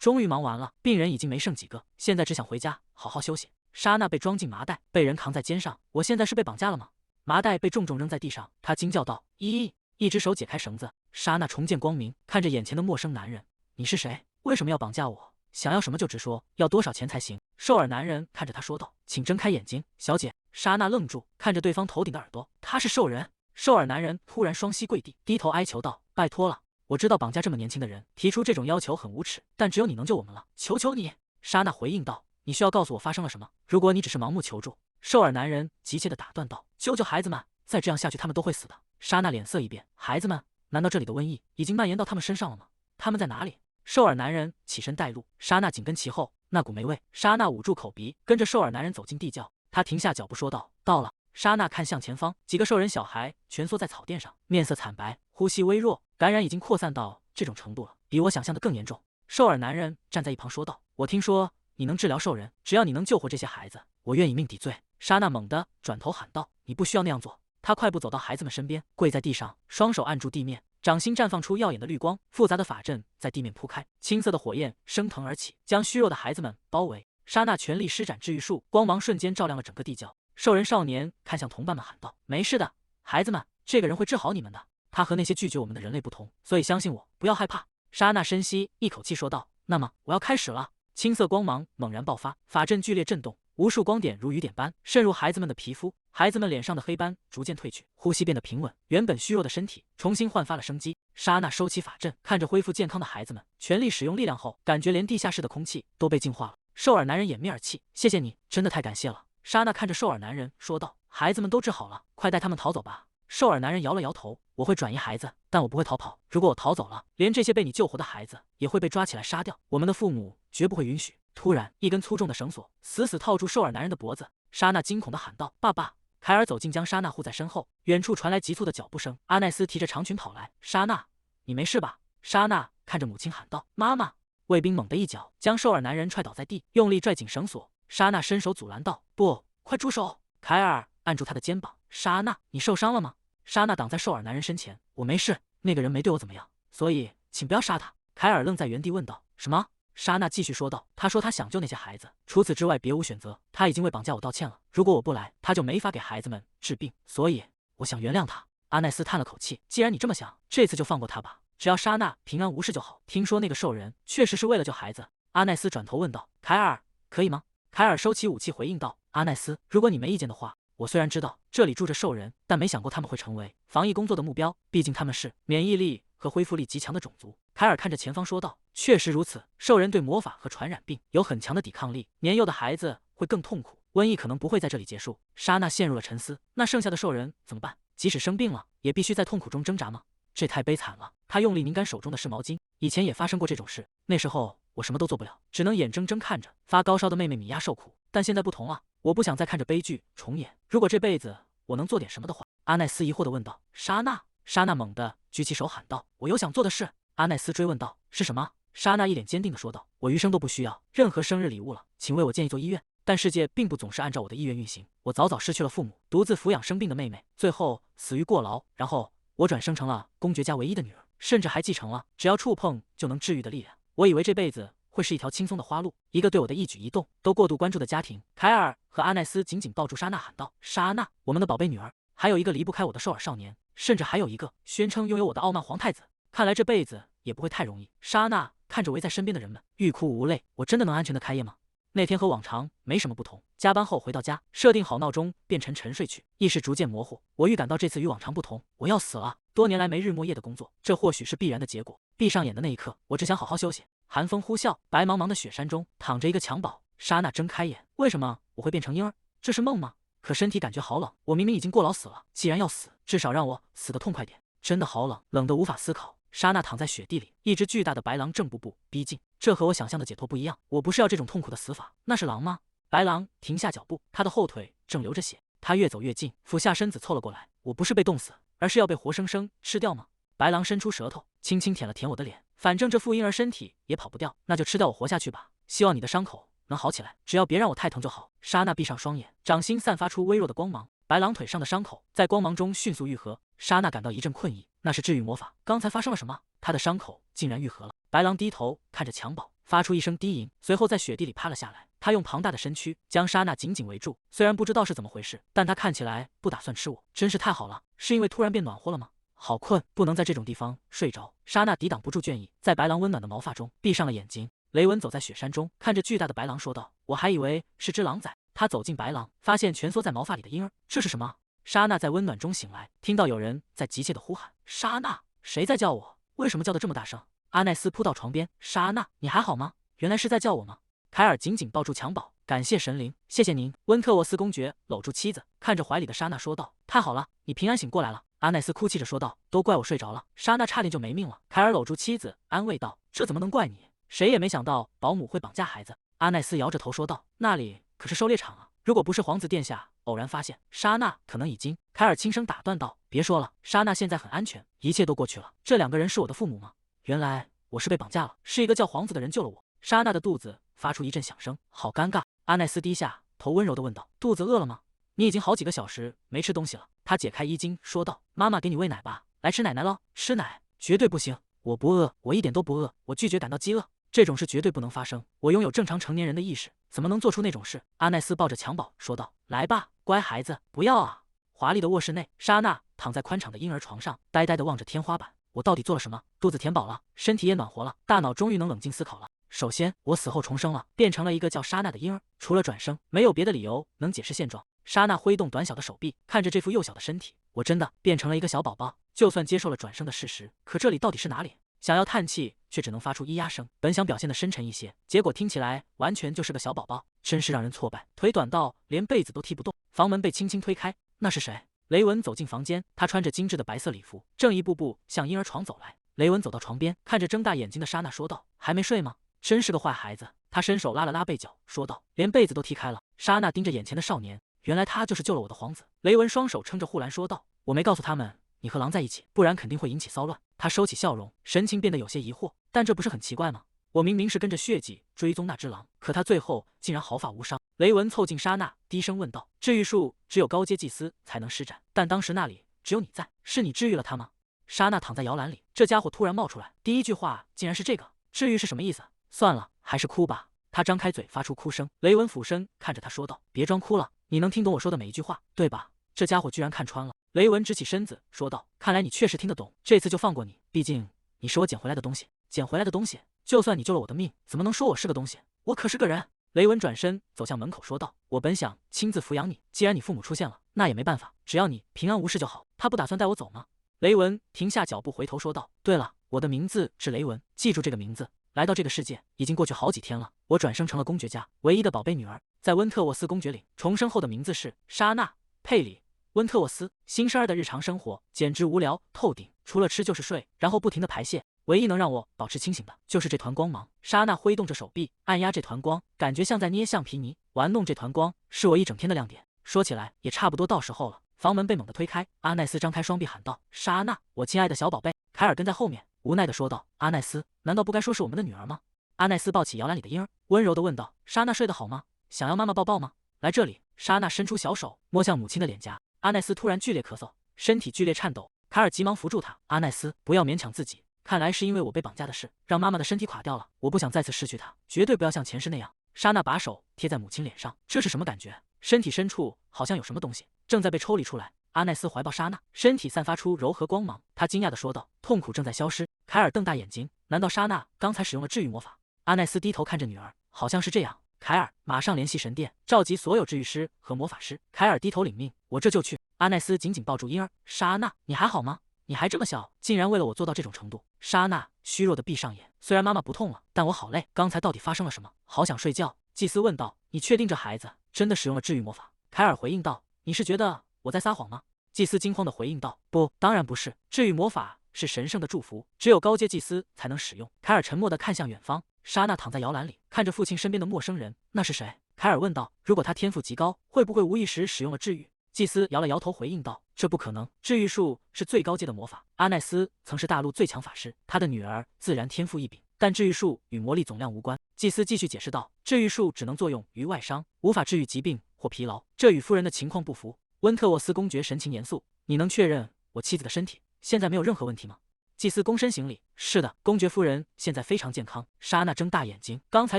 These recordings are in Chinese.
终于忙完了，病人已经没剩几个，现在只想回家好好休息。莎娜被装进麻袋，被人扛在肩上。我现在是被绑架了吗？麻袋被重重扔在地上，她惊叫道：“咦！”一只手解开绳子，莎娜重见光明，看着眼前的陌生男人：“你是谁？为什么要绑架我？想要什么就直说，要多少钱才行？”瘦耳男人看着她说道：“请睁开眼睛，小姐。”莎娜愣住，看着对方头顶的耳朵，他是兽人。瘦耳男人突然双膝跪地，低头哀求道：“拜托了，我知道绑架这么年轻的人，提出这种要求很无耻，但只有你能救我们了，求求你！”莎娜回应道：“你需要告诉我发生了什么。如果你只是盲目求助。”瘦耳男人急切地打断道：“救救孩子们，再这样下去他们都会死的。”莎娜脸色一变：“孩子们？难道这里的瘟疫已经蔓延到他们身上了吗？他们在哪里？”瘦耳男人起身带路，莎娜紧跟其后。那股霉味，莎娜捂住口鼻，跟着瘦耳男人走进地窖。他停下脚步说道：“到了。”莎娜看向前方，几个兽人小孩蜷缩在草垫上，面色惨白，呼吸微弱，感染已经扩散到这种程度了，比我想象的更严重。瘦耳男人站在一旁说道：“我听说你能治疗兽人，只要你能救活这些孩子，我愿以命抵罪。”莎娜猛地转头喊道：“你不需要那样做。”她快步走到孩子们身边，跪在地上，双手按住地面，掌心绽放出耀眼的绿光，复杂的法阵在地面铺开，青色的火焰升腾而起，将虚弱的孩子们包围。莎娜全力施展治愈术，光芒瞬间照亮了整个地窖。兽人少年看向同伴们喊道：“没事的，孩子们，这个人会治好你们的。他和那些拒绝我们的人类不同，所以相信我，不要害怕。”莎娜深吸一口气说道：“那么我要开始了。”青色光芒猛然爆发，法阵剧烈震动，无数光点如雨点般渗入孩子们的皮肤，孩子们脸上的黑斑逐渐褪去，呼吸变得平稳，原本虚弱的身体重新焕发了生机。莎娜收起法阵，看着恢复健康的孩子们，全力使用力量后，感觉连地下室的空气都被净化了。兽耳男人掩面而泣：“谢谢你，真的太感谢了。”莎娜看着兽耳男人说道：“孩子们都治好了，快带他们逃走吧。”兽耳男人摇了摇头：“我会转移孩子，但我不会逃跑。如果我逃走了，连这些被你救活的孩子也会被抓起来杀掉，我们的父母绝不会允许。”突然，一根粗重的绳索死死套住兽耳男人的脖子，莎娜惊恐地喊道：“爸爸！”凯尔走近，将莎娜护在身后。远处传来急促的脚步声，阿奈斯提着长裙跑来：“莎娜，你没事吧？”莎娜看着母亲喊道：“妈妈！”卫兵猛地一脚将兽耳男人踹倒在地，用力拽紧绳索。莎娜伸手阻拦道：“不，快住手！”凯尔按住他的肩膀：“莎娜，你受伤了吗？”莎娜挡在兽耳男人身前：“我没事，那个人没对我怎么样，所以请不要杀他。”凯尔愣在原地问道：“什么？”莎娜继续说道：“他说他想救那些孩子，除此之外别无选择。他已经为绑架我道歉了，如果我不来，他就没法给孩子们治病，所以我想原谅他。”阿奈斯叹了口气：“既然你这么想，这次就放过他吧，只要莎娜平安无事就好。听说那个兽人确实是为了救孩子。”阿奈斯转头问道：“凯尔，可以吗？”凯尔收起武器回应道：“阿奈斯，如果你没意见的话，我虽然知道这里住着兽人，但没想过他们会成为防疫工作的目标，毕竟他们是免疫力和恢复力极强的种族。”凯尔看着前方说道：“确实如此，兽人对魔法和传染病有很强的抵抗力，年幼的孩子会更痛苦，瘟疫可能不会在这里结束。”莎娜陷入了沉思，那剩下的兽人怎么办？即使生病了，也必须在痛苦中挣扎吗？这太悲惨了。他用力拧干手中的湿毛巾，以前也发生过这种事，那时候我什么都做不了，只能眼睁睁看着发高烧的妹妹米娅受苦。但现在不同了，我不想再看着悲剧重演。如果这辈子我能做点什么的话，阿奈斯疑惑地问道。莎娜，莎娜猛地举起手喊道：“我有想做的事。”阿奈斯追问道：“是什么？”莎娜一脸坚定地说道：“我余生都不需要任何生日礼物了，请为我建一座医院。但世界并不总是按照我的意愿运行，我早早失去了父母，独自抚养生病的妹妹，最后死于过劳，然后我转生成了公爵家唯一的女儿，甚至还继承了只要触碰就能治愈的力量。我以为这辈子会是一条轻松的花路，一个对我的一举一动都过度关注的家庭。”凯尔和阿奈斯紧紧抱住莎娜喊道：“莎娜，我们的宝贝女儿，还有一个离不开我的兽耳少年，甚至还有一个宣称拥有我的傲慢皇太子。看来这辈子也不会太容易。”莎娜看着围在身边的人们，欲哭无泪。我真的能安全的开业吗？那天和往常没什么不同，加班后回到家，设定好闹钟便沉睡去，意识逐渐模糊。我预感到这次与往常不同，我要死了。多年来没日没夜的工作，这或许是必然的结果。闭上眼的那一刻，我只想好好休息。寒风呼啸，白茫茫的雪山中躺着一个襁褓。莎娜睁开眼，为什么我会变成婴儿？这是梦吗？可身体感觉好冷，我明明已经过劳死了，既然要死，至少让我死得痛快点。真的好冷，冷得无法思考。莎娜躺在雪地里，一只巨大的白狼正步步逼近，这和我想象的解脱不一样。我不是要这种痛苦的死法，那是狼吗？白狼停下脚步，他的后腿正流着血，他越走越近，俯下身子凑了过来。我不是被冻死，而是要被活生生吃掉吗？白狼伸出舌头，轻轻舔了舔我的脸，反正这副婴儿身体也跑不掉，那就吃掉我活下去吧。希望你的伤口能好起来，只要别让我太疼就好。莎娜闭上双眼，掌心散发出微弱的光芒，白狼腿上的伤口在光芒中迅速愈合。莎娜感到一阵困意，那是治愈魔法。刚才发生了什么？她的伤口竟然愈合了。白狼低头看着襁褓，发出一声低吟，随后在雪地里趴了下来。他用庞大的身躯将莎娜紧紧围住，虽然不知道是怎么回事，但他看起来不打算吃我，真是太好了。是因为突然变暖和了吗？好困，不能在这种地方睡着。莎娜抵挡不住倦意，在白狼温暖的毛发中闭上了眼睛。雷文走在雪山中，看着巨大的白狼说道：“我还以为是只狼崽。”他走进白狼，发现蜷缩在毛发里的婴儿，这是什么？莎娜在温暖中醒来，听到有人在急切地呼喊：“莎娜，谁在叫我？为什么叫得这么大声？”阿奈斯扑到床边：“莎娜，你还好吗？原来是在叫我吗？”凯尔紧紧抱住襁褓，感谢神灵，谢谢您。温特沃斯公爵搂住妻子，看着怀里的莎娜说道：“太好了，你平安醒过来了。”阿奈斯哭泣着说道：“都怪我睡着了，莎娜差点就没命了。”凯尔搂住妻子，安慰道：“这怎么能怪你？谁也没想到保姆会绑架孩子。”阿奈斯摇着头说道：“那里可是狩猎场啊，如果不是皇子殿下偶然发现，莎娜可能已经……”凯尔轻声打断道：“别说了，莎娜现在很安全，一切都过去了。这两个人是我的父母吗？原来我是被绑架了，是一个叫皇子的人救了我。”莎娜的肚子发出一阵响声，好尴尬。阿奈斯低下头，温柔地问道：“肚子饿了吗？你已经好几个小时没吃东西了。”他解开衣襟说道：“妈妈给你喂奶吧，来吃奶奶了。”吃奶？绝对不行，我不饿，我一点都不饿，我拒绝感到饥饿，这种事绝对不能发生。我拥有正常成年人的意识，怎么能做出那种事？阿奈斯抱着襁褓说道：“来吧，乖孩子，不要啊。”华丽的卧室内，莎娜躺在宽敞的婴儿床上，呆呆地望着天花板。我到底做了什么？肚子填饱了，身体也暖和了，大脑终于能冷静思考了。首先，我死后重生了，变成了一个叫莎娜的婴儿。除了转生，没有别的理由能解释现状。莎娜挥动短小的手臂，看着这副幼小的身体，我真的变成了一个小宝宝。就算接受了转生的事实，可这里到底是哪里？想要叹气，却只能发出咿呀声。本想表现得深沉一些，结果听起来完全就是个小宝宝，真是让人挫败。腿短到连被子都踢不动。房门被轻轻推开，那是谁？雷文走进房间，他穿着精致的白色礼服，正一步步向婴儿床走来。雷文走到床边，看着睁大眼睛的莎娜说道：“还没睡吗？真是个坏孩子。”他伸手拉了拉被角，说道：“连被子都踢开了。”莎娜盯着眼前的少年，原来他就是救了我的皇子。雷文双手撑着护栏说道：“我没告诉他们你和狼在一起，不然肯定会引起骚乱。”他收起笑容，神情变得有些疑惑。但这不是很奇怪吗？我明明是跟着血迹追踪那只狼，可他最后竟然毫发无伤。雷文凑近莎娜，低声问道：“治愈术只有高阶祭司才能施展，但当时那里只有你在，是你治愈了他吗？”莎娜躺在摇篮里，这家伙突然冒出来，第一句话竟然是这个，治愈是什么意思？算了，还是哭吧。他张开嘴发出哭声。雷文俯身看着他说道：“别装哭了，你能听懂我说的每一句话，对吧？”这家伙居然看穿了。雷文直起身子说道：“看来你确实听得懂，这次就放过你，毕竟你是我捡回来的东西。捡回来的东西？就算你救了我的命，怎么能说我是个东西？我可是个人。”雷文转身走向门口说道：“我本想亲自抚养你，既然你父母出现了，那也没办法，只要你平安无事就好。”他不打算带我走吗？雷文停下脚步，回头说道：“对了，我的名字是雷文，记住这个名字。来到这个世界已经过去好几天了，我转生成了公爵家唯一的宝贝女儿，在温特沃斯公爵领。重生后的名字是莎娜·佩里·温特沃斯。新生儿的日常生活简直无聊透顶，除了吃就是睡，然后不停的排泄。唯一能让我保持清醒的就是这团光芒。”莎娜挥动着手臂，按压这团光，感觉像在捏橡皮泥。玩弄这团光是我一整天的亮点。说起来也差不多到时候了。房门被猛地推开，阿奈斯张开双臂喊道：“莎娜，我亲爱的小宝贝。”凯尔跟在后面，无奈地说道：“阿奈斯，难道不该说是我们的女儿吗？”阿奈斯抱起摇篮里的婴儿，温柔地问道：“莎娜睡得好吗？想要妈妈抱抱吗？来这里。”莎娜伸出小手摸向母亲的脸颊。阿奈斯突然剧烈咳嗽，身体剧烈颤抖。凯尔急忙扶住他：“阿奈斯，不要勉强自己，看来是因为我被绑架的事，让妈妈的身体垮掉了。我不想再次失去她，绝对不要像前世那样。”莎娜把手贴在母亲脸上，这是什么感觉？身体深处好像有什么东西正在被抽离出来。阿奈斯怀抱莎娜，身体散发出柔和光芒。他惊讶地说道：“痛苦正在消失。”凯尔瞪大眼睛，难道莎娜刚才使用了治愈魔法？阿奈斯低头看着女儿，好像是这样。凯尔，马上联系神殿，召集所有治愈师和魔法师。凯尔低头领命，我这就去。阿奈斯紧紧抱住婴儿，莎娜，你还好吗？你还这么小，竟然为了我做到这种程度。莎娜虚弱地闭上眼，虽然妈妈不痛了，但我好累，刚才到底发生了什么？好想睡觉。祭司问道：“你确定这孩子真的使用了治愈魔法？”凯尔回应道：“你是觉得我在撒谎吗？”祭司惊慌地回应道：“不，当然不是。治愈魔法是神圣的祝福，只有高阶祭司才能使用。”凯尔沉默地看向远方。莎娜躺在摇篮里，看着父亲身边的陌生人，那是谁？凯尔问道：“如果他天赋极高，会不会无意识使用了治愈？”祭司摇了摇头，回应道：“这不可能，治愈术是最高阶的魔法。阿奈斯曾是大陆最强法师，他的女儿自然天赋异禀，但治愈术与魔力总量无关。”祭司继续解释道：“治愈术只能作用于外伤，无法治愈疾病或疲劳，这与夫人的情况不符。”温特沃斯公爵神情严肃：“你能确认我妻子的身体现在没有任何问题吗？”祭司躬身行礼：“是的，公爵夫人现在非常健康。”莎娜睁大眼睛，刚才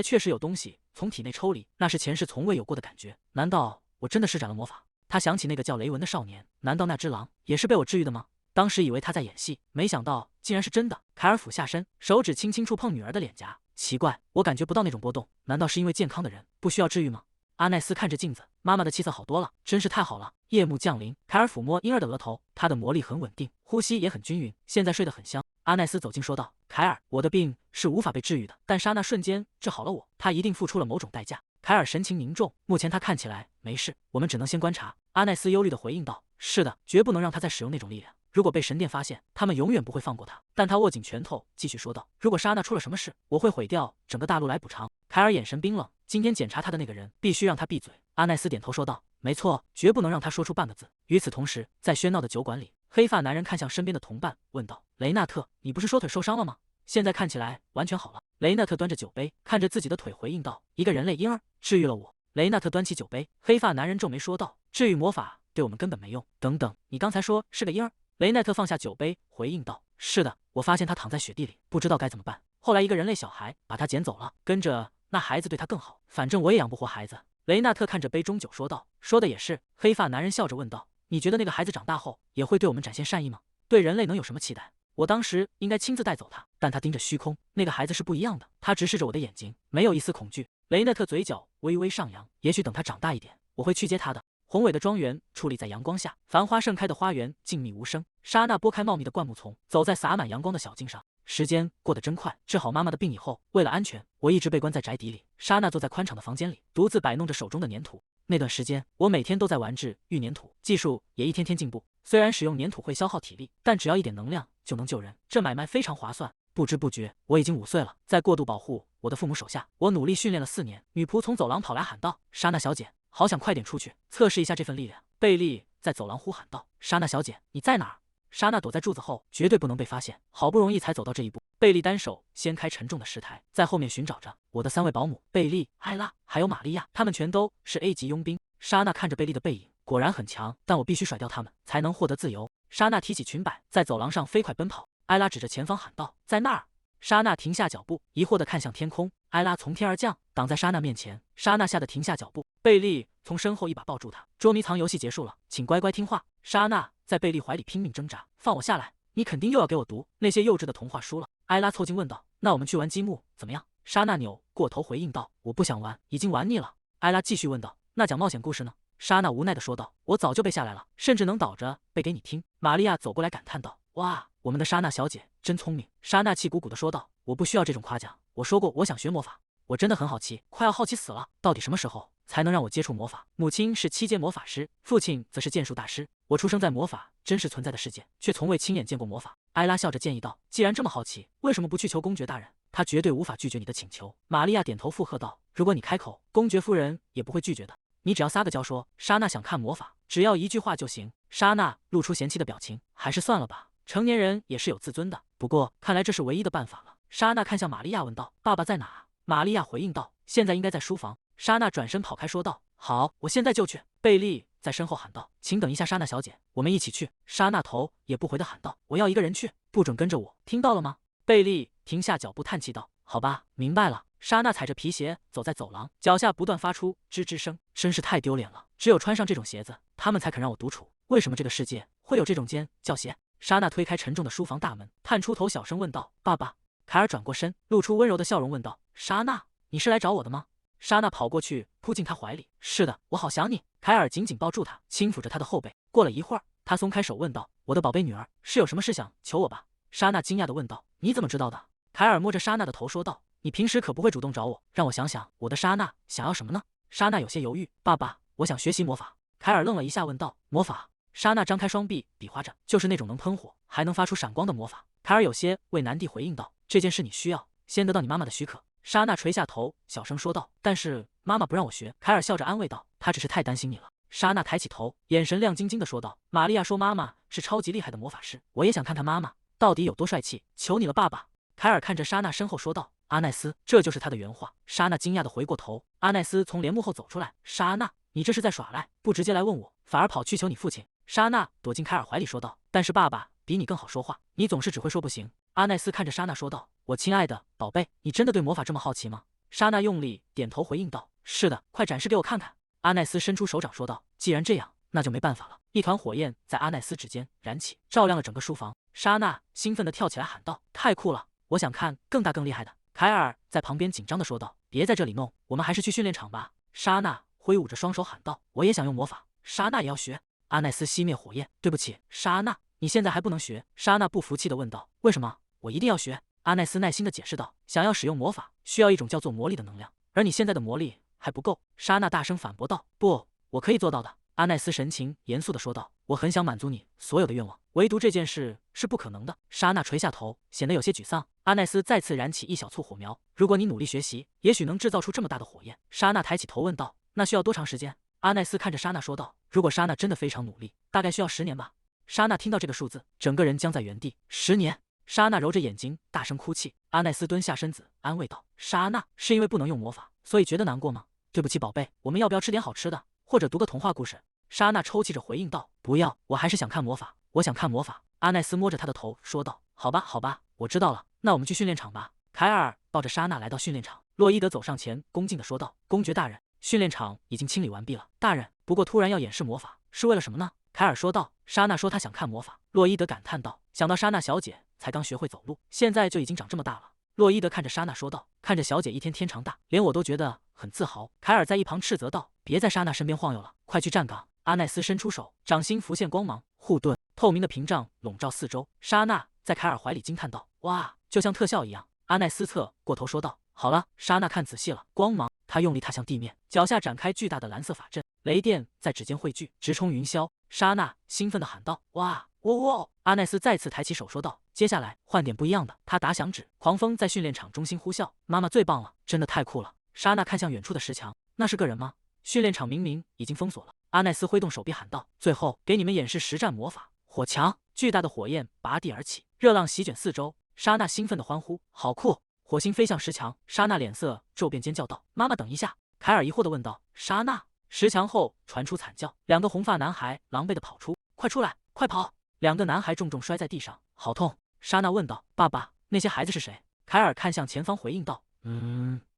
确实有东西从体内抽离，那是前世从未有过的感觉。难道我真的施展了魔法？他想起那个叫雷文的少年，难道那只狼也是被我治愈的吗？当时以为他在演戏，没想到竟然是真的。凯尔俯下身，手指轻轻触碰女儿的脸颊。奇怪，我感觉不到那种波动，难道是因为健康的人不需要治愈吗？阿奈斯看着镜子，妈妈的气色好多了，真是太好了。夜幕降临，凯尔抚摸婴儿的额头，他的魔力很稳定，呼吸也很均匀，现在睡得很香。阿奈斯走近说道：“凯尔，我的病是无法被治愈的，但刹那瞬间治好了我，他一定付出了某种代价。”凯尔神情凝重，目前他看起来没事，我们只能先观察。阿奈斯忧虑地回应道：“是的，绝不能让他再使用那种力量。如果被神殿发现，他们永远不会放过他。”但他握紧拳头，继续说道：“如果莎娜出了什么事，我会毁掉整个大陆来补偿。”凯尔眼神冰冷，今天检查他的那个人必须让他闭嘴。阿奈斯点头说道：“没错，绝不能让他说出半个字。”与此同时，在喧闹的酒馆里，黑发男人看向身边的同伴，问道：“雷纳特，你不是说腿受伤了吗？现在看起来完全好了。”雷纳特端着酒杯，看着自己的腿，回应道：“一个人类婴儿治愈了我。”雷纳特端起酒杯，黑发男人皱眉说道：“治愈魔法对我们根本没用。”等等，你刚才说是个婴儿？雷奈特放下酒杯，回应道：“是的，我发现他躺在雪地里，不知道该怎么办。后来一个人类小孩把他捡走了，跟着那孩子对他更好，反正我也养不活孩子。”雷纳特看着杯中酒说道：“说的也是。”黑发男人笑着问道：“你觉得那个孩子长大后也会对我们展现善意吗？对人类能有什么期待？我当时应该亲自带走他。”但他盯着虚空，那个孩子是不一样的，他直视着我的眼睛，没有一丝恐惧。雷纳特嘴角微微上扬，也许等他长大一点，我会去接他的。宏伟的庄园矗立在阳光下，繁花盛开的花园静谧无声。莎娜拨开茂密的灌木丛，走在洒满阳光的小径上。时间过得真快。治好妈妈的病以后，为了安全，我一直被关在宅邸里。莎娜坐在宽敞的房间里，独自摆弄着手中的粘土。那段时间，我每天都在玩制玉粘土，技术也一天天进步。虽然使用粘土会消耗体力，但只要一点能量就能救人，这买卖非常划算。不知不觉，我已经5岁了。在过度保护我的父母手下，我努力训练了4年。女仆从走廊跑来喊道：“莎娜小姐，好想快点出去，测试一下这份力量。”贝利在走廊呼喊道：“莎娜小姐，你在哪儿？”莎娜躲在柱子后，绝对不能被发现。好不容易才走到这一步，贝利单手掀开沉重的石台，在后面寻找着我的3位保姆贝利、艾拉还有玛利亚，他们全都是 A 级佣兵。莎娜看着贝利的背影，果然很强，但我必须甩掉他们，才能获得自由。莎娜提起裙摆，在走廊上飞快奔跑。艾拉指着前方喊道：“在那儿！”莎娜停下脚步，疑惑地看向天空。艾拉从天而降，挡在莎娜面前。莎娜吓得停下脚步。贝利从身后一把抱住她。捉迷藏游戏结束了，请乖乖听话。莎娜在贝利怀里拼命挣扎，放我下来！你肯定又要给我读那些幼稚的童话书了。艾拉凑近问道：“那我们去玩积木怎么样？”莎娜扭过头回应道：“我不想玩，已经玩腻了。”艾拉继续问道：“那讲冒险故事呢？”莎娜无奈地说道：“我早就背下来了，甚至能倒着背给你听。”玛利亚走过来感叹道：“哇，我们的莎娜小姐真聪明。”莎娜气鼓鼓地说道：“我不需要这种夸奖，我说过我想学魔法，我真的很好奇，快要好奇死了，到底什么时候才能让我接触魔法？”母亲是7阶魔法师，父亲则是剑术大师。我出生在魔法真实存在的世界，却从未亲眼见过魔法。艾拉笑着建议道：“既然这么好奇，为什么不去求公爵大人？他绝对无法拒绝你的请求。”玛利亚点头附和道：“如果你开口，公爵夫人也不会拒绝的。你只要撒个娇说莎娜想看魔法，只要1句话就行。”莎娜露出嫌弃的表情，还是算了吧，成年人也是有自尊的。不过看来这是唯一的办法了。莎娜看向玛利亚问道：“爸爸在哪？”玛利亚回应道：“现在应该在书房。”莎娜转身跑开说道：“好，我现在就去。”贝利在身后喊道：“请等一下，莎娜小姐，我们一起去。”莎娜头也不回地喊道：“我要一个人去，不准跟着我，听到了吗？”贝利停下脚步叹气道：“好吧，明白了。”莎娜踩着皮鞋走在走廊，脚下不断发出吱吱声，真是太丢脸了。只有穿上这种鞋子，他们才肯让我独处。为什么这个世界会有这种尖叫鞋？莎娜推开沉重的书房大门，探出头小声问道：“爸爸？”凯尔转过身，露出温柔的笑容，问道：“莎娜，你是来找我的吗？”莎娜跑过去，扑进他怀里。“是的，我好想你。”凯尔紧紧抱住她，轻抚着她的后背。过了一会儿，他松开手，问道：“我的宝贝女儿，是有什么事想求我吧？”莎娜惊讶地问道：“你怎么知道的？”凯尔摸着莎娜的头说道：“你平时可不会主动找我，让我想想，我的莎娜想要什么呢？”莎娜有些犹豫：“爸爸，我想学习魔法。”凯尔愣了一下，问道：“魔法？”莎娜张开双臂比划着，就是那种能喷火还能发出闪光的魔法。凯尔有些为难地回应道：“这件事你需要先得到你妈妈的许可。”莎娜垂下头，小声说道：“但是妈妈不让我学。”凯尔笑着安慰道：“她只是太担心你了。”莎娜抬起头，眼神亮晶晶地说道：“玛利亚说妈妈是超级厉害的魔法师，我也想看看妈妈到底有多帅气，求你了，爸爸。”凯尔看着莎娜身后说道：“阿奈斯，这就是他的原话。”莎娜惊讶地回过头，阿奈斯从帘幕后走出来：“莎娜，你这是在耍赖，不直接来问我，反而跑去求你父亲。”莎娜躲进凯尔怀里说道：“但是爸爸，比你更好说话，你总是只会说不行。阿奈斯看着莎娜说道：“我亲爱的宝贝，你真的对魔法这么好奇吗？”莎娜用力点头回应道：“是的，快展示给我看看。”阿奈斯伸出手掌说道：“既然这样，那就没办法了。”一团火焰在阿奈斯指尖燃起，照亮了整个书房。莎娜兴奋地跳起来喊道：“太酷了！我想看更大更厉害的。”凯尔在旁边紧张地说道：“别在这里弄，我们还是去训练场吧。”莎娜挥舞着双手喊道：“我也想用魔法。”莎娜也要学。阿奈斯熄灭火焰：“对不起，莎娜，你现在还不能学。”莎娜不服气地问道：“为什么？我一定要学？”阿奈斯耐心地解释道：“想要使用魔法，需要一种叫做魔力的能量，而你现在的魔力还不够。”莎娜大声反驳道：“不，我可以做到的。”阿奈斯神情严肃地说道：“我很想满足你所有的愿望，唯独这件事是不可能的。”莎娜垂下头，显得有些沮丧。阿奈斯再次燃起一小簇火苗：“如果你努力学习，也许能制造出这么大的火焰。”莎娜抬起头问道：“那需要多长时间？”阿奈斯看着莎娜说道：“如果莎娜真的非常努力，大概需要10年吧。”莎娜听到这个数字，整个人僵在原地。10年。莎娜揉着眼睛，大声哭泣。阿奈斯蹲下身子，安慰道：“莎娜，是因为不能用魔法，所以觉得难过吗？对不起，宝贝，我们要不要吃点好吃的，或者读个童话故事？”莎娜抽泣着回应道：“不要，我还是想看魔法，我想看魔法。”阿奈斯摸着她的头说道：“好吧，好吧，我知道了，那我们去训练场吧。”凯尔抱着莎娜来到训练场，洛伊德走上前，恭敬地说道：“公爵大人，训练场已经清理完毕了。大人，不过突然要演示魔法，是为了什么呢？”凯尔说道。莎娜说她想看魔法。洛伊德感叹道：“想到莎娜小姐才刚学会走路，现在就已经长这么大了。”洛伊德看着莎娜说道：“看着小姐一天天长大，连我都觉得很自豪。”凯尔在一旁斥责道：“别在莎娜身边晃悠了，快去站岗。”阿奈斯伸出手，掌心浮现光芒，护盾透明的屏障笼罩四周。莎娜在凯尔怀里惊叹道：“哇，就像特效一样。”阿奈斯侧过头说道：“好了。”莎娜看仔细了，光芒，她用力踏向地面，脚下展开巨大的蓝色法阵，雷电在指尖汇聚，直冲云霄。莎娜兴奋地喊道：“哇！喔喔！”阿奈斯再次抬起手说道：“接下来换点不一样的。”他打响指，狂风在训练场中心呼啸。“妈妈最棒了，真的太酷了！”莎娜看向远处的石墙，那是个人吗？训练场明明已经封锁了。阿奈斯挥动手臂喊道：“最后给你们演示实战魔法！”火墙，巨大的火焰拔地而起，热浪席卷四周。莎娜兴奋地欢呼：“好酷！”火星飞向石墙，莎娜脸色骤变，尖叫道：“妈妈，等一下！”凯尔疑惑地问道：“莎娜？”石墙后传出惨叫，两个红发男孩狼狈地跑出：“快出来，快跑！”两个男孩重重摔在地上，好痛。莎娜问道：“爸爸，那些孩子是谁？”凯尔看向前方回应道：“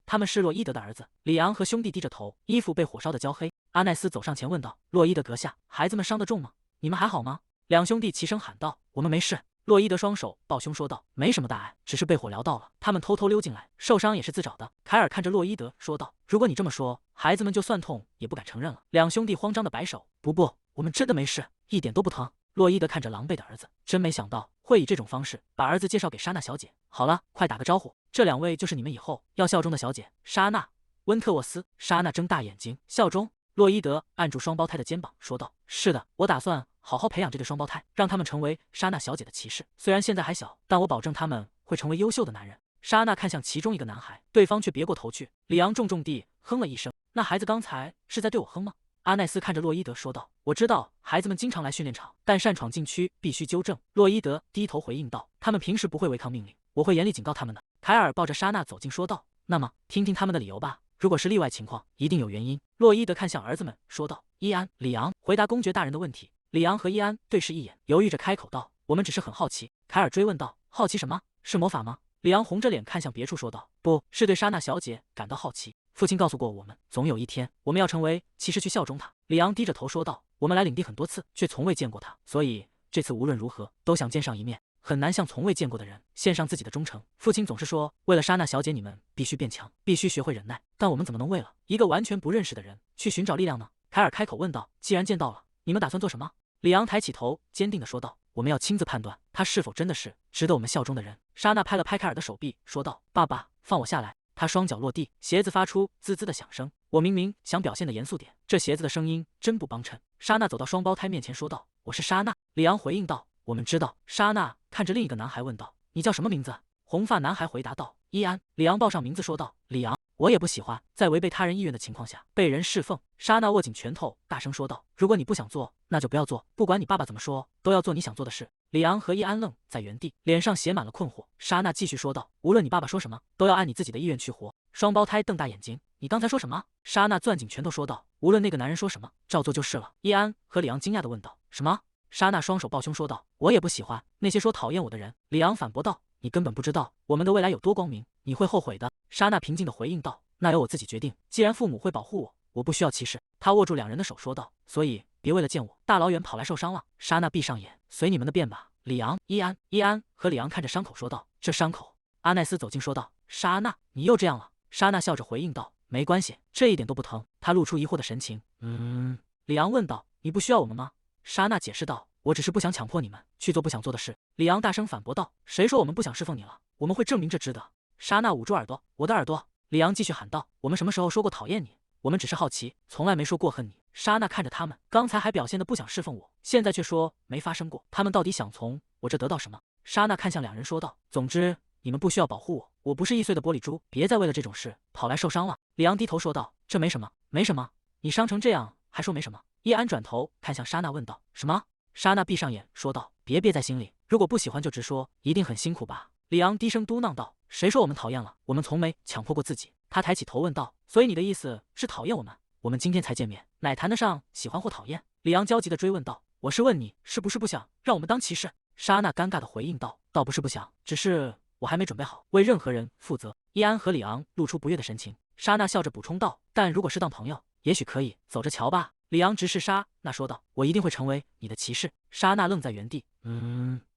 他们是洛伊德的儿子。”里昂和兄弟低着头，衣服被火烧得焦黑。阿奈斯走上前问道：“洛伊德阁下，孩子们伤得重吗？你们还好吗？”两兄弟齐声喊道：“我们没事。”洛伊德双手抱胸说道：“没什么大碍，只是被火燎到了。他们偷偷溜进来，受伤也是自找的。”凯尔看着洛伊德说道：“如果你这么说，孩子们就算痛也不敢承认了。”两兄弟慌张的摆手：“不，我们真的没事，一点都不疼。”洛伊德看着狼狈的儿子，真没想到会以这种方式把儿子介绍给莎娜小姐。好了，快打个招呼，这两位就是你们以后要效忠的小姐，莎娜、温特沃斯。莎娜睁大眼睛，效忠。洛伊德按住双胞胎的肩膀说道：“是的，我打算好好培养这对双胞胎，让他们成为莎娜小姐的骑士。虽然现在还小，但我保证他们会成为优秀的男人。”莎娜看向其中一个男孩，对方却别过头去。里昂重重地哼了一声：“那孩子刚才是在对我哼吗？”阿奈斯看着洛伊德说道：“我知道孩子们经常来训练场，但擅闯禁区必须纠正。”洛伊德低头回应道：“他们平时不会违抗命令，我会严厉警告他们的。”凯尔抱着莎娜走近说道：“那么，听听他们的理由吧。如果是例外情况，一定有原因。”洛伊德看向儿子们说道：“伊安、里昂，回答公爵大人的问题。”里昂和伊安对视一眼，犹豫着开口道：“我们只是很好奇。”凯尔追问道：“好奇什么？是魔法吗？”里昂红着脸看向别处说道：“不是对莎娜小姐感到好奇。父亲告诉过我们，总有一天我们要成为骑士去效忠他。”里昂低着头说道：“我们来领地很多次，却从未见过他，所以这次无论如何都想见上一面。很难向从未见过的人献上自己的忠诚。父亲总是说，为了莎娜小姐，你们必须变强，必须学会忍耐。但我们怎么能为了一个完全不认识的人去寻找力量呢？”凯尔开口问道：“既然见到了，你们打算做什么？”里昂抬起头，坚定地说道：“我们要亲自判断他是否真的是值得我们效忠的人。”莎娜拍了拍凯尔的手臂，说道：“爸爸，放我下来。”他双脚落地，鞋子发出滋滋的响声。我明明想表现的严肃点，这鞋子的声音真不帮衬。莎娜走到双胞胎面前说道：“我是莎娜。”里昂回应道：“我们知道。”莎娜看着另一个男孩问道：“你叫什么名字？”红发男孩回答道：“伊安。”里昂报上名字说道：“里昂，我也不喜欢在违背他人意愿的情况下被人侍奉。”莎娜握紧拳头，大声说道：“如果你不想做，那就不要做，不管你爸爸怎么说，都要做你想做的事。”里昂和伊安愣在原地，脸上写满了困惑。莎娜继续说道：“无论你爸爸说什么，都要按你自己的意愿去活。”双胞胎瞪大眼睛：“你刚才说什么？”莎娜攥紧拳头说道：“无论那个男人说什么，照做就是了。”伊安和里昂惊讶地问道：“什么？”莎娜双手抱胸说道：“我也不喜欢那些说讨厌我的人。”李昂反驳道：“你根本不知道我们的未来有多光明，你会后悔的。”莎娜平静地回应道：“那由我自己决定。既然父母会保护我，我不需要歧视。”他握住两人的手说道：“所以别为了见我，大老远跑来受伤了。”莎娜闭上眼，随你们的便吧。里昂、伊安和里昂看着伤口说道：“这伤口。”阿奈斯走近说道：“莎娜，你又这样了。”莎娜笑着回应道：“没关系，这一点都不疼。”他露出疑惑的神情。里昂问道：“你不需要我们吗？”莎娜解释道：“我只是不想强迫你们去做不想做的事。”里昂大声反驳道：“谁说我们不想侍奉你了？我们会证明这值得。”莎娜捂住耳朵：“我的耳朵。”里昂继续喊道：“我们什么时候说过讨厌你？我们只是好奇，从来没说过恨你。”莎娜看着他们，刚才还表现得不想侍奉我，现在却说没发生过。他们到底想从我这得到什么？莎娜看向两人说道：“总之，你们不需要保护我，我不是易碎的玻璃珠，别再为了这种事跑来受伤了。”里昂低头说道：“这没什么，没什么。你伤成这样还说没什么？”叶安转头看向莎娜问道：“什么？”莎娜闭上眼说道：“别憋在心里，如果不喜欢就直说，一定很辛苦吧？”里昂低声嘟囔道：“谁说我们讨厌了？我们从没强迫过自己。”他抬起头问道：“所以你的意思是讨厌我们？我们今天才见面，哪谈得上喜欢或讨厌？”里昂焦急地追问道：“我是问你是不是不想让我们当骑士？”莎娜尴尬地回应道：“倒不是不想，只是我还没准备好为任何人负责。”叶安和里昂露出不悦的神情。莎娜笑着补充道：“但如果是当朋友，也许可以，走着瞧吧。”里昂直视莎娜说道：“我一定会成为你的骑士。”莎娜愣在原地。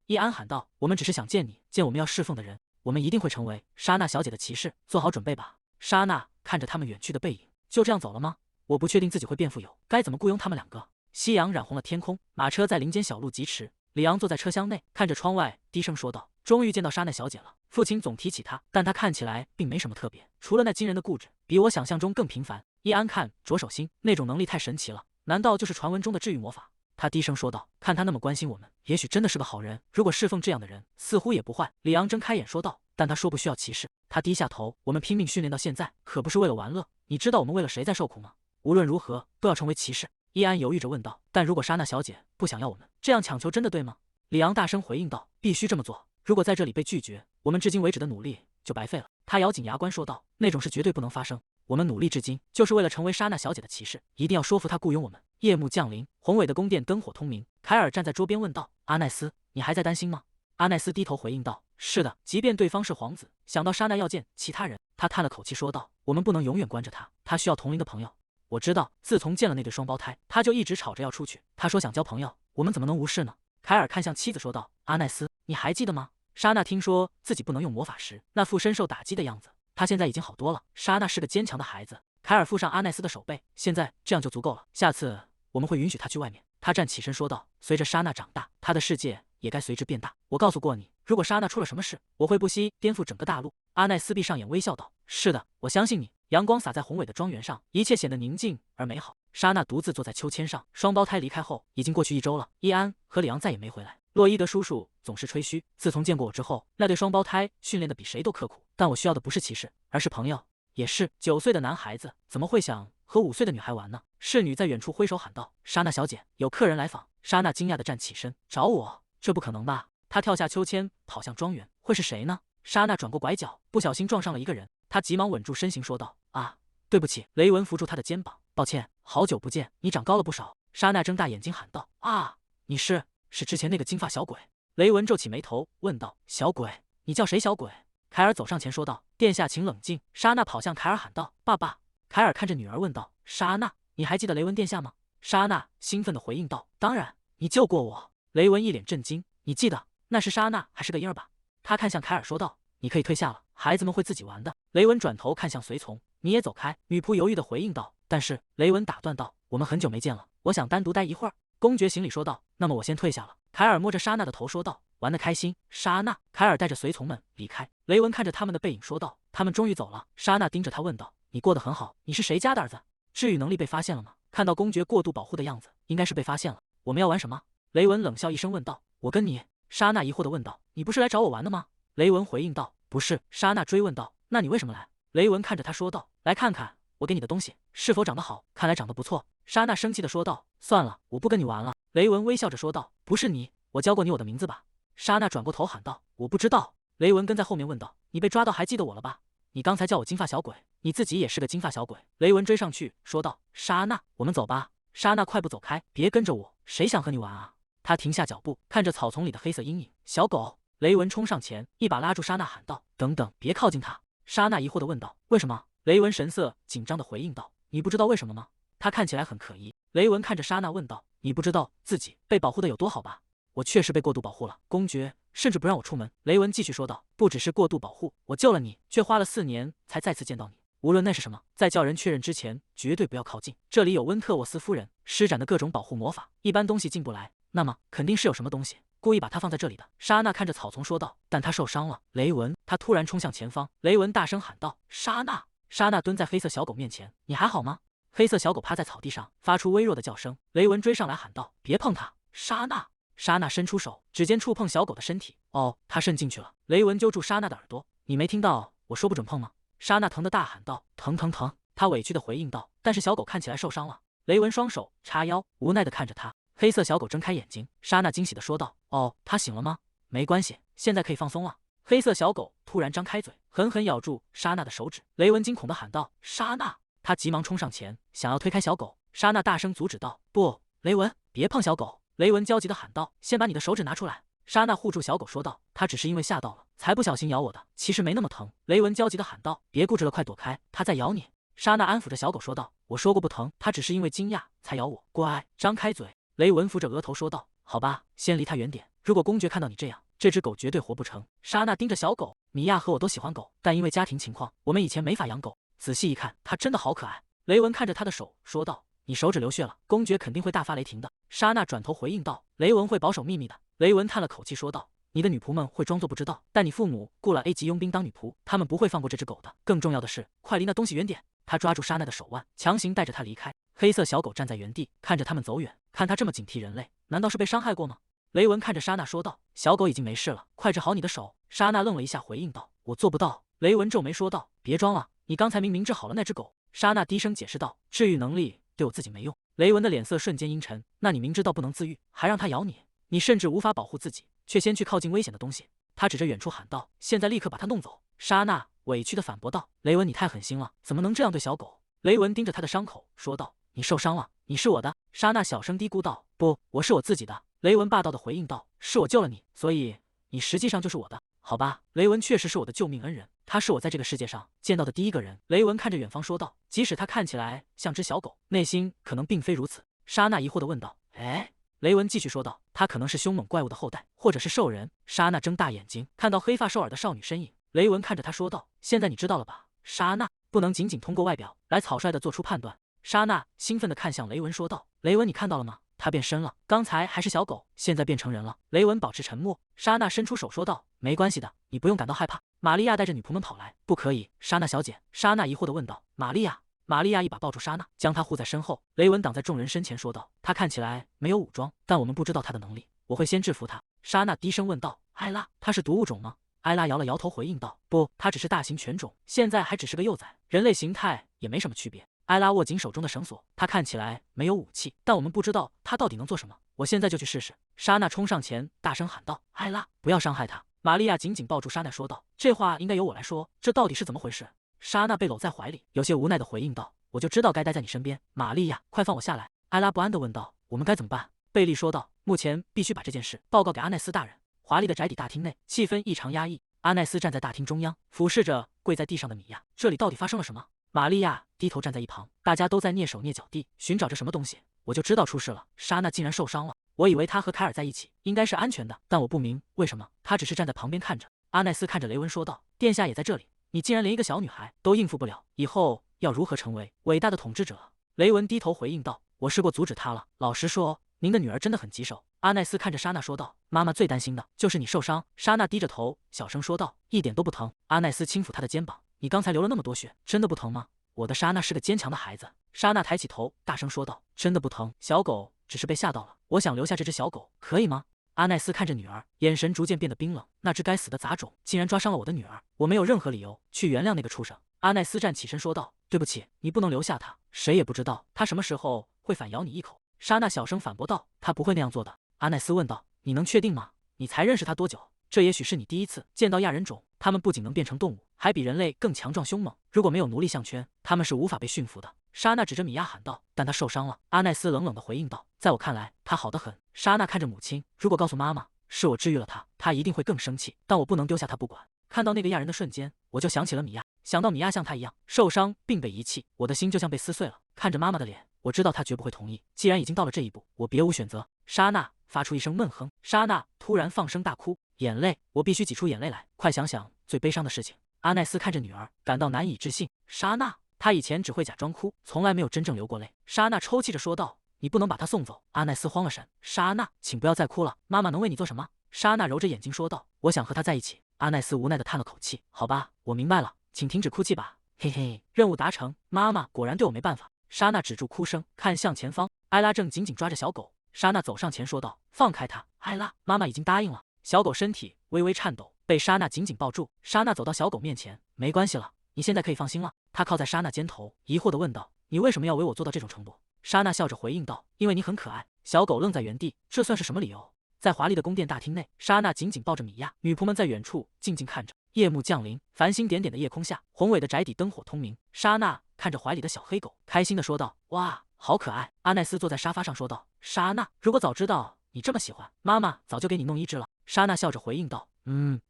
叶安喊道：“我们只是想见你，见我们要侍奉的人。我们一定会成为莎娜小姐的骑士，做好准备吧。”莎娜看着他们远去的背影，就这样走了吗？我不确定自己会变富有，该怎么雇佣他们两个？夕阳染红了天空，马车在林间小路疾驰。里昂坐在车厢内，看着窗外，低声说道：“终于见到莎奈小姐了。”父亲总提起她，但她看起来并没什么特别，除了那惊人的固执，比我想象中更平凡。叶安看着手心，那种能力太神奇了，难道就是传闻中的治愈魔法？他低声说道：“看他那么关心我们，也许真的是个好人。如果侍奉这样的人，似乎也不坏。”里昂睁开眼说道：“但他说不需要骑士。”他低下头：“我们拼命训练到现在，可不是为了玩乐。你知道我们为了谁在受苦吗？无论如何都要成为骑士。”叶安犹豫着问道：“但如果莎娜小姐不想要我们，这样强求真的对吗？”里昂大声回应道：“必须这么做。如果在这里被拒绝，我们至今为止的努力就白费了。”他咬紧牙关说道：“那种事绝对不能发生。我们努力至今，就是为了成为莎娜小姐的骑士，一定要说服她雇佣我们。”夜幕降临，宏伟的宫殿灯火通明。凯尔站在桌边问道：“阿奈斯，你还在担心吗？”阿奈斯低头回应道：“是的，即便对方是皇子，想到莎娜要见其他人。”他叹了口气说道：“我们不能永远关着他，他需要同龄的朋友。我知道，自从见了那对双胞胎，他就一直吵着要出去。他说想交朋友，我们怎么能无视呢？”凯尔看向妻子说道：“阿奈斯，你还记得吗？莎娜听说自己不能用魔法时，那副深受打击的样子。她现在已经好多了。莎娜是个坚强的孩子。”凯尔附上阿奈斯的手背，现在这样就足够了。下次我们会允许她去外面。他站起身说道：“随着莎娜长大，她的世界也该随之变大。我告诉过你，如果莎娜出了什么事，我会不惜颠覆整个大陆。”阿奈斯闭上眼微笑道：“是的，我相信你。”阳光洒在宏伟的庄园上，一切显得宁静而美好。莎娜独自坐在秋千上，双胞胎离开后已经过去1周了。伊安和里昂再也没回来。洛伊德叔叔总是吹嘘，自从见过我之后，那对双胞胎训练的比谁都刻苦。但我需要的不是骑士，而是朋友。也是9岁的男孩子怎么会想和5岁的女孩玩呢？侍女在远处挥手喊道：“莎娜小姐，有客人来访。”莎娜惊讶地站起身：“找我？这不可能吧？”她跳下秋千，跑向庄园。会是谁呢？莎娜转过拐角，不小心撞上了一个人。她急忙稳住身形，说道：“啊，对不起。”雷文扶住她的肩膀：“抱歉，好久不见，你长高了不少。”莎娜睁大眼睛喊道：“啊，你是之前那个金发小鬼？”雷文皱起眉头问道：“小鬼？你叫谁小鬼？”凯尔走上前说道：“殿下，请冷静。”莎娜跑向凯尔喊道：“爸爸！”凯尔看着女儿问道：“莎娜，你还记得雷文殿下吗？”莎娜兴奋地回应道：“当然，你救过我。”雷文一脸震惊：“你记得那是莎娜还是个婴儿吧？”他看向凯尔说道：“你可以退下了，孩子们会自己玩的。”雷文转头看向随从：“你也走开。”女仆犹豫地回应道：“但是……”雷文打断道：“我们很久没见了，我想单独待一会儿。”公爵行礼说道：“那么我先退下了。”凯尔摸着莎娜的头说道：“玩得开心，莎娜。”凯尔带着随从们离开。雷文看着他们的背影说道：“他们终于走了。”莎娜盯着他问道：“你过得很好？你是谁家的儿子？治愈能力被发现了吗？”看到公爵过度保护的样子，应该是被发现了。我们要玩什么？雷文冷笑一声问道：“我跟你。”莎娜疑惑地问道：“你不是来找我玩的吗？”雷文回应道：“不是。”莎娜追问道：“那你为什么来？”雷文看着他说道：“来看看我给你的东西是否长得好。”看来长得不错。莎娜生气地说道：“算了，我不跟你玩了。”雷文微笑着说道：“不是你，我教过你我的名字吧？”莎娜转过头喊道：“我不知道。”雷文跟在后面问道：“你被抓到还记得我了吧？你刚才叫我金发小鬼，你自己也是个金发小鬼。”雷文追上去说道：“莎娜，我们走吧。”莎娜快步走开：“别跟着我，谁想和你玩啊？”他停下脚步，看着草丛里的黑色阴影。小狗！雷文冲上前，一把拉住莎娜，喊道：“等等，别靠近他！”莎娜疑惑地问道：“为什么？”雷文神色紧张地回应道：“你不知道为什么吗？”他看起来很可疑。雷文看着莎娜问道：“你不知道自己被保护的有多好吧？”我确实被过度保护了，公爵甚至不让我出门。雷文继续说道：“不只是过度保护，我救了你，却花了4年才再次见到你。无论那是什么，在叫人确认之前，绝对不要靠近。这里有温特沃斯夫人施展的各种保护魔法，一般东西进不来。那么肯定是有什么东西故意把它放在这里的。”莎娜看着草丛说道：“但他受伤了。”雷文，他突然冲向前方。雷文大声喊道：“莎娜！”莎娜蹲在黑色小狗面前：“你还好吗？”黑色小狗趴在草地上，发出微弱的叫声。雷文追上来喊道：“别碰它！”莎娜！莎娜伸出手，指尖触碰小狗的身体。哦，它渗进去了。雷文揪住莎娜的耳朵：“你没听到我说不准碰吗？”莎娜疼得大喊道：“疼疼疼！”她委屈地回应道：“但是小狗看起来受伤了。”雷文双手叉腰，无奈地看着他。黑色小狗睁开眼睛，莎娜惊喜地说道：“哦，它醒了吗？没关系，现在可以放松了。”黑色小狗突然张开嘴，狠狠咬住莎娜的手指。雷文惊恐地喊道：“莎娜！”他急忙冲上前，想要推开小狗。莎娜大声阻止道：“不，雷文，别碰小狗！”雷文焦急地喊道：“先把你的手指拿出来！”莎娜护住小狗说道：“它只是因为吓到了，才不小心咬我的，其实没那么疼。”雷文焦急地喊道：“别固执了，快躲开，它在咬你！”莎娜安抚着小狗说道：“我说过不疼，它只是因为惊讶才咬我。乖，张开嘴。”雷文扶着额头说道：“好吧，先离它远点。如果公爵看到你这样，这只狗绝对活不成。”莎娜盯着小狗，米娅和我都喜欢狗，但因为家庭情况，我们以前没法养狗。仔细一看，它真的好可爱。雷文看着他的手说道：“你手指流血了，公爵肯定会大发雷霆的。”莎娜转头回应道：“雷文会保守秘密的。”雷文叹了口气说道：“你的女仆们会装作不知道，但你父母雇了 A 级佣兵当女仆，他们不会放过这只狗的。更重要的是，快离那东西远点！”他抓住莎娜的手腕，强行带着她离开。黑色小狗站在原地，看着他们走远，看他这么警惕人类，难道是被伤害过吗？雷文看着莎娜说道：“小狗已经没事了，快治好你的手。”莎娜愣了一下，回应道：“我做不到。”雷文皱眉说道：“别装了，你刚才明明治好了那只狗。”莎娜低声解释道：“治愈能力对我自己没用。”雷文的脸色瞬间阴沉：“那你明知道不能自愈，还让它咬你，你甚至无法保护自己，却先去靠近危险的东西。”他指着远处喊道：“现在立刻把它弄走！”莎娜委屈地反驳道：“雷文，你太狠心了，怎么能这样对小狗？”雷文盯着他的伤口说道：“你受伤了，你是我的。”莎娜小声嘀咕道：“不，我是我自己的。”雷文霸道地回应道：“是我救了你，所以你实际上就是我的，好吧？”雷文确实是我的救命恩人，他是我在这个世界上见到的第一个人。雷文看着远方说道：“即使他看起来像只小狗，内心可能并非如此。”莎娜疑惑地问道：“哎？”雷文继续说道：“他可能是凶猛怪物的后代，或者是兽人。”莎娜睁大眼睛，看到黑发瘦耳的少女身影。雷文看着他说道：“现在你知道了吧？”莎娜不能仅仅通过外表来草率地做出判断。莎娜兴奋地看向雷文说道：“雷文，你看到了吗？他变身了，刚才还是小狗，现在变成人了。”雷文保持沉默。莎娜伸出手说道：“没关系的，你不用感到害怕。”玛利亚带着女仆们跑来。“不可以，莎娜小姐。”莎娜疑惑地问道：“玛利亚？”玛利亚一把抱住莎娜，将她护在身后。雷文挡在众人身前说道：“他看起来没有武装，但我们不知道他的能力，我会先制服他。”莎娜低声问道：“艾拉，他是毒物种吗？”艾拉摇了摇头回应道：“不，他只是大型犬种，现在还只是个幼崽，人类形态也没什么区别。”艾拉握紧手中的绳索，他看起来没有武器，但我们不知道他到底能做什么。我现在就去试试。”莎娜冲上前，大声喊道：“艾拉，不要伤害他！”玛利亚紧紧抱住莎娜说道：“这话应该由我来说，这到底是怎么回事？”莎娜被搂在怀里，有些无奈地回应道：“我就知道该待在你身边。”玛利亚，快放我下来！艾拉不安地问道：“我们该怎么办？”贝利说道：“目前必须把这件事报告给阿奈斯大人。”华丽的宅邸大厅内，气氛异常压抑。阿奈斯站在大厅中央，俯视着跪在地上的米娅。这里到底发生了什么？玛利亚低头站在一旁，大家都在蹑手蹑脚地寻找着什么东西。我就知道出事了，莎娜竟然受伤了。我以为她和凯尔在一起应该是安全的，但我不明为什么她只是站在旁边看着。阿奈斯看着雷文说道：“殿下也在这里，你竟然连一个小女孩都应付不了，以后要如何成为伟大的统治者？”雷文低头回应道：“我试过阻止她了。老实说，您的女儿真的很棘手。”阿奈斯看着莎娜说道：“妈妈最担心的就是你受伤。”莎娜低着头，小声说道：“一点都不疼。”阿奈斯轻抚她的肩膀：“你刚才流了那么多血，真的不疼吗？”我的莎娜是个坚强的孩子。莎娜抬起头，大声说道：“真的不疼，小狗只是被吓到了。我想留下这只小狗，可以吗？”阿奈斯看着女儿，眼神逐渐变得冰冷。那只该死的杂种竟然抓伤了我的女儿，我没有任何理由去原谅那个畜生。阿奈斯站起身说道：“对不起，你不能留下他，谁也不知道他什么时候会反咬你一口。”莎娜小声反驳道：“他不会那样做的。”阿奈斯问道：“你能确定吗？你才认识他多久？这也许是你第一次见到亚人种，他们不仅能变成动物，还比人类更强壮凶猛。如果没有奴隶项圈，他们是无法被驯服的。”莎娜指着米娅喊道：“但他受伤了。”阿奈斯冷冷地回应道：“在我看来，他好得很。”莎娜看着母亲，如果告诉妈妈是我治愈了她，她一定会更生气，但我不能丢下她不管。看到那个亚人的瞬间，我就想起了米娅，想到米娅像她一样受伤并被遗弃，我的心就像被撕碎了。看着妈妈的脸，我知道她绝不会同意。既然已经到了这一步，我别无选择。莎娜发出一声闷哼，莎娜突然放声大哭，眼泪，我必须挤出眼泪来。快想想最悲伤的事情。阿奈斯看着女儿，感到难以置信。莎娜，她以前只会假装哭，从来没有真正流过泪。莎娜抽泣着说道：“你不能把她送走。”阿奈斯慌了神：“莎娜，请不要再哭了，妈妈能为你做什么？”莎娜揉着眼睛说道：“我想和她在一起。”阿奈斯无奈地叹了口气：“好吧，我明白了，请停止哭泣吧。”嘿嘿，任务达成，妈妈果然对我没办法。莎娜止住哭声，看向前方，艾拉正紧紧抓着小狗。莎娜走上前说道：“放开它，艾拉，妈妈已经答应了。”小狗身体微微颤抖，被莎娜紧紧抱住。莎娜走到小狗面前：“没关系了，你现在可以放心了。”她靠在莎娜肩头，疑惑地问道：“你为什么要为我做到这种程度？”莎娜笑着回应道：“因为你很可爱。”小狗愣在原地，这算是什么理由？在华丽的宫殿大厅内，莎娜紧紧抱着米娅，女仆们在远处静静看着。夜幕降临，繁星点点的夜空下，宏伟的宅邸灯火通明。莎娜看着怀里的小黑狗，开心地说道：“哇，好可爱！”阿奈斯坐在沙发上说道：“莎娜，如果早知道你这么喜欢，妈妈早就给你弄一只了。”莎娜笑着回应道：“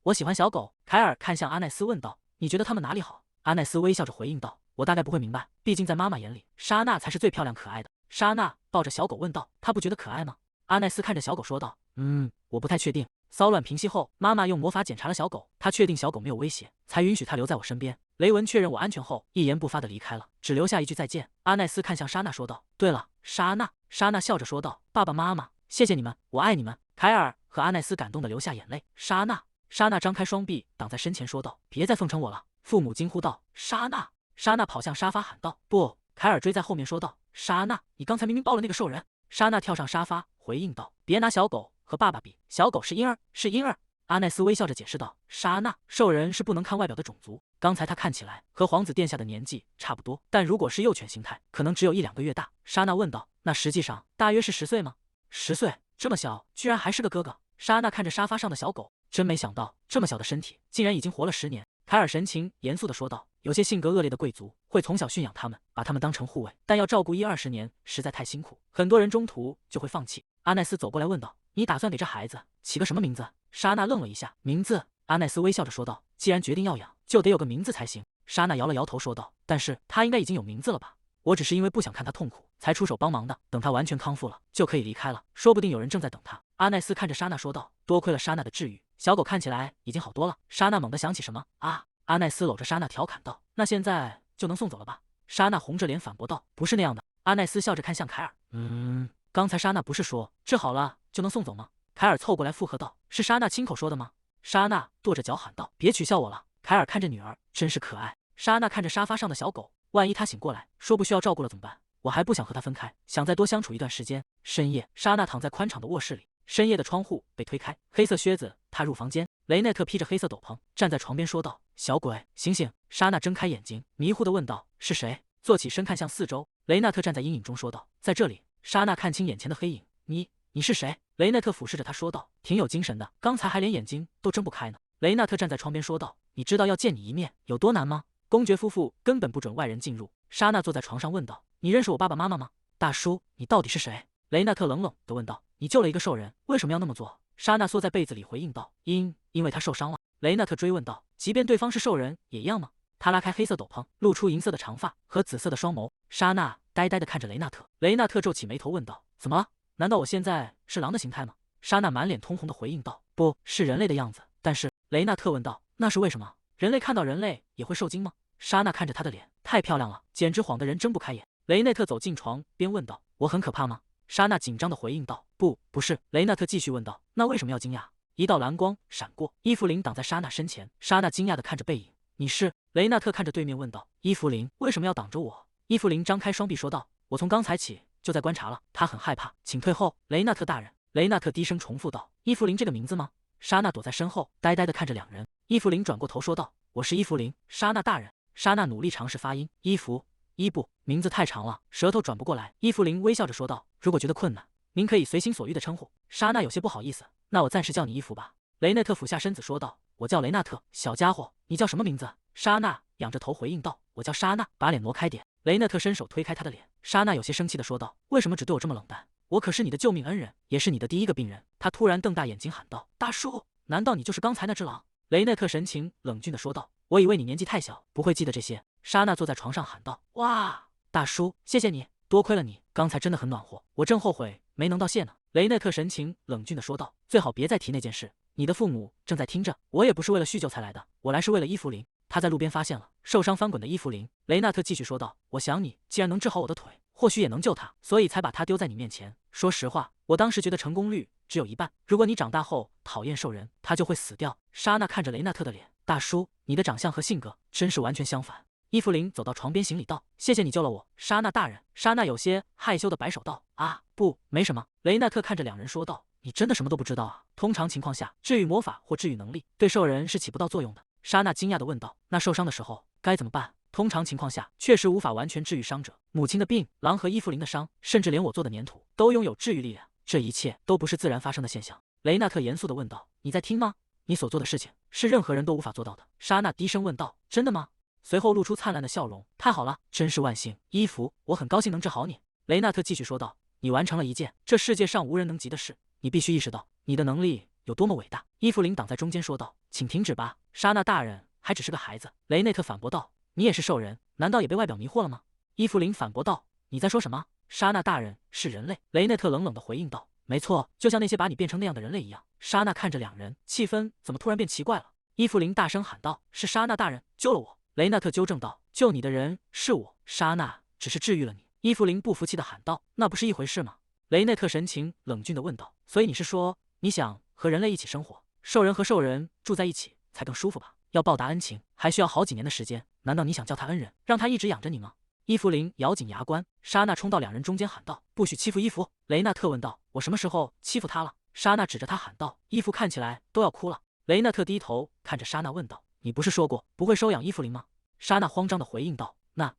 我喜欢小狗。”凯尔看向阿奈斯问道：“你觉得他们哪里好？”阿奈斯微笑着回应道：“我大概不会明白，毕竟在妈妈眼里，莎娜才是最漂亮可爱的。”莎娜抱着小狗问道：“她不觉得可爱吗？”阿奈斯看着小狗说道：“我不太确定。”骚乱平息后，妈妈用魔法检查了小狗，她确定小狗没有威胁，才允许它留在我身边。雷文确认我安全后，一言不发地离开了，只留下一句再见。阿奈斯看向莎娜说道：“对了，莎娜。”莎娜笑着说道：“爸爸妈妈，谢谢你们，我爱你们。”凯尔和阿奈斯感动地流下眼泪。莎娜张开双臂挡在身前说道：“别再奉承我了。”父母惊呼道：“莎娜！”莎娜跑向沙发喊道：“不！”凯尔追在后面说道：“莎娜，你刚才明明抱了那个兽人。”莎娜跳上沙发回应道：“别拿小狗和爸爸比，小狗是婴儿，是婴儿。”阿奈斯微笑着解释道：“莎娜，兽人是不能看外表的种族，刚才他看起来和皇子殿下的年纪差不多，但如果是幼犬形态，可能只有1-2个月大。”莎娜问道：“那实际上大约是10岁吗？”10岁，这么小，居然还是个哥哥。莎娜看着沙发上的小狗，真没想到这么小的身体竟然已经活了10年。凯尔神情严肃地说道：“有些性格恶劣的贵族会从小驯养他们，把他们当成护卫，但要照顾10-20年实在太辛苦，很多人中途就会放弃。”阿奈斯走过来问道：“你打算给这孩子起个什么名字？”莎娜愣了一下，名字。阿奈斯微笑着说道：“既然决定要养，就得有个名字才行。”莎娜摇了摇头说道：“但是他应该已经有名字了吧？我只是因为不想看他痛苦，才出手帮忙的。等他完全康复了，就可以离开了。说不定有人正在等他。”阿奈斯看着莎娜说道：“多亏了莎娜的治愈，小狗看起来已经好多了。”莎娜猛地想起什么啊！阿奈斯搂着莎娜调侃道：“那现在就能送走了吧？”莎娜红着脸反驳道：“不是那样的。”阿奈斯笑着看向凯尔：“刚才莎娜不是说治好了就能送走吗？”凯尔凑过来附和道：“是莎娜亲口说的吗？”莎娜跺着脚喊道：“别取笑我了。”凯尔看着女儿，真是可爱。莎娜看着沙发上的小狗，万一他醒过来说不需要照顾了怎么办？我还不想和他分开，想再多相处一段时间。深夜，莎娜躺在宽敞的卧室里，深夜的窗户被推开，黑色靴子踏入房间。雷内特披着黑色斗篷站在床边说道：“小鬼，醒醒！”莎娜睁开眼睛，迷糊地问道：“是谁？”坐起身看向四周，雷纳特站在阴影中说道：“在这里。”莎娜看清眼前的黑影，你是谁？雷内特俯视着他说道：“挺有精神的，刚才还连眼睛都睁不开呢。”雷纳特站在窗边说道：“你知道要见你一面有多难吗？公爵夫妇根本不准外人进入。”莎娜坐在床上问道：“你认识我爸爸妈妈吗？”大叔，你到底是谁？雷纳特冷冷地问道：“你救了一个兽人，为什么要那么做？”莎娜缩在被子里回应道：“因为他受伤了。”雷纳特追问道：“即便对方是兽人也一样吗？”他拉开黑色斗篷，露出银色的长发和紫色的双眸。莎娜呆呆地看着雷纳特，雷纳特皱起眉头问道：“怎么了？难道我现在是狼的形态吗？”莎娜满脸通红地回应道：“不是人类的样子。”但是雷纳特问道：“那是为什么？人类看到人类也会受惊吗？”莎娜看着他的脸，太漂亮了，简直晃得人睁不开眼。雷内特走进床边问道：“我很可怕吗？”莎娜紧张地回应道：“不是。”雷纳特继续问道：“那为什么要惊讶？”一道蓝光闪过，伊芙琳挡在莎娜身前。莎娜惊讶地看着背影：“你是？”雷纳特看着对面问道：“伊芙琳为什么要挡着我？”伊芙琳张开双臂说道：“我从刚才起就在观察了，他很害怕，请退后。”雷纳特大人。雷纳特低声重复道：“伊芙琳这个名字吗？”莎娜躲在身后，呆呆地看着两人。伊芙琳转过头说道：“我是伊芙琳，莎娜大人。”莎娜努力尝试发音：“伊布，名字太长了，舌头转不过来。”伊芙琳微笑着说道：“如果觉得困难，您可以随心所欲的称呼。”莎娜有些不好意思：“那我暂时叫你伊芙吧。”雷内特俯下身子说道：“我叫雷纳特。”小家伙，你叫什么名字？莎娜仰着头回应道：“我叫莎娜。”把脸挪开点。雷内特伸手推开他的脸。莎娜有些生气地说道：“为什么只对我这么冷淡？我可是你的救命恩人，也是你的第一个病人。他突然瞪大眼睛喊道：“大叔，难道你就是刚才那只狼？”雷内特神情冷峻地说道：“我以为你年纪太小，不会记得这些。”莎娜坐在床上喊道：“哇，大叔，谢谢你，多亏了你，刚才真的很暖和，我正后悔没能道谢呢。”雷内特神情冷峻地说道：“最好别再提那件事，你的父母正在听着。我也不是为了叙旧才来的，我来是为了伊芙琳。”他在路边发现了受伤翻滚的伊芙琳。雷纳特继续说道：“我想你既然能治好我的腿，或许也能救她，所以才把她丢在你面前。说实话，我当时觉得成功率只有一半。如果你长大后讨厌兽人，他就会死掉。”莎娜看着雷纳特的脸：“大叔，你的长相和性格真是完全相反。”伊芙琳走到床边行礼道：“谢谢你救了我，莎娜大人。”莎娜有些害羞的摆手道：“啊，不，没什么。”雷纳特看着两人说道：“你真的什么都不知道啊？通常情况下，治愈魔法或治愈能力对兽人是起不到作用的。”莎娜惊讶地问道：“那受伤的时候该怎么办？”通常情况下，确实无法完全治愈伤者。母亲的病，狼和伊芙琳的伤，甚至连我做的粘土都拥有治愈力量。这一切都不是自然发生的现象。雷纳特严肃地问道：“你在听吗？你所做的事情是任何人都无法做到的。”莎娜低声问道：“真的吗？”随后露出灿烂的笑容：“太好了，真是万幸，伊芙，我很高兴能治好你。”雷纳特继续说道：“你完成了一件这世界上无人能及的事，你必须意识到你的能力有多么伟大。”伊芙琳挡在中间说道：“请停止吧，莎娜大人还只是个孩子。”雷内特反驳道：“你也是兽人，难道也被外表迷惑了吗？”伊芙琳反驳道：“你在说什么？莎娜大人是人类。”雷内特冷冷地回应道：“没错，就像那些把你变成那样的人类一样。”莎娜看着两人，气氛怎么突然变奇怪了？伊芙琳大声喊道：“是莎娜大人救了我！”雷纳特纠正道：“救你的人是我，莎娜只是治愈了你。”伊芙琳不服气地喊道：“那不是一回事吗？”雷内特神情冷峻地问道：“所以你是说，你想和人类一起生活，兽人和兽人住在一起才更舒服吧？要报答恩情，还需要好几年的时间。难道你想叫他恩人，让他一直养着你吗？”伊芙琳咬紧牙关。莎娜冲到两人中间喊道：“不许欺负伊芙！”雷纳特问道：“我什么时候欺负他了？”莎娜指着他喊道：“伊芙看起来都要哭了。”雷纳特低头看着莎娜问道：“你不是说过不会收养伊芙琳吗？”莎娜慌张地回应道：“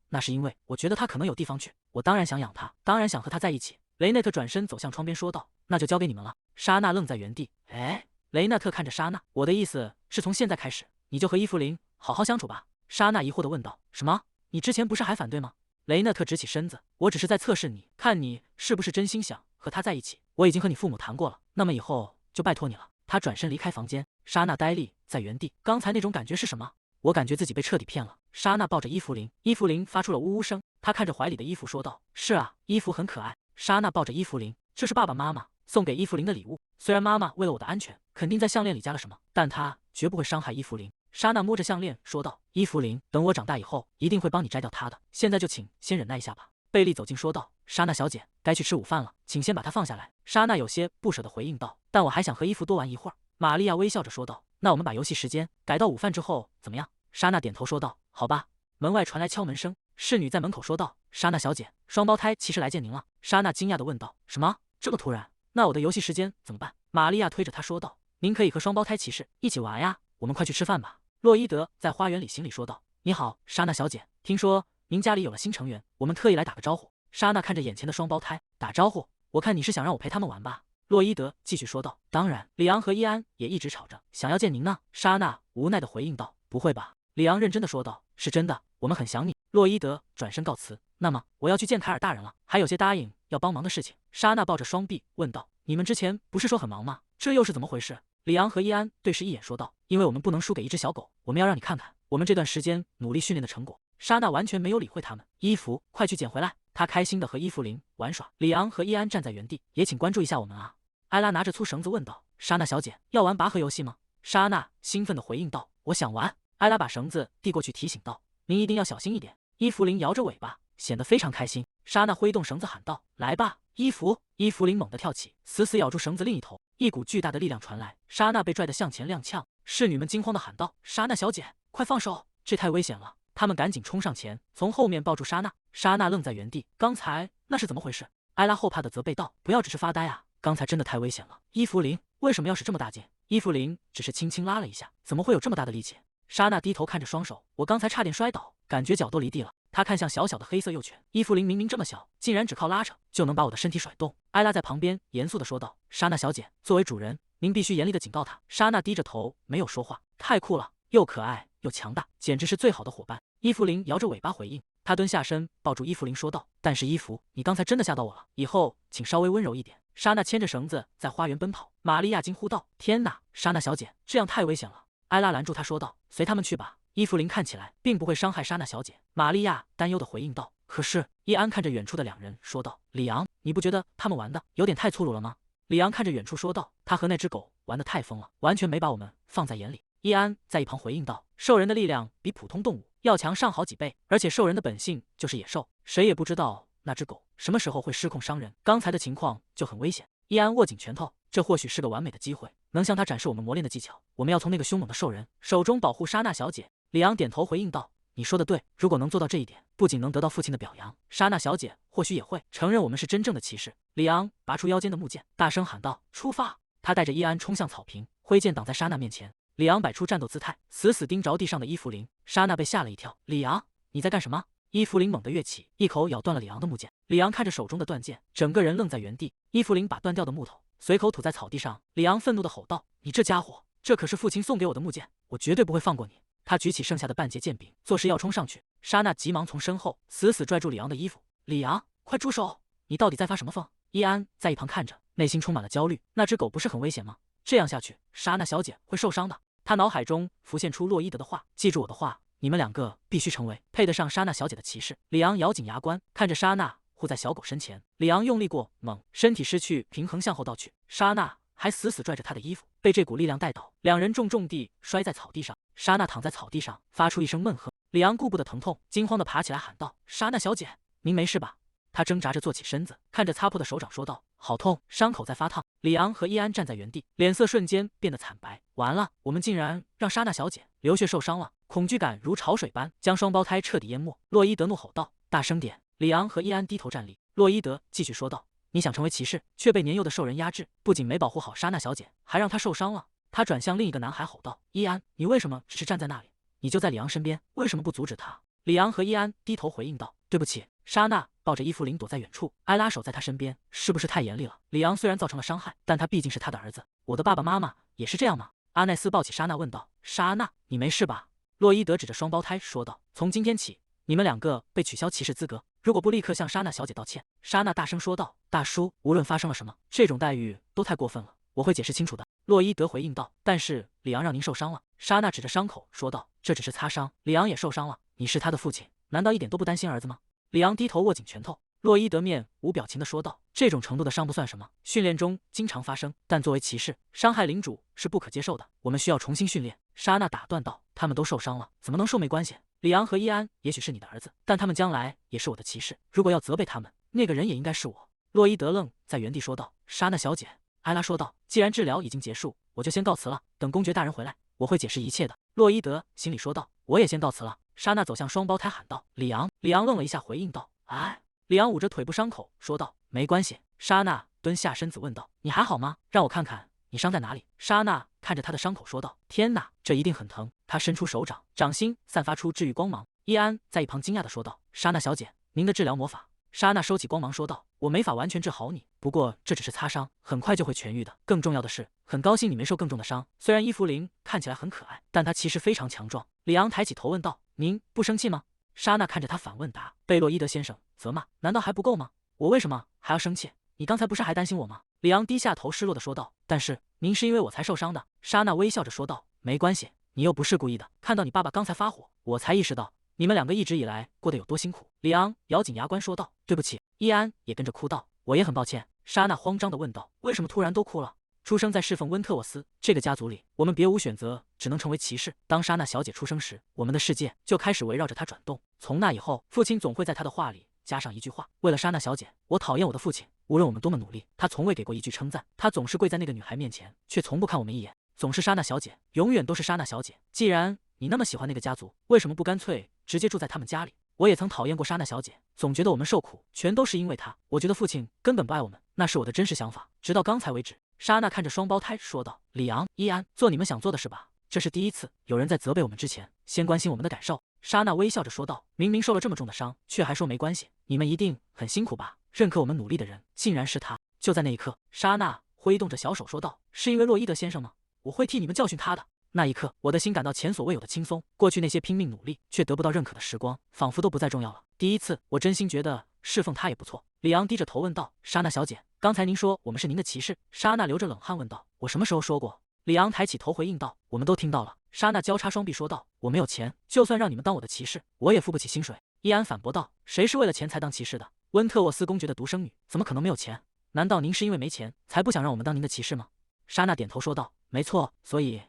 那是因为我觉得她可能有地方去，我当然想养她，当然想和她在一起。”雷内特转身走向窗边说道：“那就交给你们了。”莎娜愣在原地。哎，雷纳特看着莎娜：“我的意思是从现在开始，你就和伊芙琳好好相处吧。”莎娜疑惑地问道：“什么？你之前不是还反对吗？”雷纳特直起身子：“我只是在测试你，看你是不是真心想和她在一起。我已经和你父母谈过了，那么以后就拜托你了。”他转身离开房间。莎娜呆立在原地，刚才那种感觉是什么？我感觉自己被彻底骗了。莎娜抱着伊芙琳，伊芙琳发出了呜呜声。她看着怀里的衣服说道：“是啊，衣服很可爱。”莎娜抱着伊芙琳，这是爸爸妈妈送给伊芙琳的礼物。虽然妈妈为了我的安全，肯定在项链里加了什么，但她绝不会伤害伊芙琳。莎娜摸着项链说道：“伊芙琳，等我长大以后，一定会帮你摘掉它的。现在就请先忍耐一下吧。”贝利走近说道：“莎娜小姐，该去吃午饭了，请先把它放下来。”莎娜有些不舍地回应道：“但我还想和伊芙多玩一会儿。”玛利亚微笑着说道：“那我们把游戏时间改到午饭之后怎么样？”莎娜点头说道：“好吧。”门外传来敲门声，侍女在门口说道：“莎娜小姐，双胞胎骑士来见您了。”莎娜惊讶地问道：“什么？这么突然？那我的游戏时间怎么办？”玛利亚推着她说道：“您可以和双胞胎骑士一起玩呀，我们快去吃饭吧。”洛伊德在花园里行礼说道：“你好，莎娜小姐，听说您家里有了新成员，我们特意来打个招呼。”莎娜看着眼前的双胞胎，打招呼？我看你是想让我陪他们玩吧？洛伊德继续说道：“当然，里昂和伊安也一直吵着想要见您呢。”莎娜无奈地回应道：“不会吧？”里昂认真地说道：“是真的，我们很想你。”洛伊德转身告辞：“那么我要去见凯尔大人了，还有些答应要帮忙的事情。”莎娜抱着双臂问道：“你们之前不是说很忙吗？这又是怎么回事？”里昂和伊安对视一眼说道：“因为我们不能输给一只小狗，我们要让你看看我们这段时间努力训练的成果。”莎娜完全没有理会他们。衣服快去捡回来。她开心地和伊芙琳玩耍。里昂和伊安站在原地，也请关注一下我们啊。艾拉拿着粗绳子问道：“莎娜小姐，要玩拔河游戏吗？”莎娜兴奋地回应道：“我想玩。”艾拉把绳子递过去提醒道：“您一定要小心一点。”伊芙琳摇着尾巴，显得非常开心。莎娜挥动绳子喊道：“来吧，伊芙！”伊芙琳猛地跳起，死死咬住绳子另一头，一股巨大的力量传来，莎娜被拽得向前踉跄。侍女们惊慌地喊道：“莎娜小姐，快放手，这太危险了！”他们赶紧冲上前，从后面抱住莎娜。莎娜愣在原地，刚才那是怎么回事？艾拉后怕地责备道：“不要只是发呆啊，刚才真的太危险了。”伊芙琳为什么要使这么大劲？伊芙琳只是轻轻拉了一下，怎么会有这么大的力气？莎娜低头看着双手，我刚才差点摔倒，感觉脚都离地了。她看向小小的黑色幼犬，伊芙琳明明这么小，竟然只靠拉扯就能把我的身体甩动。艾拉在旁边严肃地说道：“莎娜小姐，作为主人，您必须严厉地警告她。”莎娜低着头没有说话。太酷了，又可爱又强大，简直是最好的伙伴。伊芙琳摇着尾巴回应。他蹲下身抱住伊芙琳说道：“但是伊芙，你刚才真的吓到我了，以后请稍微温柔一点。”莎娜牵着绳子在花园奔跑，玛利亚惊呼道：“天哪，莎娜小姐，这样太危险了！”埃拉拦住她说道：“随他们去吧。”伊芙琳看起来并不会伤害莎娜小姐。玛利亚担忧地回应道：“可是……”伊安看着远处的两人说道：“里昂，你不觉得他们玩的有点太粗鲁了吗？”里昂看着远处说道：“他和那只狗玩得太疯了，完全没把我们放在眼里。”伊安在一旁回应道：“兽人的力量比普通动物要强上好几倍，而且兽人的本性就是野兽，谁也不知道那只狗什么时候会失控伤人。刚才的情况就很危险。”伊安握紧拳头，这或许是个完美的机会，能向他展示我们磨练的技巧。我们要从那个凶猛的兽人手中保护莎娜小姐。里昂点头回应道：“你说的对，如果能做到这一点，不仅能得到父亲的表扬，莎娜小姐或许也会承认我们是真正的骑士。”里昂拔出腰间的木剑，大声喊道：“出发！”他带着伊安冲向草坪，挥剑挡在莎娜面前。里昂摆出战斗姿态，死死盯着地上的伊芙琳。莎娜被吓了一跳：“里昂，你在干什么？”伊芙琳猛地跃起，一口咬断了里昂的木剑。里昂看着手中的断剑，整个人愣在原地。伊芙琳把断掉的木头随口吐在草地上。里昂愤怒地吼道：“你这家伙，这可是父亲送给我的木剑，我绝对不会放过你！”他举起剩下的半截剑柄，作势要冲上去。莎娜急忙从身后死死拽住里昂的衣服：“里昂，快住手！你到底在发什么疯？”伊安在一旁看着，内心充满了焦虑。那只狗不是很危险吗？这样下去，莎娜小姐会受伤的。他脑海中浮现出洛伊德的话：“记住我的话，你们两个必须成为配得上莎娜小姐的骑士。”里昂咬紧牙关，看着莎娜护在小狗身前。里昂用力过猛，身体失去平衡向后倒去。莎娜还死死拽着他的衣服，被这股力量带倒，两人重重地摔在草地上。莎娜躺在草地上，发出一声闷喝。里昂顾不得疼痛，惊慌地爬起来喊道：“莎娜小姐，您没事吧？”他挣扎着坐起身子，看着擦破的手掌说道：“好痛，伤口在发烫。”里昂和伊安站在原地，脸色瞬间变得惨白。完了，我们竟然让莎娜小姐流血受伤了。恐惧感如潮水般将双胞胎彻底淹没。洛伊德怒吼道：“大声点！”里昂和伊安低头站立。洛伊德继续说道：“你想成为骑士，却被年幼的兽人压制，不仅没保护好莎娜小姐，还让她受伤了。”他转向另一个男孩吼道：“伊安，你为什么只是站在那里？你就在里昂身边，为什么不阻止他？”里昂和伊安低头回应道：“对不起。”莎娜抱着伊芙琳躲在远处，埃拉守在他身边，是不是太严厉了？里昂虽然造成了伤害，但他毕竟是他的儿子。我的爸爸妈妈也是这样吗？阿奈斯抱起莎娜问道：“莎娜，你没事吧？”洛伊德指着双胞胎说道：“从今天起，你们两个被取消骑士资格，如果不立刻向莎娜小姐道歉。”莎娜大声说道：“大叔，无论发生了什么，这种待遇都太过分了，我会解释清楚的。”洛伊德回应道：“但是里昂让您受伤了。”莎娜指着伤口说道：“这只是擦伤，里昂也受伤了。你是他的父亲，难道一点都不担心儿子吗？”里昂低头握紧拳头。洛伊德面无表情地说道：“这种程度的伤不算什么，训练中经常发生，但作为骑士，伤害领主是不可接受的。我们需要重新训练。”莎娜打断道：“他们都受伤了，怎么能说没关系？里昂和伊安也许是你的儿子，但他们将来也是我的骑士。如果要责备他们，那个人也应该是我。”洛伊德愣在原地说道：“莎娜小姐。”埃拉说道：“既然治疗已经结束，我就先告辞了。等公爵大人回来，我会解释一切的。”洛伊德心里说道：“我也先告辞了。”莎娜走向双胞胎喊道：“里昂！”里昂愣了一下，回应道：“哎。”里昂捂着腿部伤口说道：“没关系。”莎娜蹲下身子问道：“你还好吗？让我看看你伤在哪里。”莎娜看着他的伤口说道：“天哪，这一定很疼。”他伸出手掌，掌心散发出治愈光芒。伊安在一旁惊讶地说道：“莎娜小姐，您的治疗魔法。”莎娜收起光芒说道：“我没法完全治好你，不过这只是擦伤，很快就会痊愈的。更重要的是，很高兴你没受更重的伤。虽然伊芙琳看起来很可爱，但她其实非常强壮。”里昂抬起头问道：“您不生气吗？”莎娜看着他反问答：“贝洛伊德先生，责骂难道还不够吗？我为什么还要生气？你刚才不是还担心我吗？”里昂低下头失落地说道：“但是您是因为我才受伤的。”莎娜微笑着说道：“没关系，你又不是故意的。看到你爸爸刚才发火，我才意识到你们两个一直以来过得有多辛苦。”里昂咬紧牙关说道：“对不起。”伊安也跟着哭道：“我也很抱歉。”莎娜慌张地问道：“为什么突然都哭了？”出生在侍奉温特沃斯这个家族里，我们别无选择，只能成为骑士。当莎娜小姐出生时，我们的世界就开始围绕着她转动。从那以后，父亲总会在她的话里加上一句话：“为了莎娜小姐，我讨厌我的父亲。”无论我们多么努力，他从未给过一句称赞。他总是跪在那个女孩面前，却从不看我们一眼。总是莎娜小姐，永远都是莎娜小姐。既然你那么喜欢那个家族，为什么不干脆直接住在他们家里？我也曾讨厌过莎娜小姐，总觉得我们受苦全都是因为她。我觉得父亲根本不爱我们，那是我的真实想法。直到刚才为止。莎娜看着双胞胎说道：“里昂、伊安，做你们想做的事吧。这是第一次有人在责备我们之前，先关心我们的感受。”莎娜微笑着说道：“明明受了这么重的伤，却还说没关系，你们一定很辛苦吧？”认可我们努力的人，竟然是他。就在那一刻，莎娜挥动着小手说道：“是因为洛伊德先生吗？我会替你们教训他的。”那一刻，我的心感到前所未有的轻松。过去那些拼命努力却得不到认可的时光，仿佛都不再重要了。第一次，我真心觉得侍奉他也不错。里昂低着头问道：“莎娜小姐，刚才您说我们是您的骑士？”莎娜流着冷汗问道：“我什么时候说过？”里昂抬起头回应道：“我们都听到了。”莎娜交叉双臂说道：“我没有钱，就算让你们当我的骑士，我也付不起薪水。”伊安反驳道：“谁是为了钱才当骑士的？温特沃斯公爵的独生女怎么可能没有钱？难道您是因为没钱才不想让我们当您的骑士吗？”莎娜点头说道：“没错，所以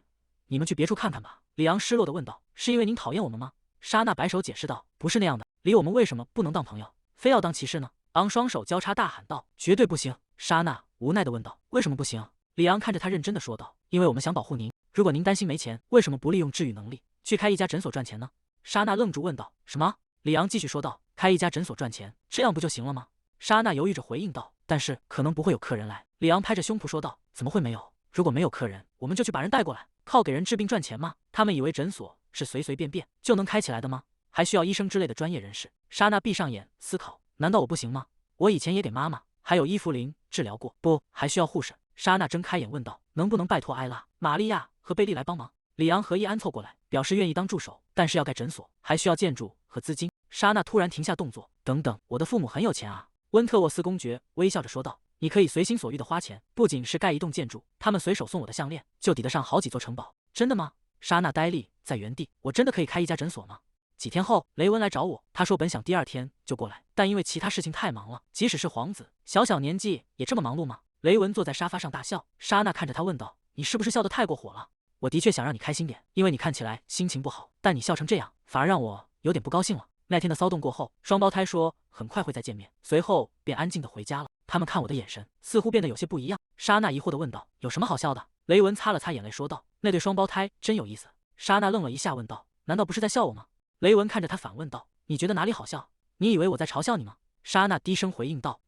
你们去别处看看吧。”里昂失落地问道：“是因为您讨厌我们吗？”莎娜摆手解释道：“不是那样的，离我们为什么不能当朋友，非要当骑士呢？”昂双手交叉大喊道：“绝对不行！”莎娜无奈地问道：“为什么不行？”里昂看着他认真地说道：“因为我们想保护您。如果您担心没钱，为什么不利用治愈能力去开一家诊所赚钱呢？”莎娜愣住问道：“什么？”里昂继续说道：“开一家诊所赚钱，这样不就行了吗？”莎娜犹豫着回应道：“但是可能不会有客人来。”里昂拍着胸脯说道：“怎么会没有？如果没有客人，我们就去把人带过来，靠给人治病赚钱吗？他们以为诊所是随随便便就能开起来的吗？还需要医生之类的专业人士。”莎娜闭上眼思考：“难道我不行吗？我以前也给妈妈还有伊芙琳治疗过，不还需要护士？”莎娜睁开眼问道：“能不能拜托埃拉、玛利亚和贝利来帮忙？”里昂和伊安凑过来，表示愿意当助手，但是要盖诊所，还需要建筑和资金。莎娜突然停下动作：“等等，我的父母很有钱啊！”温特沃斯公爵微笑着说道：“你可以随心所欲的花钱，不仅是盖一栋建筑，他们随手送我的项链就抵得上好几座城堡。”真的吗？莎娜呆立在原地。我真的可以开一家诊所吗？几天后，雷文来找我，他说本想第二天就过来，但因为其他事情太忙了。即使是皇子，小年纪也这么忙碌吗？雷文坐在沙发上大笑。莎娜看着他问道：“你是不是笑得太过火了？”“我的确想让你开心点，因为你看起来心情不好，但你笑成这样，反而让我有点不高兴了。”那天的骚动过后，双胞胎说很快会再见面，随后便安静地回家了。他们看我的眼神似乎变得有些不一样。莎娜疑惑地问道：“有什么好笑的？”雷文擦了擦眼泪说道：“那对双胞胎真有意思。”莎娜愣了一下问道：“难道不是在笑我吗？”雷文看着他反问道：“你觉得哪里好笑？你以为我在嘲笑你吗？”莎娜低声回应道：“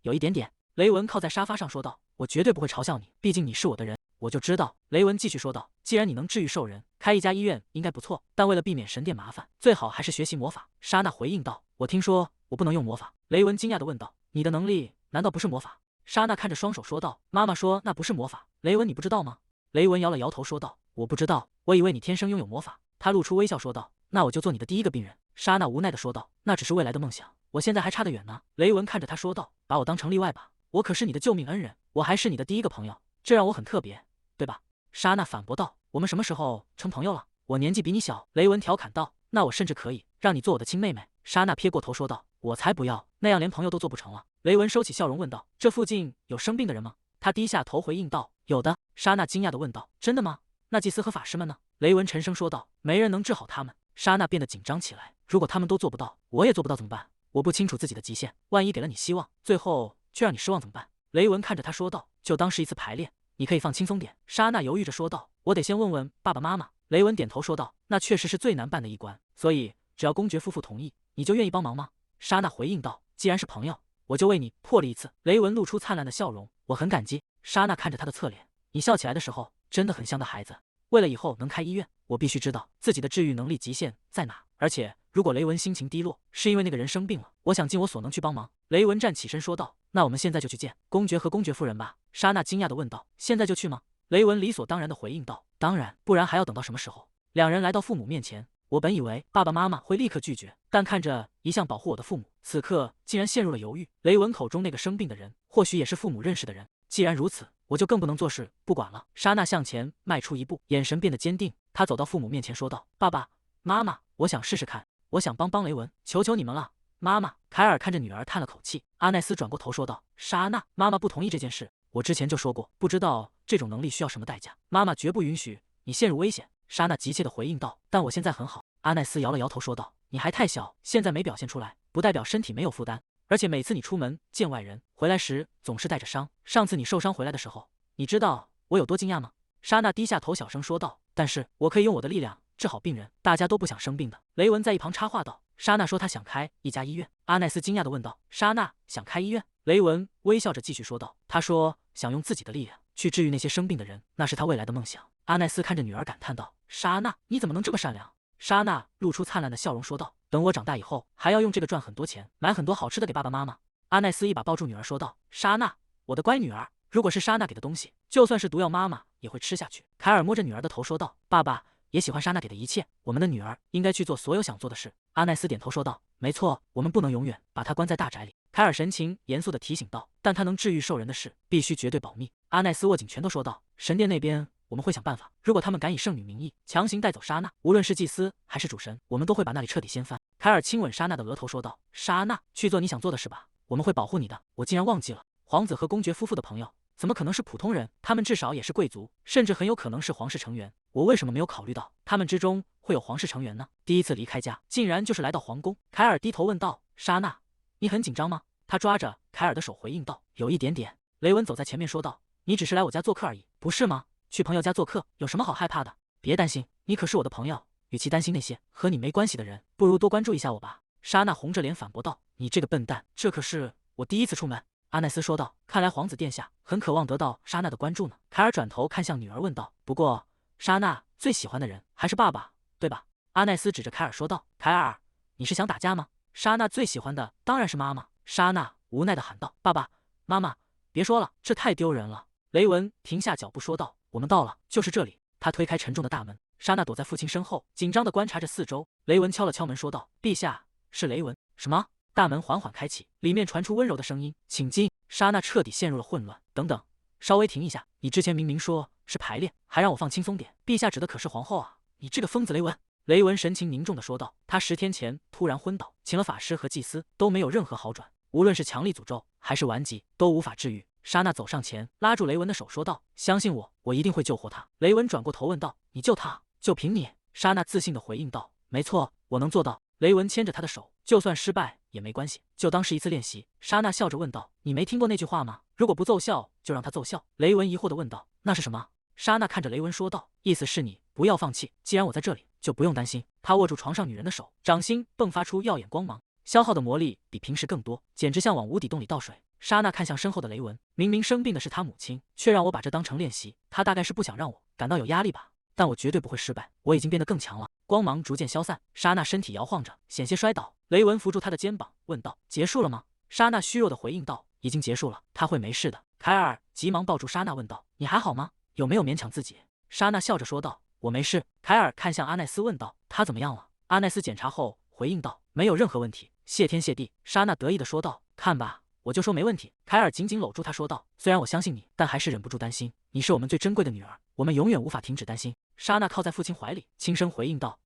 有一点点。”雷文靠在沙发上说道：“我绝对不会嘲笑你，毕竟你是我的人。”我就知道。雷文继续说道：“既然你能治愈兽人，开一家医院应该不错，但为了避免神殿麻烦，最好还是学习魔法。”莎娜回应道：“我听说我不能用魔法。”雷文惊讶地问道：“你的能力难道不是魔法？”莎娜看着双手说道：“妈妈说那不是魔法。”雷文，你不知道吗？雷文摇了摇头说道：“我不知道，我以为你天生拥有魔法。”他露出微笑说道：“那我就做你的第一个病人。”莎娜无奈地说道：“那只是未来的梦想，我现在还差得远呢。”雷文看着他说道：“把我当成例外吧，我可是你的救命恩人，我还是你的第一个朋友，这让我很特别，对吧？”莎娜反驳道：“我们什么时候成朋友了？我年纪比你小。”雷文调侃道：“那我甚至可以让你做我的亲妹妹。”莎娜撇过头说道：“我才不要，那样连朋友都做不成了。”雷文收起笑容问道：“这附近有生病的人吗？”他低下头回应道：“有的。”莎娜惊讶地问道：“真的吗？那祭司和法师们呢？”雷文沉声说道：“没人能治好他们。”莎娜变得紧张起来：“如果他们都做不到，我也做不到怎么办？我不清楚自己的极限，万一给了你希望，最后却让你失望怎么办？”雷文看着他说道：“就当是一次排练，你可以放轻松点。”莎娜犹豫着说道：“我得先问问爸爸妈妈。”雷文点头说道：“那确实是最难办的一关，所以只要公爵夫妇同意，你就愿意帮忙吗？”莎娜回应道：“既然是朋友，我就为你破例一次。”雷文露出灿烂的笑容：“我很感激。”莎娜看着他的侧脸：“你笑起来的时候真的很像个孩子。为了以后能开医院，我必须知道自己的治愈能力极限在哪。而且如果雷文心情低落，是因为那个人生病了，我想尽我所能去帮忙。”雷文站起身说道：“那我们现在就去见公爵和公爵夫人吧。”莎娜惊讶地问道：“现在就去吗？”雷文理所当然地回应道：“当然，不然还要等到什么时候？”两人来到父母面前，我本以为爸爸妈妈会立刻拒绝，但看着一向保护我的父母，此刻竟然陷入了犹豫。雷文口中那个生病的人，或许也是父母认识的人。既然如此，我就更不能坐视不管了。莎娜向前迈出一步，眼神变得坚定。她走到父母面前说道：“爸爸妈妈，我想试试看，我想帮雷文，求求你们了。”妈妈。凯尔看着女儿叹了口气。阿奈斯转过头说道：“莎娜，妈妈不同意这件事。我之前就说过，不知道这种能力需要什么代价，妈妈绝不允许你陷入危险。”莎娜急切地回应道：“但我现在很好。”阿奈斯摇了摇头说道：“你还太小，现在没表现出来，不代表身体没有负担。而且每次你出门见外人，回来时总是带着伤。上次你受伤回来的时候，你知道我有多惊讶吗？”莎娜低下头小声说道：“但是我可以用我的力量治好病人，大家都不想生病的。”雷文在一旁插话道：“莎娜说她想开一家医院。”阿奈斯惊讶地问道：“莎娜想开医院？”雷文微笑着继续说道：“她说想用自己的力量去治愈那些生病的人，那是她未来的梦想。”阿奈斯看着女儿感叹道：“莎娜，你怎么能这么善良？”莎娜露出灿烂的笑容说道：“等我长大以后，还要用这个赚很多钱，买很多好吃的给爸爸妈妈。”阿奈斯一把抱住女儿说道：“莎娜，我的乖女儿，如果是莎娜给的东西，就算是毒药，妈妈也也会吃下去。凯尔摸着女儿的头说道：“爸爸也喜欢莎娜给的一切，我们的女儿应该去做所有想做的事。”阿奈斯点头说道：“没错，我们不能永远把她关在大宅里。”凯尔神情严肃地提醒道：“但她能治愈兽人的事，必须绝对保密。”阿奈斯握紧拳头说道：“神殿那边我们会想办法，如果他们敢以圣女名义强行带走莎娜，无论是祭司还是主神，我们都会把那里彻底掀翻。”凯尔亲吻莎娜的额头说道：“莎娜，去做你想做的事吧，我们会保护你的。”我竟然忘记了，皇子和公爵夫妇的朋友怎么可能是普通人？他们至少也是贵族，甚至很有可能是皇室成员。我为什么没有考虑到他们之中会有皇室成员呢？第一次离开家，竟然就是来到皇宫。凯尔低头问道：“莎娜，你很紧张吗？”他抓着凯尔的手回应道：“有一点点。”雷文走在前面说道：“你只是来我家做客而已，不是吗？去朋友家做客有什么好害怕的？别担心，你可是我的朋友。与其担心那些和你没关系的人，不如多关注一下我吧。”莎娜红着脸反驳道：“你这个笨蛋，这可是我第一次出门。”阿奈斯说道：“看来皇子殿下很渴望得到莎娜的关注呢。”凯尔转头看向女儿问道：“不过，莎娜最喜欢的人还是爸爸，对吧？”阿奈斯指着凯尔说道：“凯尔，你是想打架吗？莎娜最喜欢的当然是妈妈。”莎娜无奈地喊道：“爸爸妈妈，别说了，这太丢人了。”雷文停下脚步说道：“我们到了，就是这里。”他推开沉重的大门，莎娜躲在父亲身后，紧张地观察着四周。雷文敲了敲门说道：“陛下，是雷文。”什么？大门缓缓开启，里面传出温柔的声音：“请进。”莎娜彻底陷入了混乱。等等，稍微停一下，你之前明明说是排练，还让我放轻松点。陛下指的可是皇后啊！你这个疯子！雷文。雷文神情凝重地说道：“他10天前突然昏倒，请了法师和祭司，都没有任何好转，无论是强力诅咒还是顽疾，都无法治愈。”莎娜走上前，拉住雷文的手说道：“相信我，我一定会救活他。”雷文转过头问道：“你救他，就凭你？”莎娜自信地回应道：“没错，我能做到。”雷文牵着他的手，就算失败也没关系，就当是一次练习。莎娜笑着问道：“你没听过那句话吗？如果不奏效，就让他奏效。”雷文疑惑地问道：“那是什么？”莎娜看着雷文说道：“意思是你不要放弃，既然我在这里，就不用担心。”他握住床上女人的手，掌心迸发出耀眼光芒，消耗的魔力比平时更多，简直像往无底洞里倒水。莎娜看向身后的雷文，明明生病的是他母亲，却让我把这当成练习，他大概是不想让我感到有压力吧。但我绝对不会失败，我已经变得更强了。光芒逐渐消散，莎娜身体摇晃着，险些摔倒。雷文扶住她的肩膀，问道：“结束了吗？”莎娜虚弱地回应道：“已经结束了，他会没事的。”凯尔急忙抱住莎娜，问道：“你还好吗？有没有勉强自己？”莎娜笑着说道：“我没事。”凯尔看向阿奈斯，问道：“他怎么样了？”阿奈斯检查后回应道：“没有任何问题，谢天谢地。”莎娜得意地说道：“看吧，我就说没问题。”凯尔紧紧搂住她说道：“虽然我相信你，但还是忍不住担心。你是我们最珍贵的女儿，我们永远无法停止担心。”莎娜靠在父亲怀里，轻声回应道：“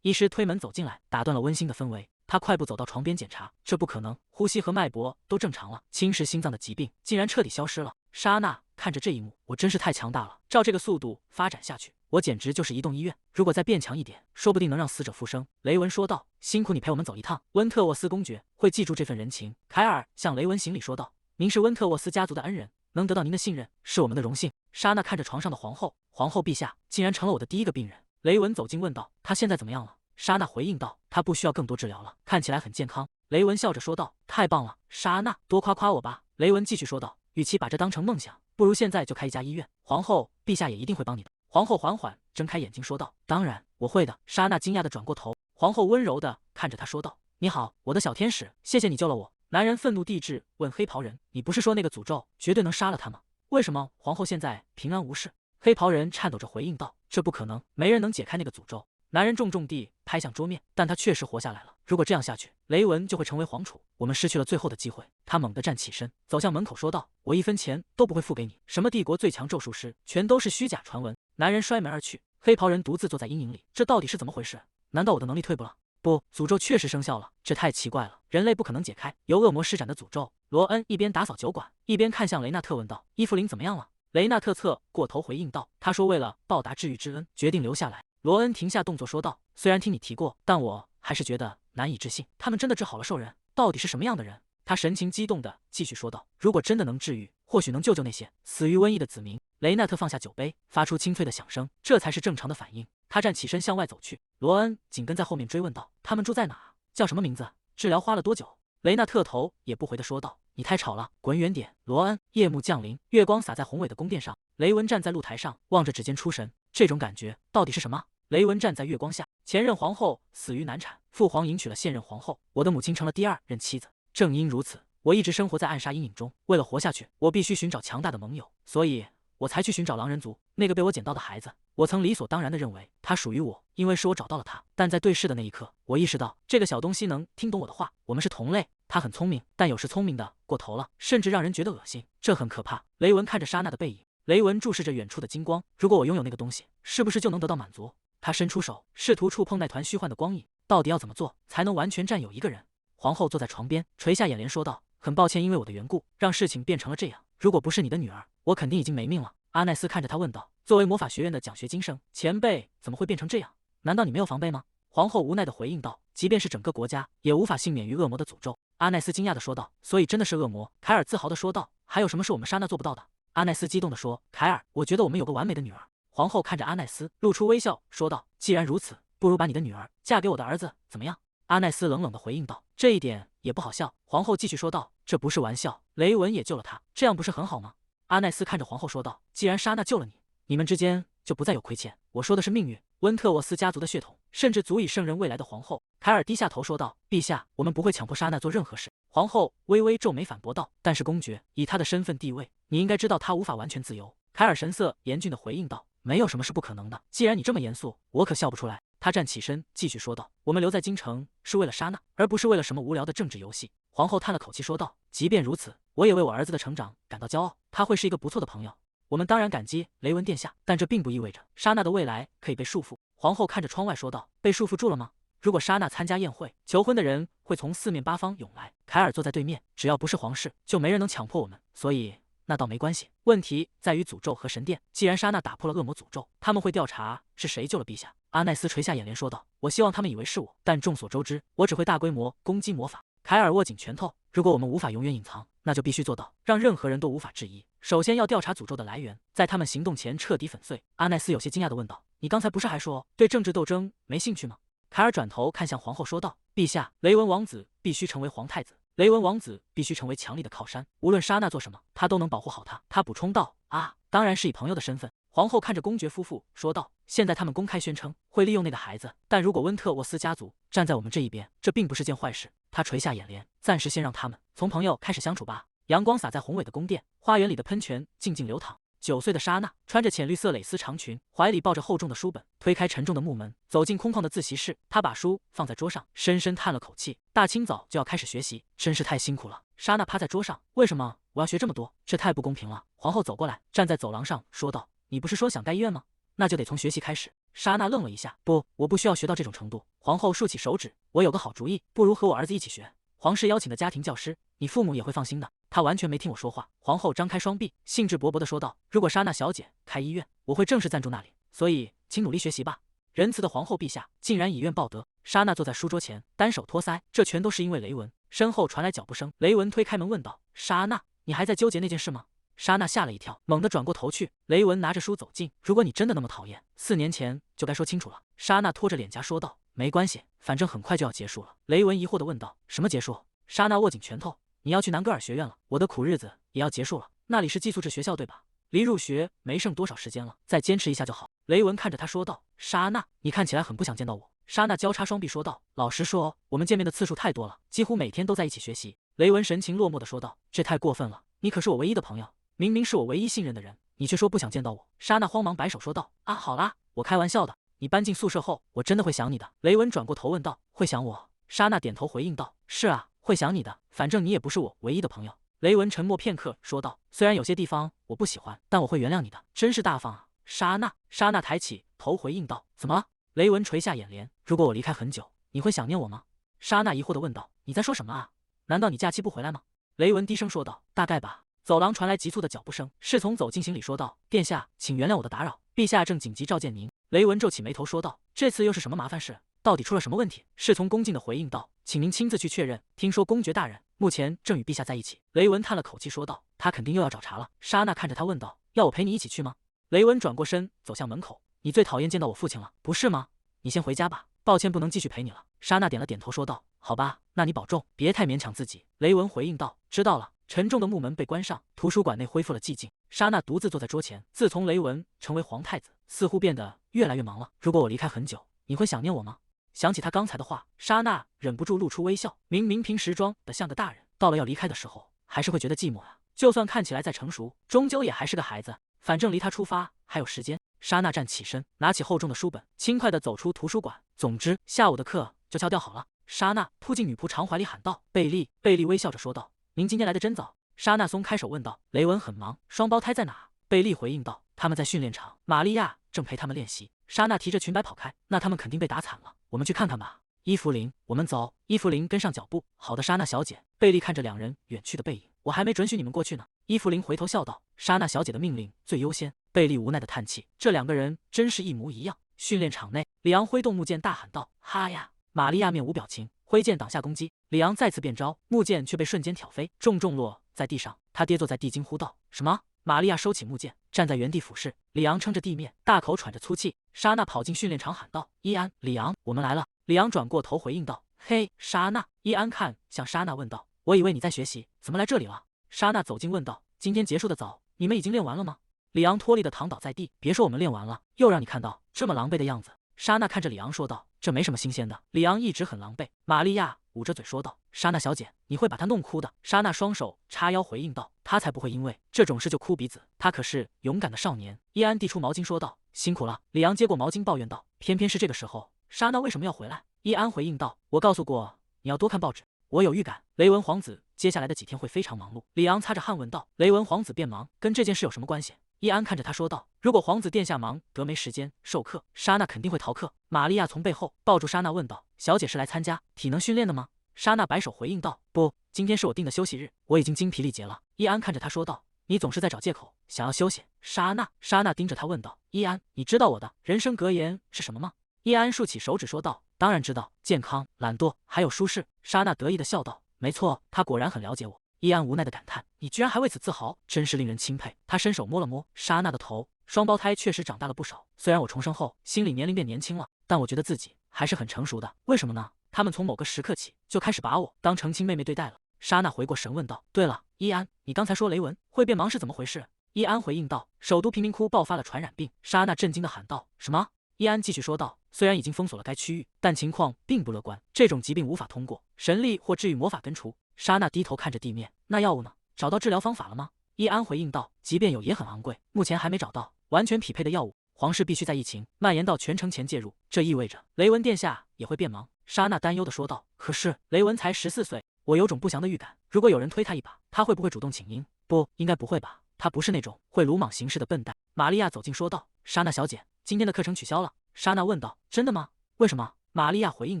医师推门走进来，打断了温馨的氛围。他快步走到床边检查，这不可能，呼吸和脉搏都正常了，侵蚀心脏的疾病竟然彻底消失了。莎娜看着这一幕，我真是太强大了，照这个速度发展下去，我简直就是移动医院。如果再变强一点，说不定能让死者复生。”雷文说道：“辛苦你陪我们走一趟，温特沃斯公爵会记住这份人情。”凯尔向雷文行礼说道：“您是温特沃斯家族的恩人，能得到您的信任是我们的荣幸。”莎娜看着床上的皇后，皇后陛下竟然成了我的第一个病人。雷文走近问道：“他现在怎么样了？”莎娜回应道：“他不需要更多治疗了，看起来很健康。”雷文笑着说道：“太棒了，莎娜，多夸夸我吧。”雷文继续说道：“与其把这当成梦想，不如现在就开一家医院。皇后陛下也一定会帮你的。”皇后缓缓睁开眼睛说道：“当然，我会的。”莎娜惊讶地转过头，皇后温柔地看着她说道：“你好，我的小天使，谢谢你救了我。”男人愤怒地质问黑袍人：“你不是说那个诅咒绝对能杀了他吗？为什么皇后现在平安无事？”黑袍人颤抖着回应道：“这不可能，没人能解开那个诅咒。”男人重重地拍向桌面，但他确实活下来了。如果这样下去，雷文就会成为皇储，我们失去了最后的机会。他猛地站起身，走向门口说道：“我1分钱都不会付给你，什么帝国最强咒术师，全都是虚假传闻。”男人摔门而去，黑袍人独自坐在阴影里。这到底是怎么回事？难道我的能力退步了？不，诅咒确实生效了，这太奇怪了，人类不可能解开由恶魔施展的诅咒。罗恩一边打扫酒馆，一边看向雷纳特问道：“伊芙琳怎么样了？”雷纳特侧过头回应道：“他说为了报答治愈之恩，决定留下来。”罗恩停下动作说道：“虽然听你提过，但我还是觉得难以置信。他们真的治好了兽人？到底是什么样的人？”他神情激动地继续说道：“如果真的能治愈，或许能救救那些死于瘟疫的子民。”雷纳特放下酒杯，发出清脆的响声，这才是正常的反应。他站起身向外走去，罗恩紧跟在后面追问道：“他们住在哪？叫什么名字？治疗花了多久？”雷纳特头也不回地说道：“你太吵了，滚远点。”罗恩。夜幕降临，月光洒在宏伟的宫殿上。雷文站在露台上，望着指尖出神，这种感觉到底是什么？雷文站在月光下，前任皇后死于难产，父皇迎娶了现任皇后，我的母亲成了第2任妻子。正因如此，我一直生活在暗杀阴影中。为了活下去，我必须寻找强大的盟友，所以我才去寻找狼人族那个被我捡到的孩子。我曾理所当然地认为他属于我，因为是我找到了他。但在对视的那一刻，我意识到这个小东西能听懂我的话，我们是同类。他很聪明，但有时聪明的过头了，甚至让人觉得恶心，这很可怕。雷文看着莎娜的背影，雷文注视着远处的金光。如果我拥有那个东西，是不是就能得到满足？他伸出手，试图触碰那团虚幻的光影。到底要怎么做才能完全占有一个人？皇后坐在床边，垂下眼帘说道：“很抱歉，因为我的缘故，让事情变成了这样。如果不是你的女儿，我肯定已经没命了。”阿奈斯看着他问道：“作为魔法学院的奖学金生，前辈怎么会变成这样？难道你没有防备吗？”皇后无奈地回应道：“即便是整个国家，也无法幸免于恶魔的诅咒。”阿奈斯惊讶地说道：“所以真的是恶魔？”凯尔自豪地说道：“还有什么是我们莎娜做不到的？”阿奈斯激动地说：“凯尔，我觉得我们有个完美的女儿。”皇后看着阿奈斯，露出微笑，说道：“既然如此，不如把你的女儿嫁给我的儿子，怎么样？”阿奈斯冷冷地回应道：“这一点也不好笑。”皇后继续说道：“这不是玩笑，雷文也救了他，这样不是很好吗？”阿奈斯看着皇后说道：“既然莎娜救了你，你们之间就不再有亏欠。我说的是命运，温特沃斯家族的血统甚至足以胜任未来的皇后。”凯尔低下头说道：“陛下，我们不会强迫莎娜做任何事。”皇后微微皱眉反驳道：“但是公爵，以他的身份地位，你应该知道他无法完全自由。”凯尔神色严峻地回应道：“没有什么是不可能的。既然你这么严肃，我可笑不出来。”他站起身，继续说道：“我们留在京城是为了莎娜，而不是为了什么无聊的政治游戏。”皇后叹了口气说道：“即便如此，我也为我儿子的成长感到骄傲。他会是一个不错的朋友。我们当然感激雷文殿下，但这并不意味着莎娜的未来可以被束缚。”皇后看着窗外说道：“被束缚住了吗？如果莎娜参加宴会，求婚的人会从四面八方涌来。凯尔坐在对面，只要不是皇室，就没人能强迫我们。所以……那倒没关系，问题在于诅咒和神殿。既然莎娜打破了恶魔诅咒，他们会调查是谁救了陛下。”阿奈斯垂下眼帘说道：“我希望他们以为是我，但众所周知，我只会大规模攻击魔法。”凯尔握紧拳头：“如果我们无法永远隐藏，那就必须做到让任何人都无法质疑。首先要调查诅咒的来源，在他们行动前彻底粉碎。”阿奈斯有些惊讶地问道：“你刚才不是还说对政治斗争没兴趣吗？”凯尔转头看向皇后说道：“陛下，雷文王子必须成为皇太子。雷文王子必须成为强力的靠山，无论莎娜做什么，他都能保护好她。”他补充道：“啊，当然是以朋友的身份。”皇后看着公爵夫妇说道：“现在他们公开宣称会利用那个孩子，但如果温特沃斯家族站在我们这一边，这并不是件坏事。”他垂下眼帘，暂时先让他们从朋友开始相处吧。阳光洒在宏伟的宫殿，花园里的喷泉静静流淌。9岁的莎娜穿着浅绿色蕾丝长裙，怀里抱着厚重的书本，推开沉重的木门，走进空旷的自习室。她把书放在桌上，深深叹了口气。大清早就要开始学习，真是太辛苦了。莎娜趴在桌上，为什么我要学这么多？这太不公平了。皇后走过来，站在走廊上说道：“你不是说想盖医院吗？那就得从学习开始。”莎娜愣了一下，不，我不需要学到这种程度。皇后竖起手指，我有个好主意，不如和我儿子一起学。皇室邀请的家庭教师，你父母也会放心的。他完全没听我说话。皇后张开双臂，兴致勃勃地说道：“如果莎娜小姐开医院，我会正式赞助那里，所以请努力学习吧。”仁慈的皇后陛下竟然以愿报德。莎娜坐在书桌前，单手托腮，这全都是因为雷文。身后传来脚步声，雷文推开门问道：“莎娜，你还在纠结那件事吗？”莎娜吓了一跳，猛地转过头去。雷文拿着书走近：“如果你真的那么讨厌，4年前就该说清楚了。”莎娜拖着脸颊说道：“没关系，反正很快就要结束了。”雷文疑惑地问道：“什么结束？”莎娜握紧拳头：“你要去南格尔学院了，我的苦日子也要结束了。那里是寄宿制学校对吧？离入学没剩多少时间了，再坚持一下就好。”雷文看着他说道：“莎娜，你看起来很不想见到我。”莎娜交叉双臂说道：“老实说，我们见面的次数太多了，几乎每天都在一起学习。”雷文神情落寞地说道：“这太过分了，你可是我唯一的朋友，明明是我唯一信任的人，你却说不想见到我。”莎娜慌忙摆手说道：“啊，好啦，我开玩笑的。你搬进宿舍后，我真的会想你的。”雷文转过头问道：“会想我？”莎娜点头回应道：“是啊，会想你的，反正你也不是我唯一的朋友。”雷文沉默片刻，说道：“虽然有些地方我不喜欢，但我会原谅你的，真是大方啊。”莎娜抬起头回应道：“怎么了？”雷文垂下眼帘：“如果我离开很久，你会想念我吗？”莎娜疑惑地问道：“你在说什么啊？难道你假期不回来吗？”雷文低声说道：“大概吧。”走廊传来急促的脚步声，侍从走进行礼说道：“殿下，请原谅我的打扰，陛下正紧急召见您。”雷文皱起眉头说道：“这次又是什么麻烦事？到底出了什么问题？”侍从恭敬地回应道：“请您亲自去确认。听说公爵大人目前正与陛下在一起。”雷文叹了口气说道：“他肯定又要找茬了。”莎娜看着他问道：“要我陪你一起去吗？”雷文转过身走向门口：“你最讨厌见到我父亲了，不是吗？你先回家吧，抱歉不能继续陪你了。”莎娜点了点头说道：“好吧，那你保重，别太勉强自己。”雷文回应道：“知道了。”沉重的木门被关上，图书馆内恢复了寂静。莎娜独自坐在桌前。自从雷文成为皇太子，似乎变得越来越忙了。如果我离开很久，你会想念我吗？想起他刚才的话，莎娜忍不住露出微笑。明明平时装得像个大人，到了要离开的时候，还是会觉得寂寞啊。就算看起来再成熟，终究也还是个孩子。反正离他出发还有时间。莎娜站起身，拿起厚重的书本，轻快地走出图书馆。总之，下午的课就敲掉好了。莎娜扑进女仆长怀里喊道：“贝利！”贝利微笑着说道：“您今天来的真早。”莎娜松开手问道：“雷文很忙，双胞胎在哪？”贝利回应道：“他们在训练场，玛利亚正陪他们练习。”莎娜提着裙摆跑开，那他们肯定被打惨了，我们去看看吧。伊芙琳，我们走。伊芙琳跟上脚步。好的，莎娜小姐。贝利看着两人远去的背影，我还没准许你们过去呢。伊芙琳回头笑道：“莎娜小姐的命令最优先。”贝利无奈的叹气，这两个人真是一模一样。训练场内，里昂挥动木剑大喊道：“哈呀！”玛利亚面无表情，挥剑挡下攻击。里昂再次变招，木剑却被瞬间挑飞，重重落在地上。他跌坐在地，惊呼道：“什么？”玛利亚收起木剑，站在原地俯视。里昂撑着地面，大口喘着粗气。莎娜跑进训练场喊道：“伊安，里昂，我们来了。”里昂转过头回应道：“嘿，莎娜。”伊安看向莎娜问道：“我以为你在学习，怎么来这里了？”莎娜走近问道：“今天结束的早，你们已经练完了吗？”里昂脱力的躺倒在地，别说我们练完了，又让你看到这么狼狈的样子。莎娜看着里昂说道：“这没什么新鲜的。”里昂一直很狼狈。玛利亚捂着嘴说道：“莎娜小姐，你会把他弄哭的。”莎娜双手叉腰回应道：“他才不会因为这种事就哭鼻子，他可是勇敢的少年。”伊安递出毛巾说道：“辛苦了。”里昂接过毛巾抱怨道：“偏偏是这个时候，莎娜为什么要回来？”伊安回应道：“我告诉过你要多看报纸，我有预感，雷文皇子接下来的几天会非常忙碌。”里昂擦着汗问道：“雷文皇子变忙，跟这件事有什么关系？”伊安看着他说道：“如果皇子殿下忙得没时间授课，莎娜肯定会逃课。”玛利亚从背后抱住莎娜问道：“小姐是来参加体能训练的吗？”莎娜摆手回应道：“不，今天是我定的休息日，我已经精疲力竭了。”伊安看着他说道：“你总是在找借口，想要休息。”莎娜盯着他问道：“伊安，你知道我的人生格言是什么吗？”伊安竖起手指说道：“当然知道，健康、懒惰，还有舒适。”莎娜得意的笑道：“没错，他果然很了解我。”伊安无奈的感叹：“你居然还为此自豪，真是令人钦佩。”他伸手摸了摸莎娜的头，双胞胎确实长大了不少。虽然我重生后心理年龄变年轻了，但我觉得自己还是很成熟的。为什么呢？他们从某个时刻起就开始把我当成亲妹妹对待了。莎娜回过神问道：“对了，伊安，你刚才说雷文会变忙是怎么回事？”伊安回应道：“首都贫民窟爆发了传染病。”莎娜震惊的喊道：“什么？”伊安继续说道：“虽然已经封锁了该区域，但情况并不乐观。这种疾病无法通过神力或治愈魔法根除。”莎娜低头看着地面，那药物呢？找到治疗方法了吗？伊安回应道：“即便有，也很昂贵，目前还没找到完全匹配的药物。皇室必须在疫情蔓延到全城前介入，这意味着雷文殿下也会变忙。”莎娜担忧的说道：“可是雷文才14岁，我有种不祥的预感，如果有人推他一把，他会不会主动请缨？不，应该不会吧，他不是那种会鲁莽行事的笨蛋。”玛利亚走近说道：“莎娜小姐，今天的课程取消了。”莎娜问道：“真的吗？为什么？”玛利亚回应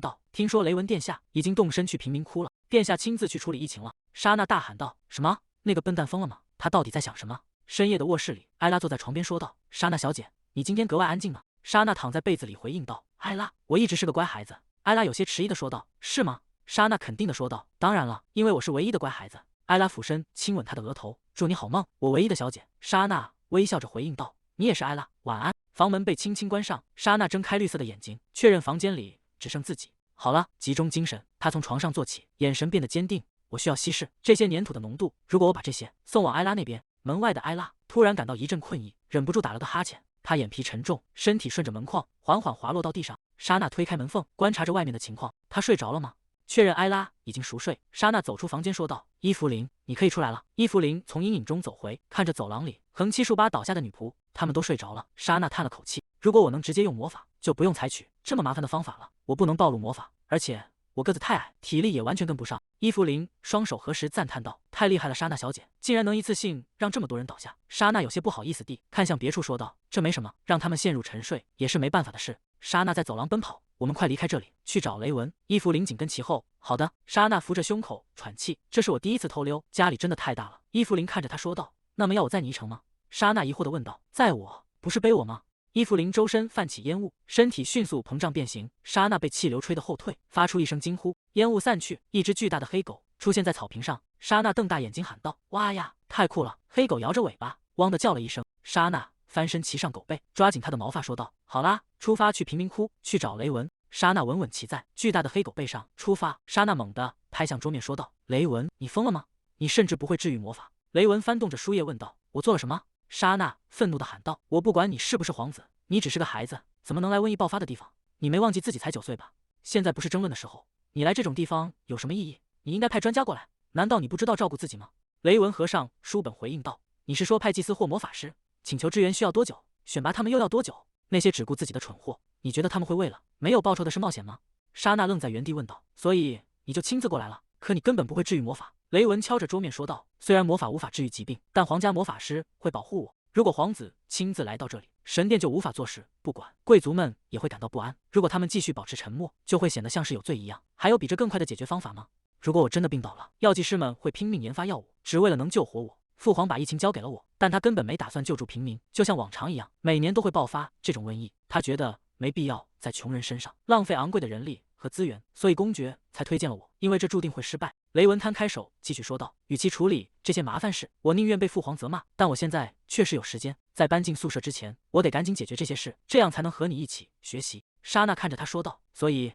道：“听说雷文殿下已经动身去贫民窟了，殿下亲自去处理疫情了。”莎娜大喊道：“什么？那个笨蛋疯了吗？他到底在想什么？”深夜的卧室里，艾拉坐在床边说道：“莎娜小姐，你今天格外安静呢。”莎娜躺在被子里回应道：“艾拉，我一直是个乖孩子。”艾拉有些迟疑的说道：“是吗？”莎娜肯定的说道：“当然了，因为我是唯一的乖孩子。”艾拉俯身亲吻她的额头：“祝你好梦，我唯一的小姐。”莎娜微笑着回应道：“你也是，艾拉，晚安。”房门被轻轻关上，莎娜睁开绿色的眼睛，确认房间里只剩自己。好了，集中精神，她从床上坐起，眼神变得坚定。我需要稀释这些粘土的浓度。如果我把这些送往艾拉那边，门外的艾拉突然感到一阵困意，忍不住打了个哈欠。她眼皮沉重，身体顺着门框缓缓滑落到地上。莎娜推开门缝，观察着外面的情况。她睡着了吗？确认艾拉已经熟睡，莎娜走出房间说道：“伊芙琳，你可以出来了。”伊芙琳从阴影中走回，看着走廊里横七竖八倒下的女仆，他们都睡着了。莎娜叹了口气：“如果我能直接用魔法，就不用采取这么麻烦的方法了。我不能暴露魔法，而且我个子太矮，体力也完全跟不上。”伊芙琳双手合十赞叹道：“太厉害了，莎娜小姐，竟然能一次性让这么多人倒下。”莎娜有些不好意思地看向别处说道：“这没什么，让他们陷入沉睡也是没办法的事。”莎娜在走廊奔跑：“我们快离开这里，去找雷文。”伊芙琳紧跟其后。好的。莎娜扶着胸口喘气：“这是我第一次偷溜，家里真的太大了。”伊芙琳看着他说道：“那么要我载你一程吗？”莎娜疑惑地问道：“载我？不是背我吗？”伊芙琳周身泛起烟雾，身体迅速膨胀变形。莎娜被气流吹得后退，发出一声惊呼。烟雾散去，一只巨大的黑狗出现在草坪上。莎娜瞪大眼睛喊道：“哇呀，太酷了！”黑狗摇着尾巴，汪地叫了一声。莎娜翻身骑上狗背，抓紧他的毛发说道：“好啦，出发去贫民窟，去找雷文。”莎娜稳稳骑在巨大的黑狗背上出发。莎娜猛地拍向桌面说道：“雷文，你疯了吗？你甚至不会治愈魔法。”雷文翻动着书页问道：“我做了什么？”莎娜愤怒地喊道：“我不管你是不是皇子，你只是个孩子，怎么能来瘟疫爆发的地方？你没忘记自己才9岁吧？现在不是争论的时候，你来这种地方有什么意义？你应该派专家过来，难道你不知道照顾自己吗？”雷文合上书本回应道：“你是说派祭司或魔法师？请求支援需要多久？选拔他们又要多久？那些只顾自己的蠢货，你觉得他们会为了没有报酬的事冒险吗？莎娜愣在原地问道。所以你就亲自过来了？可你根本不会治愈魔法。雷文敲着桌面说道。虽然魔法无法治愈疾病，但皇家魔法师会保护我。如果皇子亲自来到这里，神殿就无法做事不管，贵族们也会感到不安。如果他们继续保持沉默，就会显得像是有罪一样。还有比这更快的解决方法吗？如果我真的病倒了，药剂师们会拼命研发药物，只为了能救活我。父皇把疫情交给了我，但他根本没打算救助平民，就像往常一样，每年都会爆发这种瘟疫。他觉得没必要在穷人身上浪费昂贵的人力和资源，所以公爵才推荐了我，因为这注定会失败。雷文摊开手继续说道，与其处理这些麻烦事，我宁愿被父皇责骂，但我现在确实有时间，在搬进宿舍之前，我得赶紧解决这些事，这样才能和你一起学习。莎娜看着他说道，所以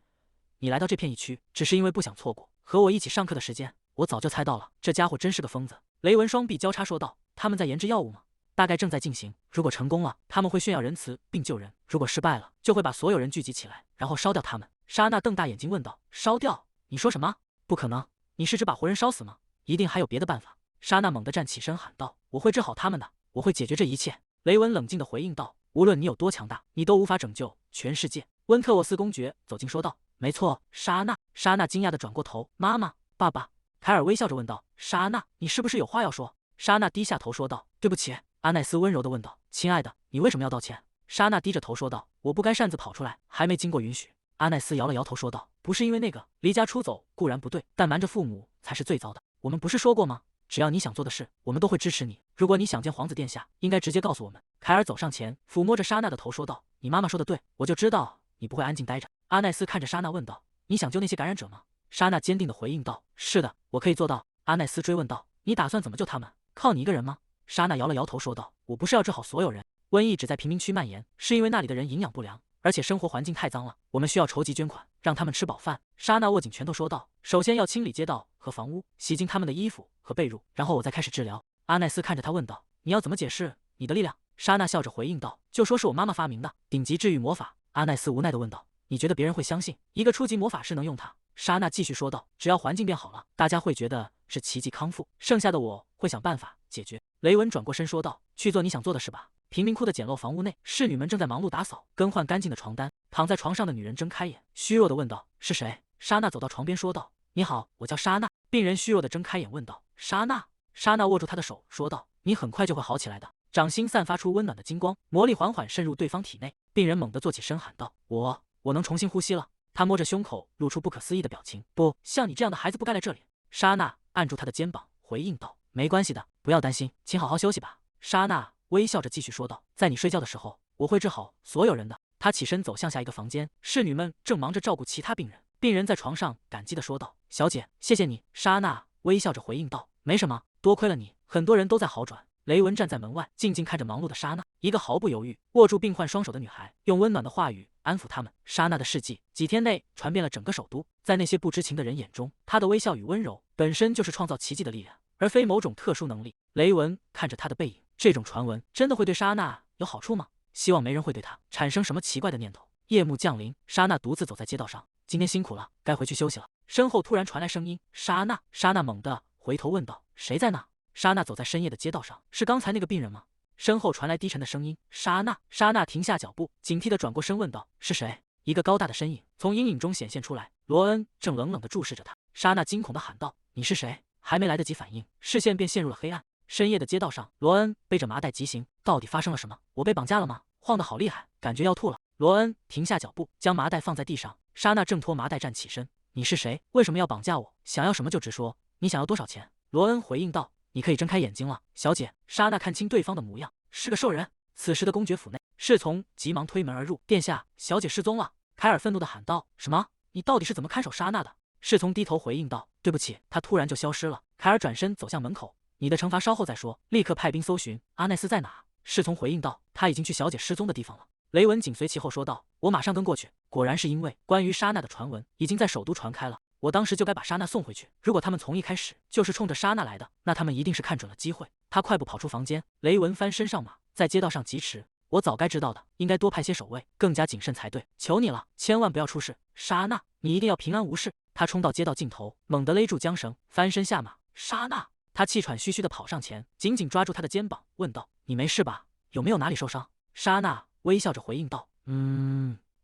你来到这片疫区，只是因为不想错过和我一起上课的时间。我早就猜到了，这家伙真是个疯子。雷文双臂交叉说道，他们在研制药物吗？大概正在进行，如果成功了，他们会炫耀仁慈并救人；如果失败了，就会把所有人聚集起来，然后烧掉他们。莎娜瞪大眼睛问道，烧掉？你说什么？不可能，你是指把活人烧死吗？一定还有别的办法。莎娜猛地站起身喊道，我会治好他们的，我会解决这一切。雷文冷静地回应道，无论你有多强大，你都无法拯救全世界。温特沃斯公爵走近说道，没错，莎娜。莎娜惊讶地转过头，妈妈，爸爸。凯尔微笑着问道，莎娜，你是不是有话要说？莎娜低下头说道，对不起。阿奈斯温柔地问道，亲爱的，你为什么要道歉？莎娜低着头说道，我不该擅自跑出来，还没经过允许。阿奈斯摇了摇头说道，不是因为那个，离家出走固然不对，但瞒着父母才是最糟的。我们不是说过吗？只要你想做的事，我们都会支持你。如果你想见皇子殿下，应该直接告诉我们。凯尔走上前，抚摸着莎娜的头说道，你妈妈说的对，我就知道你不会安静待着。阿奈斯看着莎娜问道，你想救那些感染者吗？莎娜坚定地回应道，是的，我可以做到。阿奈斯追问道，你打算怎么救他们？靠你一个人吗？莎娜摇了摇头说道，我不是要治好所有人，瘟疫只在贫民区蔓延，是因为那里的人营养不良，而且生活环境太脏了，我们需要筹集捐款，让他们吃饱饭。莎娜握紧拳头说道，首先要清理街道和房屋，洗净他们的衣服和被褥，然后我再开始治疗。阿奈斯看着他问道，你要怎么解释你的力量？莎娜笑着回应道，就说是我妈妈发明的顶级治愈魔法。阿奈斯无奈地问道，你觉得别人会相信一个初级魔法师能用它？莎娜继续说道，只要环境变好了，大家会觉得是奇迹康复，剩下的我会想办法解决。雷文转过身说道，去做你想做的事吧。贫民窟的简陋房屋内，侍女们正在忙碌打扫，更换干净的床单。躺在床上的女人睁开眼，虚弱地问道，是谁？莎娜走到床边说道，你好，我叫莎娜。病人虚弱地睁开眼问道，莎娜。莎娜握住她的手说道，你很快就会好起来的。掌心散发出温暖的金光，魔力缓缓渗入对方体内。病人猛地坐起身喊道，我能重新呼吸了。他摸着胸口，露出不可思议的表情。不，像你这样的孩子不该来这里。莎娜按住他的肩膀，回应道，没关系的，不要担心，请好好休息吧。莎娜微笑着继续说道，在你睡觉的时候，我会治好所有人的。他起身走向下一个房间，侍女们正忙着照顾其他病人。病人在床上感激地说道，小姐，谢谢你。莎娜微笑着回应道，没什么，多亏了你，很多人都在好转。雷文站在门外，静静看着忙碌的莎娜。一个毫不犹豫握住病患双手的女孩，用温暖的话语安抚他们。莎娜的事迹几天内传遍了整个首都，在那些不知情的人眼中，她的微笑与温柔本身就是创造奇迹的力量，而非某种特殊能力。雷文看着她的背影，这种传闻真的会对莎娜有好处吗？希望没人会对她产生什么奇怪的念头。夜幕降临，莎娜独自走在街道上，今天辛苦了，该回去休息了。身后突然传来声音，莎娜。莎娜猛地回头问道，谁在那？莎娜走在深夜的街道上，是刚才那个病人吗？身后传来低沉的声音，莎娜。莎娜停下脚步，警惕地转过身问道，是谁？一个高大的身影从阴影中显现出来，罗恩正冷冷地注视着他。莎娜惊恐地喊道，你是谁？还没来得及反应，视线便陷入了黑暗。深夜的街道上，罗恩背着麻袋疾行，到底发生了什么？我被绑架了吗？晃得好厉害，感觉要吐了。罗恩停下脚步，将麻袋放在地上。莎娜挣脱麻袋站起身，你是谁？为什么要绑架我？想要什么就直说，你想要多少钱？罗恩回应道，你可以睁开眼睛了，小姐。莎娜看清对方的模样，是个兽人。此时的公爵府内，侍从急忙推门而入，殿下，小姐失踪了。凯尔愤怒地喊道，什么？你到底是怎么看守莎娜的？侍从低头回应道，对不起，她突然就消失了。凯尔转身走向门口，你的惩罚稍后再说，立刻派兵搜寻阿奈斯在哪？侍从回应道，他已经去小姐失踪的地方了。雷文紧随其后说道，我马上跟过去。果然是因为关于莎娜的传闻已经在首都传开了，我当时就该把莎娜送回去。如果他们从一开始就是冲着莎娜来的，那他们一定是看准了机会。他快步跑出房间，雷文翻身上马，在街道上疾驰。我早该知道的，应该多派些守卫，更加谨慎才对。求你了，千万不要出事。莎娜，你一定要平安无事。他冲到街道尽头，猛地勒住缰绳，翻身下马。莎娜，他气喘吁吁地跑上前，紧紧抓住他的肩膀，问道，你没事吧？有没有哪里受伤？莎娜微笑着回应道：“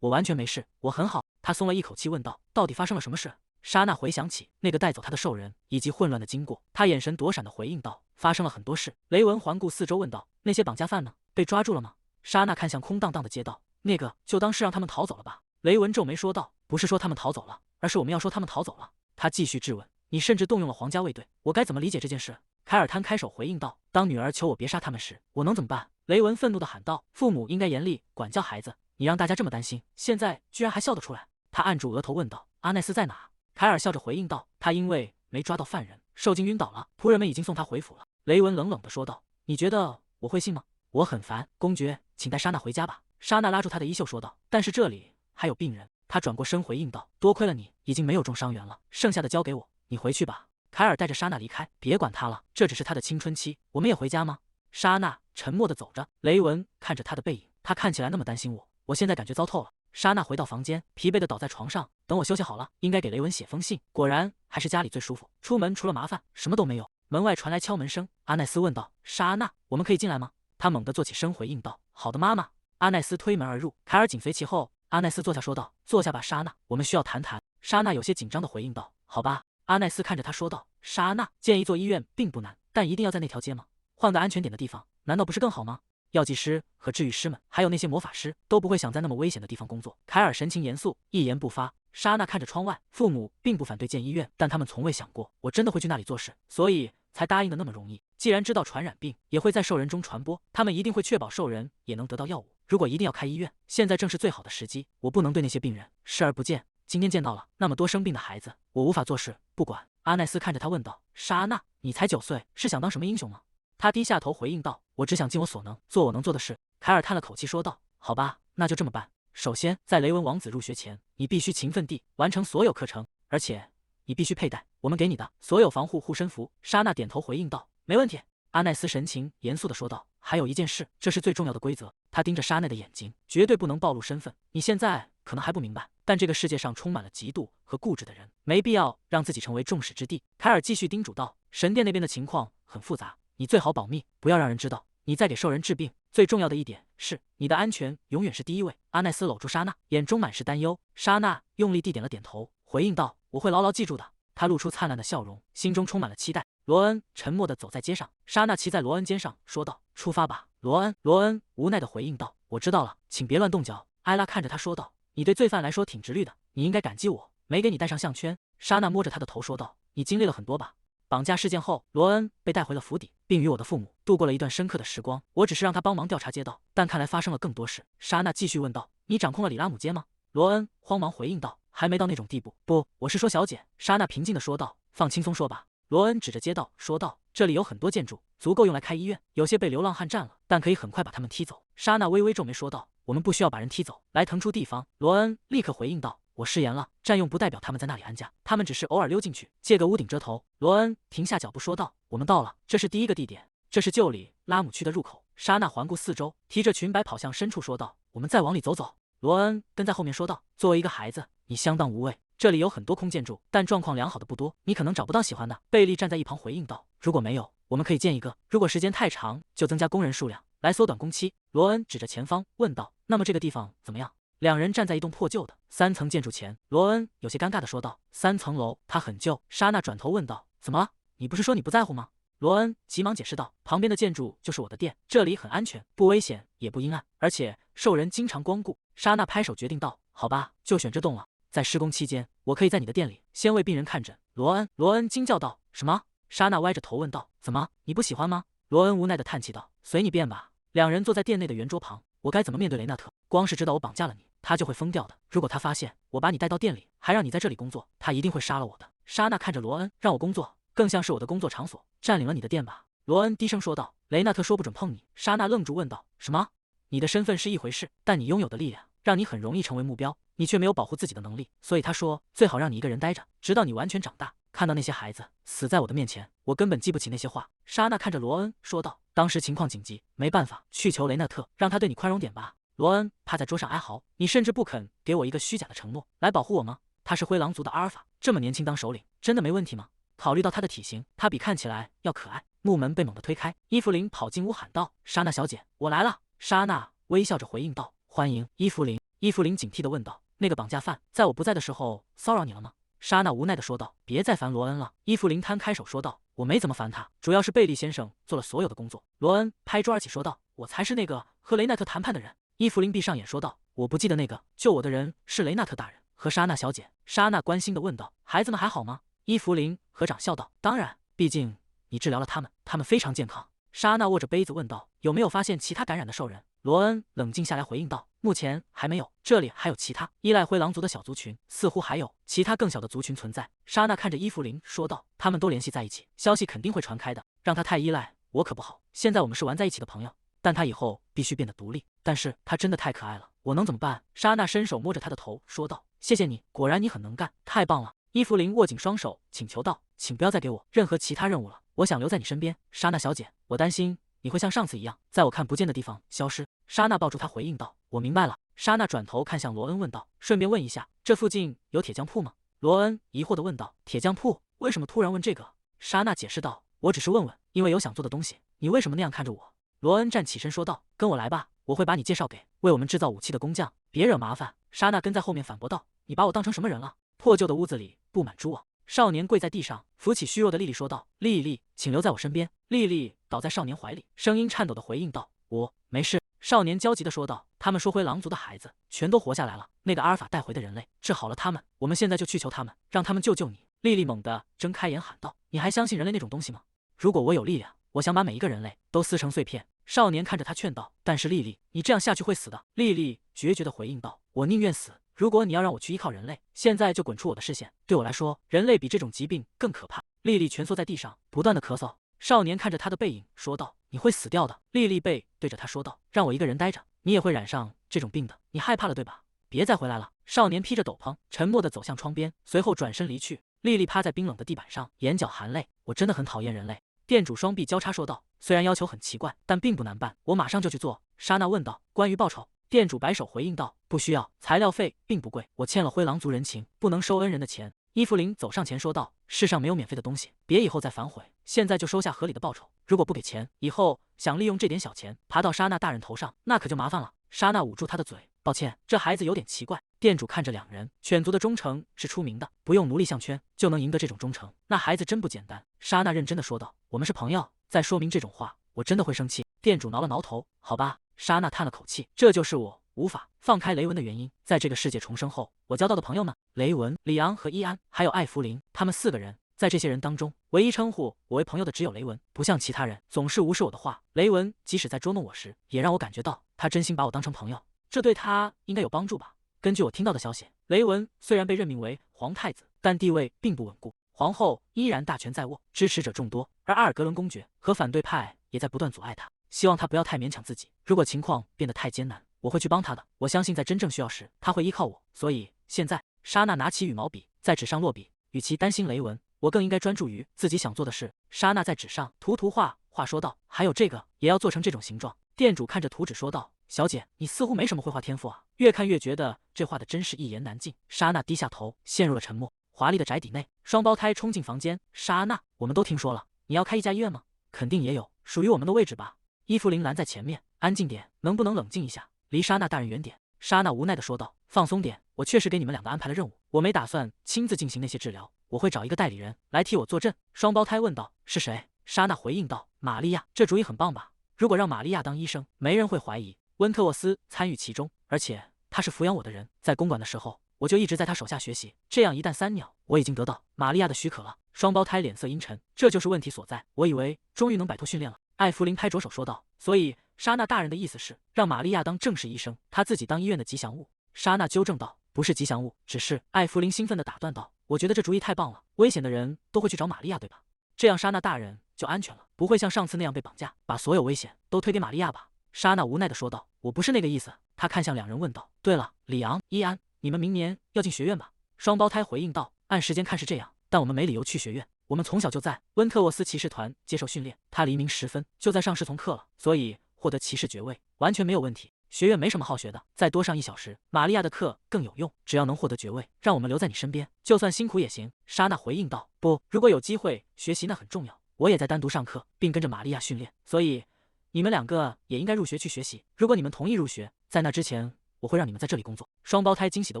我完全没事，我很好。”他松了一口气，问道：“到底发生了什么事？”莎娜回想起那个带走他的兽人以及混乱的经过，他眼神躲闪的回应道：“发生了很多事。”雷文环顾四周，问道：“那些绑架犯呢？被抓住了吗？”莎娜看向空荡荡的街道，那个就当是让他们逃走了吧。雷文皱眉说道：“不是说他们逃走了，而是我们要说他们逃走了。”他继续质问：“你甚至动用了皇家卫队，我该怎么理解这件事？”凯尔摊开手回应道：“当女儿求我别杀他们时，我能怎么办？”雷文愤怒地喊道：“父母应该严厉管教孩子，你让大家这么担心，现在居然还笑得出来。”他按住额头问道：“阿奈斯在哪？”凯尔笑着回应道：“他因为没抓到犯人，受惊晕倒了，仆人们已经送他回府了。”雷文冷冷地说道：“你觉得我会信吗？我很烦。公爵，请带莎娜回家吧。”莎娜拉住他的衣袖说道：“但是这里还有病人。”他转过身回应道：“多亏了你，已经没有重伤员了，剩下的交给我，你回去吧。”凯尔带着莎娜离开，别管他了，这只是他的青春期。我们也回家吗？莎娜沉默地走着，雷文看着他的背影，他看起来那么担心我现在感觉糟透了。莎娜回到房间，疲惫地倒在床上。等我休息好了，应该给雷文写封信。果然还是家里最舒服，出门除了麻烦什么都没有。门外传来敲门声，阿奈斯问道：“莎娜，我们可以进来吗？”他猛地坐起身回应道：“好的，妈妈。”阿奈斯推门而入，凯尔紧随其后。阿奈斯坐下说道：“坐下吧，莎娜，我们需要谈谈。”莎娜有些紧张地回应道：“好吧。”阿奈斯看着他说道：“莎娜，建一座医院并不难，但一定要在那条街吗？换个安全点的地方，难道不是更好吗？药剂师和治愈师们，还有那些魔法师，都不会想在那么危险的地方工作。”凯尔神情严肃，一言不发。莎娜看着窗外，父母并不反对建医院，但他们从未想过我真的会去那里做事，所以才答应的那么容易。既然知道传染病也会在兽人中传播，他们一定会确保兽人也能得到药物。如果一定要开医院，现在正是最好的时机。我不能对那些病人视而不见。今天见到了那么多生病的孩子，我无法做事不管。阿奈斯看着他问道：“莎娜，你才9岁，是想当什么英雄吗？”他低下头回应道：“我只想尽我所能，做我能做的事。”凯尔叹了口气说道：“好吧，那就这么办。首先，在雷文王子入学前，你必须勤奋地完成所有课程，而且你必须佩戴我们给你的所有防护护身符。”莎娜点头回应道：“没问题。”阿奈斯神情严肃地说道：“还有一件事，这是最重要的规则。”他盯着莎奈的眼睛，绝对不能暴露身份。你现在可能还不明白，但这个世界上充满了嫉妒和固执的人，没必要让自己成为众矢之的。凯尔继续叮嘱道：“神殿那边的情况很复杂，你最好保密，不要让人知道你在给兽人治病。最重要的一点是，你的安全永远是第一位。”阿奈斯搂住莎娜，眼中满是担忧。莎娜用力地点了点头，回应道：“我会牢牢记住的。”他露出灿烂的笑容，心中充满了期待。罗恩沉默地走在街上，莎娜骑在罗恩肩上，说道：“出发吧，罗恩。”罗恩无奈地回应道：“我知道了，请别乱动脚。”艾拉看着他说道：“你对罪犯来说挺直率的，你应该感激我没给你戴上项圈。”莎娜摸着他的头说道：“你经历了很多吧？”绑架事件后，罗恩被带回了府邸，并与我的父母度过了一段深刻的时光。我只是让他帮忙调查街道，但看来发生了更多事。莎娜继续问道：“你掌控了里拉姆街吗？”罗恩慌忙回应道：“还没到那种地步。”“不，我是说小姐。”莎娜平静地说道：“放轻松说吧。”罗恩指着街道说道：“这里有很多建筑，足够用来开医院，有些被流浪汉占了，但可以很快把他们踢走。”莎娜微微皱眉说道：“我们不需要把人踢走，来腾出地方。”罗恩立刻回应道：“我失言了，占用不代表他们在那里安家，他们只是偶尔溜进去，借个屋顶遮头。”罗恩停下脚步说道：“我们到了，这是第一个地点，这是旧里拉姆区的入口。”莎娜环顾四周，提着裙摆跑向深处说道：“我们再往里走走。”罗恩跟在后面说道：“作为一个孩子，你相当无畏。这里有很多空建筑，但状况良好的不多，你可能找不到喜欢的。”贝利站在一旁回应道：“如果没有，我们可以建一个，如果时间太长，就增加工人数量，来缩短工期。”罗恩指着前方问道：“那么这个地方怎么样？”两人站在一栋破旧的3层建筑前，罗恩有些尴尬地说道：“3层楼，它很旧。”莎娜转头问道：“怎么了？你不是说你不在乎吗？”罗恩急忙解释道：“旁边的建筑就是我的店，这里很安全，不危险也不阴暗，而且兽人经常光顾。”莎娜拍手决定道：“好吧，就选这栋了。在施工期间，我可以在你的店里先为病人看诊。”罗恩惊叫道：“什么？”莎娜歪着头问道：“怎么，你不喜欢吗？”罗恩无奈地叹气道：“随你便吧。”两人坐在店内的圆桌旁，我该怎么面对雷纳特？光是知道我绑架了你，他就会疯掉的。如果他发现我把你带到店里，还让你在这里工作，他一定会杀了我的。莎娜看着罗恩，让我工作，更像是我的工作场所，占领了你的店吧？罗恩低声说道。雷纳特说不准碰你。莎娜愣住问道：“什么？你的身份是一回事，但你拥有的力量让你很容易成为目标，你却没有保护自己的能力，所以他说最好让你一个人待着，直到你完全长大。看到那些孩子死在我的面前，我根本记不起那些话。”莎娜看着罗恩说道：“当时情况紧急，没办法，去求雷纳特，让他对你宽容点吧。”罗恩趴在桌上哀嚎：“你甚至不肯给我一个虚假的承诺来保护我吗？他是灰狼族的阿尔法，这么年轻当首领，真的没问题吗？考虑到他的体型，他比看起来要可爱。木门被猛地推开，伊芙琳跑进屋喊道：“莎娜小姐，我来了。”莎娜微笑着回应道：“欢迎，伊芙琳。”伊芙琳警惕地问道：“那个绑架犯在我不在的时候骚扰你了吗？”莎娜无奈地说道：“别再烦罗恩了。”伊芙琳摊开手说道：“我没怎么烦他，主要是贝利先生做了所有的工作。”罗恩拍桌而起说道：“我才是那个和雷奈特谈判的人。”伊芙琳闭上眼说道：“我不记得那个救我的人是雷纳特大人和莎娜小姐。”莎娜关心地问道：“孩子们还好吗？”伊芙琳合掌笑道：“当然，毕竟你治疗了他们，他们非常健康。”莎娜握着杯子问道：“有没有发现其他感染的兽人？”罗恩冷静下来回应道：“目前还没有，这里还有其他依赖灰狼族的小族群，似乎还有其他更小的族群存在。”莎娜看着伊芙琳说道：“他们都联系在一起，消息肯定会传开的。让他太依赖我可不好。现在我们是玩在一起的朋友，但他以后必须变得独立。但是他真的太可爱了，我能怎么办？”莎娜伸手摸着他的头说道：“谢谢你，果然你很能干，太棒了。”伊芙琳握紧双手，请求道：“请不要再给我任何其他任务了，我想留在你身边。”莎娜小姐，我担心你会像上次一样，在我看不见的地方消失。莎娜抱住他回应道：“我明白了。”莎娜转头看向罗恩问道：“顺便问一下，这附近有铁匠铺吗？”罗恩疑惑地问道：“铁匠铺？为什么突然问这个？”莎娜解释道：“我只是问问，因为有想做的东西。你为什么那样看着我？”罗恩站起身说道：“跟我来吧，我会把你介绍给为我们制造武器的工匠，别惹麻烦。”莎娜跟在后面反驳道：“你把我当成什么人了？”破旧的屋子里布满蛛网。少年跪在地上，扶起虚弱的莉莉说道：“莉莉，请留在我身边。”莉莉倒在少年怀里，声音颤抖地回应道：“我没事。”少年焦急地说道：“他们说灰狼族的孩子全都活下来了，那个阿尔法带回的人类治好了他们，我们现在就去求他们，让他们救救你。”莉莉猛地睁开眼喊道：“你还相信人类那种东西吗？如果我有力量，我想把每一个人类都撕成碎片。”少年看着他劝道：“但是莉莉，你这样下去会死的。”莉莉决绝地回应道：“我宁愿死。如果你要让我去依靠人类，现在就滚出我的视线。对我来说，人类比这种疾病更可怕。”莉莉蜷缩在地上，不断的咳嗽。少年看着他的背影说道：“你会死掉的。”莉莉背对着他说道：“让我一个人待着，你也会染上这种病的。你害怕了对吧？别再回来了。”少年披着斗篷，沉默地走向窗边，随后转身离去。莉莉趴在冰冷的地板上，眼角含泪：“我真的很讨厌人类。”店主双臂交叉说道：“虽然要求很奇怪，但并不难办，我马上就去做。”莎娜问道：“关于报酬？”店主摆手回应道：“不需要，材料费并不贵，我欠了灰狼族人情，不能收恩人的钱。”伊芙琳走上前说道：“世上没有免费的东西，别以后再反悔，现在就收下合理的报酬。如果不给钱，以后想利用这点小钱爬到莎娜大人头上，那可就麻烦了。”莎娜捂住他的嘴：“抱歉，这孩子有点奇怪。”店主看着两人，犬族的忠诚是出名的，不用奴隶项圈就能赢得这种忠诚，那孩子真不简单。莎娜认真的说道：“我们是朋友，再说明这种话，我真的会生气。”店主挠了挠头：“好吧。”莎娜叹了口气：“这就是我无法放开雷文的原因。在这个世界重生后，我交到的朋友们，雷文、里昂和伊安，还有艾弗琳，他们4个人。在这些人当中，唯一称呼我为朋友的只有雷文，不像其他人总是无视我的话。雷文即使在捉弄我时，也让我感觉到他真心把我当成朋友，这对他应该有帮助吧。根据我听到的消息，雷文虽然被任命为皇太子，但地位并不稳固，皇后依然大权在握，支持者众多，而阿尔格伦公爵和反对派也在不断阻碍他。希望他不要太勉强自己，如果情况变得太艰难，我会去帮他的。我相信在真正需要时，他会依靠我。所以现在，莎娜拿起羽毛笔，在纸上落笔。与其担心雷文，我更应该专注于自己想做的事。莎娜在纸上涂画，说道：“还有这个也要做成这种形状。”店主看着图纸说道：“小姐，你似乎没什么绘画天赋啊。”越看越觉得这画的真是一言难尽。莎娜低下头，陷入了沉默。华丽的宅邸内，双胞胎冲进房间。莎娜，我们都听说了，你要开一家医院吗？肯定也有属于我们的位置吧？伊芙琳拦在前面，安静点，能不能冷静一下，离莎娜大人远点？莎娜无奈地说道：“放松点，我确实给你们2个安排了任务，我没打算亲自进行那些治疗，我会找一个代理人来替我坐镇。”双胞胎问道：“是谁？”莎娜回应道：“玛利亚。”这主意很棒吧？如果让玛利亚当医生，没人会怀疑温特沃斯参与其中，而且他是抚养我的人，在公馆的时候，我就一直在他手下学习，这样一弹3鸟，我已经得到玛利亚的许可了。双胞胎脸色阴沉，这就是问题所在，我以为终于能摆脱训练了。艾弗琳拍着手说道：“所以莎娜大人的意思是让玛利亚当正式医生，她自己当医院的吉祥物。”莎娜纠正道：“不是吉祥物，只是……”艾弗琳兴奋地打断道：“我觉得这主意太棒了，危险的人都会去找玛利亚，对吧？这样莎娜大人就安全了，不会像上次那样被绑架，把所有危险都推给玛利亚吧？”莎娜无奈地说道：“我不是那个意思。”她看向两人问道：“对了，里昂、伊安，你们明年要进学院吧？”双胞胎回应道：“按时间看是这样，但我们没理由去学院。我们从小就在温特沃斯骑士团接受训练，他黎明时分就在上侍从课了，所以获得骑士爵位完全没有问题。学院没什么好学的，再多上1小时，玛利亚的课更有用。只要能获得爵位，让我们留在你身边，就算辛苦也行。”莎娜回应道：“不，如果有机会学习那很重要，我也在单独上课，并跟着玛利亚训练，所以你们2个也应该入学去学习。如果你们同意入学，在那之前，我会让你们在这里工作。双胞胎惊喜地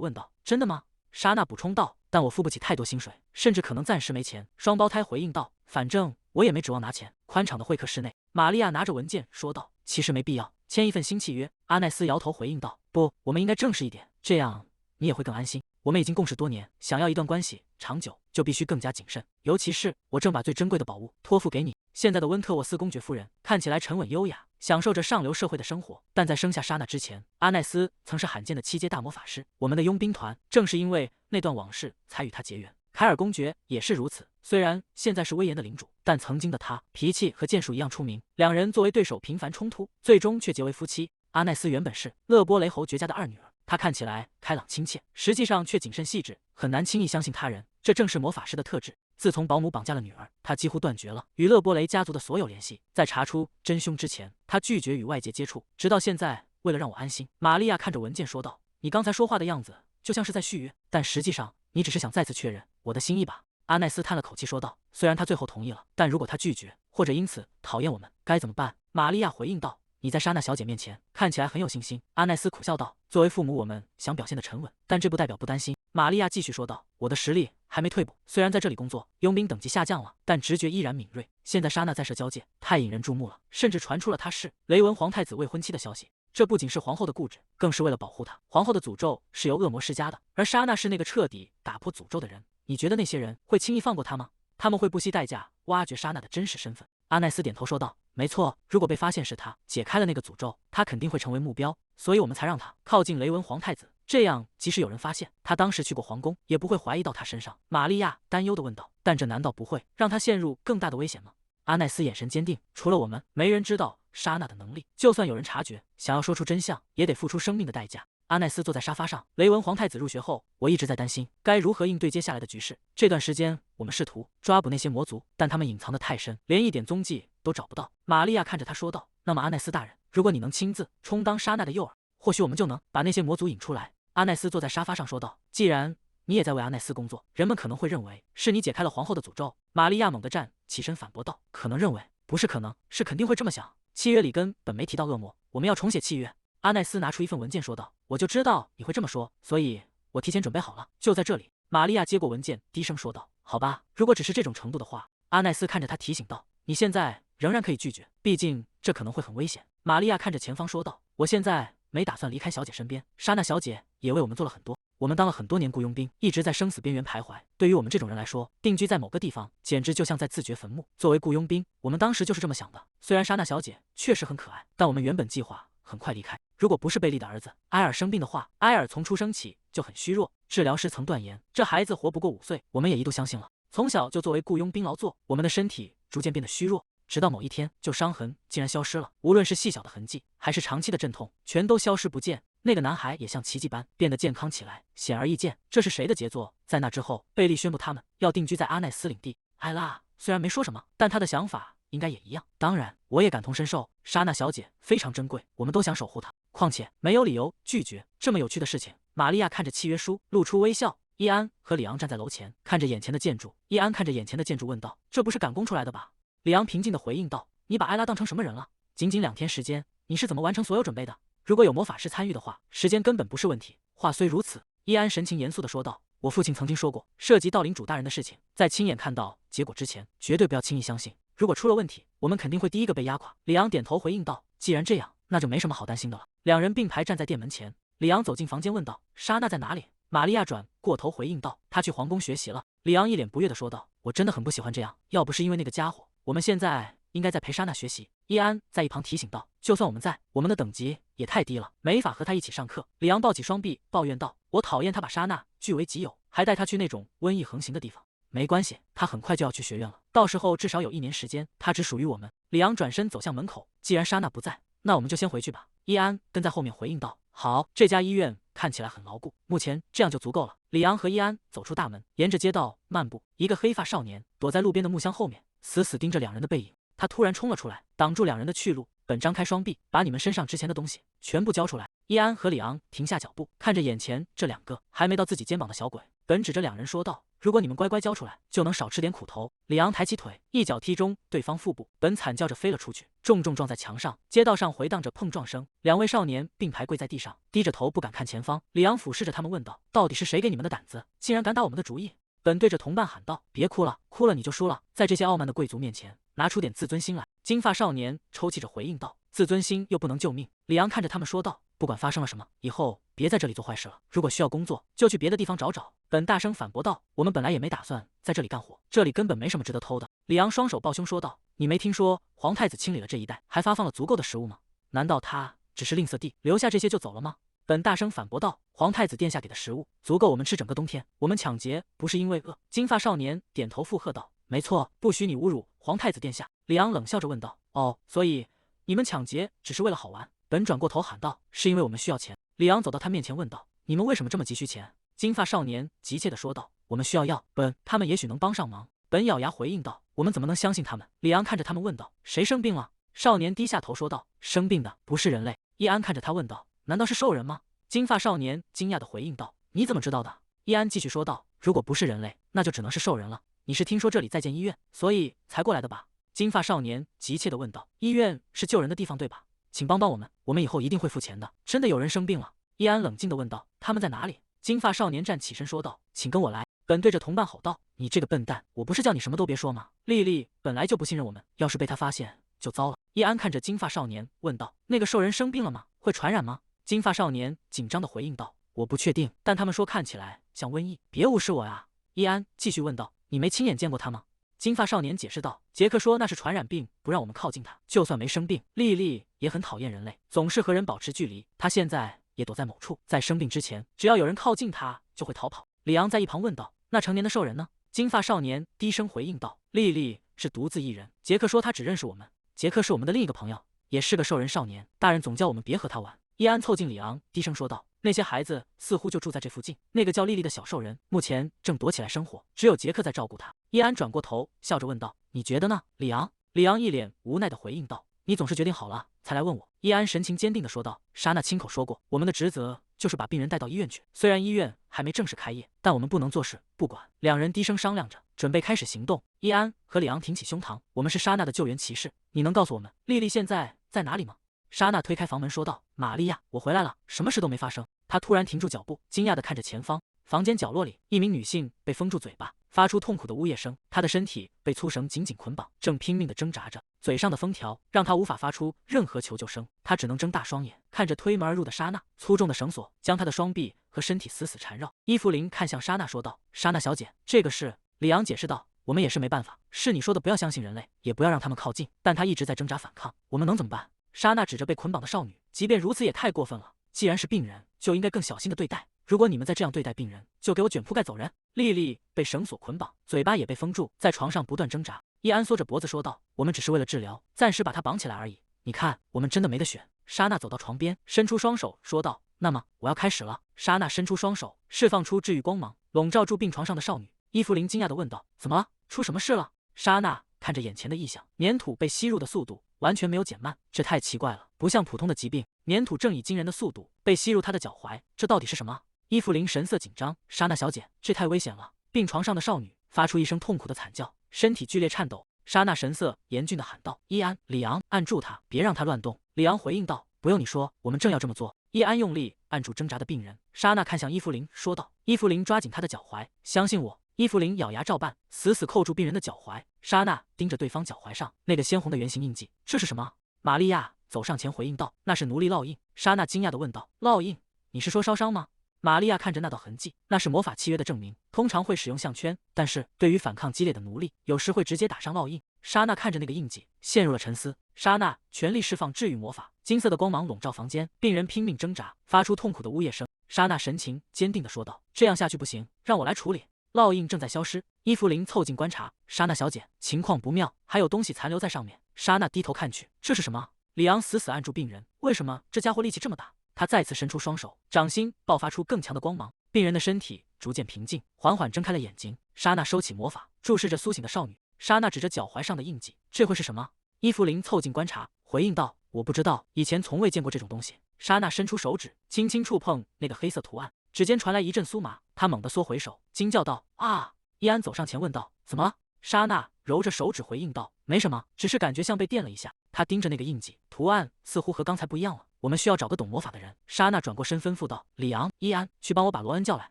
问道：“真的吗？”莎娜补充道：“但我付不起太多薪水，甚至可能暂时没钱。”双胞胎回应道：“反正我也没指望拿钱。”宽敞的会客室内，玛利亚拿着文件说道：“其实没必要签一份新契约。”阿奈斯摇头回应道：“不，我们应该正式一点，这样你也会更安心。我们已经共事多年，想要一段关系长久，就必须更加谨慎。尤其是我正把最珍贵的宝物托付给你。”现在的温特沃斯公爵夫人看起来沉稳优雅，享受着上流社会的生活。但在生下莎娜之前，阿奈斯曾是罕见的7阶大魔法师。我们的佣兵团正是因为那段往事才与他结缘。凯尔公爵也是如此，虽然现在是威严的领主，但曾经的他脾气和剑术一样出名。2人作为对手频繁冲突，最终却结为夫妻。阿奈斯原本是勒波雷侯爵家的2女儿，她看起来开朗亲切，实际上却谨慎细致，很难轻易相信他人。这正是魔法师的特质。自从保姆绑架了女儿，他几乎断绝了与勒波雷家族的所有联系。在查出真凶之前，他拒绝与外界接触，直到现在。为了让我安心，玛利亚看着文件说道：“你刚才说话的样子就像是在续约，但实际上你只是想再次确认我的心意吧？”阿奈斯叹了口气说道：“虽然他最后同意了，但如果他拒绝，或者因此讨厌我们，该怎么办？”玛利亚回应道：“你在莎娜小姐面前看起来很有信心。”阿奈斯苦笑道：“作为父母，我们想表现得沉稳，但这不代表不担心。”玛利亚继续说道：“我的实力还没退步，虽然在这里工作，佣兵等级下降了，但直觉依然敏锐。现在莎娜在社交界太引人注目了，甚至传出了她是雷文皇太子未婚妻的消息。这不仅是皇后的固执，更是为了保护她。皇后的诅咒是由恶魔施加的，而莎娜是那个彻底打破诅咒的人。你觉得那些人会轻易放过她吗？他们会不惜代价挖掘莎娜的真实身份。”阿奈斯点头说道：“没错，如果被发现是他解开了那个诅咒，他肯定会成为目标，所以我们才让他靠近雷文皇太子。这样，即使有人发现他当时去过皇宫，也不会怀疑到他身上。”玛利亚担忧地问道：“但这难道不会让他陷入更大的危险吗？”阿奈斯眼神坚定：“除了我们，没人知道莎娜的能力。就算有人察觉，想要说出真相，也得付出生命的代价。”阿奈斯坐在沙发上。雷文皇太子入学后，我一直在担心该如何应对接下来的局势。这段时间，我们试图抓捕那些魔族，但他们隐藏得太深，连一点踪迹都找不到。玛利亚看着他说道：“那么，阿奈斯大人，如果你能亲自充当莎娜的诱饵，或许我们就能把那些魔族引出来。”阿奈斯坐在沙发上说道：“既然你也在为阿奈斯工作，人们可能会认为是你解开了皇后的诅咒。”玛利亚猛地站起身反驳道：“可能认为，不是可能，是肯定会这么想。契约里根本没提到恶魔，我们要重写契约。”阿奈斯拿出一份文件说道：“我就知道你会这么说，所以我提前准备好了，就在这里。”玛利亚接过文件，低声说道：“好吧，如果只是这种程度的话。”阿奈斯看着他提醒道：“你现在仍然可以拒绝，毕竟这可能会很危险。”玛利亚看着前方说道：“我现在没打算离开小姐身边，莎娜小姐也为我们做了很多。我们当了很多年雇佣兵，一直在生死边缘徘徊。对于我们这种人来说，定居在某个地方，简直就像在自掘坟墓。作为雇佣兵，我们当时就是这么想的。虽然莎娜小姐确实很可爱，但我们原本计划很快离开。如果不是贝利的儿子埃尔生病的话，埃尔从出生起就很虚弱，治疗师曾断言这孩子活不过5岁，我们也一度相信了。从小就作为雇佣兵劳作，我们的身体逐渐变得虚弱。直到某一天，就伤痕竟然消失了，无论是细小的痕迹，还是长期的阵痛，全都消失不见。那个男孩也像奇迹般变得健康起来。显而易见，这是谁的杰作？在那之后，贝利宣布他们要定居在阿奈斯领地。艾拉虽然没说什么，但他的想法应该也一样。当然，我也感同身受。莎娜小姐非常珍贵，我们都想守护她，况且没有理由拒绝这么有趣的事情。玛利亚看着契约书，露出微笑。伊安和里昂站在楼前，看着眼前的建筑。伊安看着眼前的建筑问道：“这不是赶工出来的吧？”里昂平静地回应道：“你把艾拉当成什么人了？仅仅2天时间，你是怎么完成所有准备的？如果有魔法师参与的话，时间根本不是问题。”话虽如此，伊安神情严肃地说道：“我父亲曾经说过，涉及到领主大人的事情，在亲眼看到结果之前，绝对不要轻易相信。如果出了问题，我们肯定会第一个被压垮。”里昂点头回应道：“既然这样，那就没什么好担心的了。”2人并排站在店门前。里昂走进房间问道：“莎娜在哪里？”玛利亚转过头回应道：“她去皇宫学习了。”里昂一脸不悦地说道：“我真的很不喜欢这样，要不是因为那个家伙，我们现在应该在陪莎娜学习。”伊安在一旁提醒道：“就算我们在，我们的等级也太低了，没法和他一起上课。”里昂抱起双臂抱怨道：“我讨厌他把莎娜据为己有，还带她去那种瘟疫横行的地方。”没关系，他很快就要去学院了，到时候至少有1年时间，他只属于我们。里昂转身走向门口，既然莎娜不在，那我们就先回去吧。伊安跟在后面回应道：“好，这家医院看起来很牢固，目前这样就足够了。”里昂和伊安走出大门，沿着街道漫步。一个黑发少年躲在路边的木箱后面，死死盯着2人的背影。他突然冲了出来，挡住2人的去路。本张开双臂，把你们身上值钱的东西全部交出来。伊安和里昂停下脚步，看着眼前这2个还没到自己肩膀的小鬼。本指着两人说道：“如果你们乖乖交出来，就能少吃点苦头。”李昂抬起腿，一脚踢中对方腹部，本惨叫着飞了出去，重重撞在墙上。街道上回荡着碰撞声，两位少年并排跪在地上，低着头不敢看前方。李昂俯视着他们问道：“到底是谁给你们的胆子，竟然敢打我们的主意？”本对着同伴喊道：“别哭了，哭了你就输了，在这些傲慢的贵族面前，拿出点自尊心来。”金发少年抽泣着回应道：“自尊心又不能救命。”李昂看着他们说道：“不管发生了什么，以后别在这里做坏事了。如果需要工作，就去别的地方找找。”本大声反驳道：“我们本来也没打算在这里干活，这里根本没什么值得偷的。”李昂双手抱胸说道：“你没听说皇太子清理了这一带，还发放了足够的食物吗？难道他只是吝啬地留下这些就走了吗？”本大声反驳道：“皇太子殿下给的食物足够我们吃整个冬天，我们抢劫不是因为饿。”金发少年点头附和道：“没错，不许你侮辱皇太子殿下。”李昂冷笑着问道：“哦，所以你们抢劫只是为了好玩？”本转过头喊道：“是因为我们需要钱。”李昂走到他面前问道：“你们为什么这么急需钱？”金发少年急切地说道：“我们需要药，本他们也许能帮上忙。”本咬牙回应道：“我们怎么能相信他们？”李昂看着他们问道：“谁生病了？”少年低下头说道：“生病的不是人类。”易安看着他问道：“难道是兽人吗？”金发少年惊讶地回应道：“你怎么知道的？”易安继续说道：“如果不是人类，那就只能是兽人了。你是听说这里在建医院，所以才过来的吧？”金发少年急切地问道：“医院是救人的地方对吧？请帮帮我们，我们以后一定会付钱的。真的有人生病了？”易安冷静地问道：“他们在哪里？”金发少年站起身说道：“请跟我来。”本对着同伴吼道：“你这个笨蛋，我不是叫你什么都别说吗？丽丽本来就不信任我们，要是被他发现就糟了。”易安看着金发少年问道：“那个兽人生病了吗？会传染吗？”金发少年紧张地回应道：“我不确定，但他们说看起来像瘟疫，别无视我呀。”易安继续问道：“你没亲眼见过他吗？”金发少年解释道：“杰克说那是传染病，不让我们靠近他。就算没生病，丽丽也很讨厌人类，总是和人保持距离。他现在也躲在某处，在生病之前，只要有人靠近他，就会逃跑。”李昂在一旁问道：“那成年的兽人呢？”金发少年低声回应道：“丽丽是独自一人，杰克说他只认识我们。杰克是我们的另一个朋友，也是个兽人少年，大人总叫我们别和他玩。”易安凑近李昂，低声说道：“那些孩子似乎就住在这附近。那个叫丽丽的小兽人，目前正躲起来生活，只有杰克在照顾他。”易安转过头，笑着问道：“你觉得呢，李昂？”李昂一脸无奈地回应道：“你总是决定好了才来问我。”易安神情坚定地说道：“莎娜亲口说过，我们的职责就是把病人带到医院去。虽然医院还没正式开业，但我们不能坐视不管。”两人低声商量着，准备开始行动。易安和李昂挺起胸膛：“我们是莎娜的救援骑士，你能告诉我们丽丽现在在哪里吗？”莎娜推开房门说道：“玛利亚，我回来了，什么事都没发生。”她突然停住脚步，惊讶地看着前方。房间角落里，一名女性被封住嘴巴，发出痛苦的呜咽声。她的身体被粗绳紧紧捆绑，正拼命地挣扎着，嘴上的封条让她无法发出任何求救声。她只能睁大双眼，看着推门而入的莎娜。粗重的绳索将她的双臂和身体死死缠绕。伊芙琳看向莎娜说道：“莎娜小姐，这个是……”里昂解释道：“我们也是没办法，是你说的不要相信人类，也不要让他们靠近，但他一直在挣扎反抗，我们能怎么办？”莎娜指着被捆绑的少女：“即便如此也太过分了，既然是病人，就应该更小心的对待。如果你们再这样对待病人，就给我卷铺盖走人。”丽丽被绳索捆绑，嘴巴也被封住，在床上不断挣扎。伊安缩着脖子说道：“我们只是为了治疗，暂时把她绑起来而已。你看，我们真的没得选。”莎娜走到床边，伸出双手说道：“那么我要开始了。”莎娜伸出双手，释放出治愈光芒，笼罩住病床上的少女。伊芙琳惊讶地问道：“怎么了？出什么事了？”莎娜看着眼前的异象，粘土被吸入的速度完全没有减慢，这太奇怪了，不像普通的疾病，粘土正以惊人的速度被吸入她的脚踝，这到底是什么？伊芙琳神色紧张：“莎娜小姐，这太危险了！”病床上的少女发出一声痛苦的惨叫，身体剧烈颤抖。莎娜神色严峻地喊道：“伊安，里昂，按住她，别让她乱动。”里昂回应道：“不用你说，我们正要这么做。”伊安用力按住挣扎的病人。莎娜看向伊芙琳说道：“伊芙琳，抓紧她的脚踝，相信我。”伊芙琳咬牙照办，死死扣住病人的脚踝。莎娜盯着对方脚踝上那个鲜红的圆形印记，这是什么？玛利亚走上前回应道：“那是奴隶烙印。”莎娜惊讶地问道：“烙印？你是说烧伤吗？”玛利亚看着那道痕迹，那是魔法契约的证明，通常会使用项圈，但是对于反抗激烈的奴隶，有时会直接打上烙印。莎娜看着那个印记，陷入了沉思。莎娜全力释放治愈魔法，金色的光芒笼罩房间，病人拼命挣扎，发出痛苦的呜咽声。莎娜神情坚定地说道：“这样下去不行，让我来处理。”烙印正在消失，伊芙琳凑近观察，莎娜小姐，情况不妙，还有东西残留在上面。莎娜低头看去，这是什么？里昂死死按住病人，为什么这家伙力气这么大？他再次伸出双手，掌心爆发出更强的光芒，病人的身体逐渐平静，缓缓睁开了眼睛。莎娜收起魔法，注视着苏醒的少女。莎娜指着脚踝上的印记，这会是什么？伊芙琳凑近观察，回应道：“我不知道，以前从未见过这种东西。”莎娜伸出手指，轻轻触碰那个黑色图案。指尖传来一阵酥麻，他猛地缩回手，惊叫道：“啊！”伊安走上前问道：“怎么了？”莎娜揉着手指回应道：“没什么，只是感觉像被电了一下。”他盯着那个印记，图案似乎和刚才不一样了。我们需要找个懂魔法的人。莎娜转过身吩咐道：“里昂、伊安，去帮我把罗恩叫来。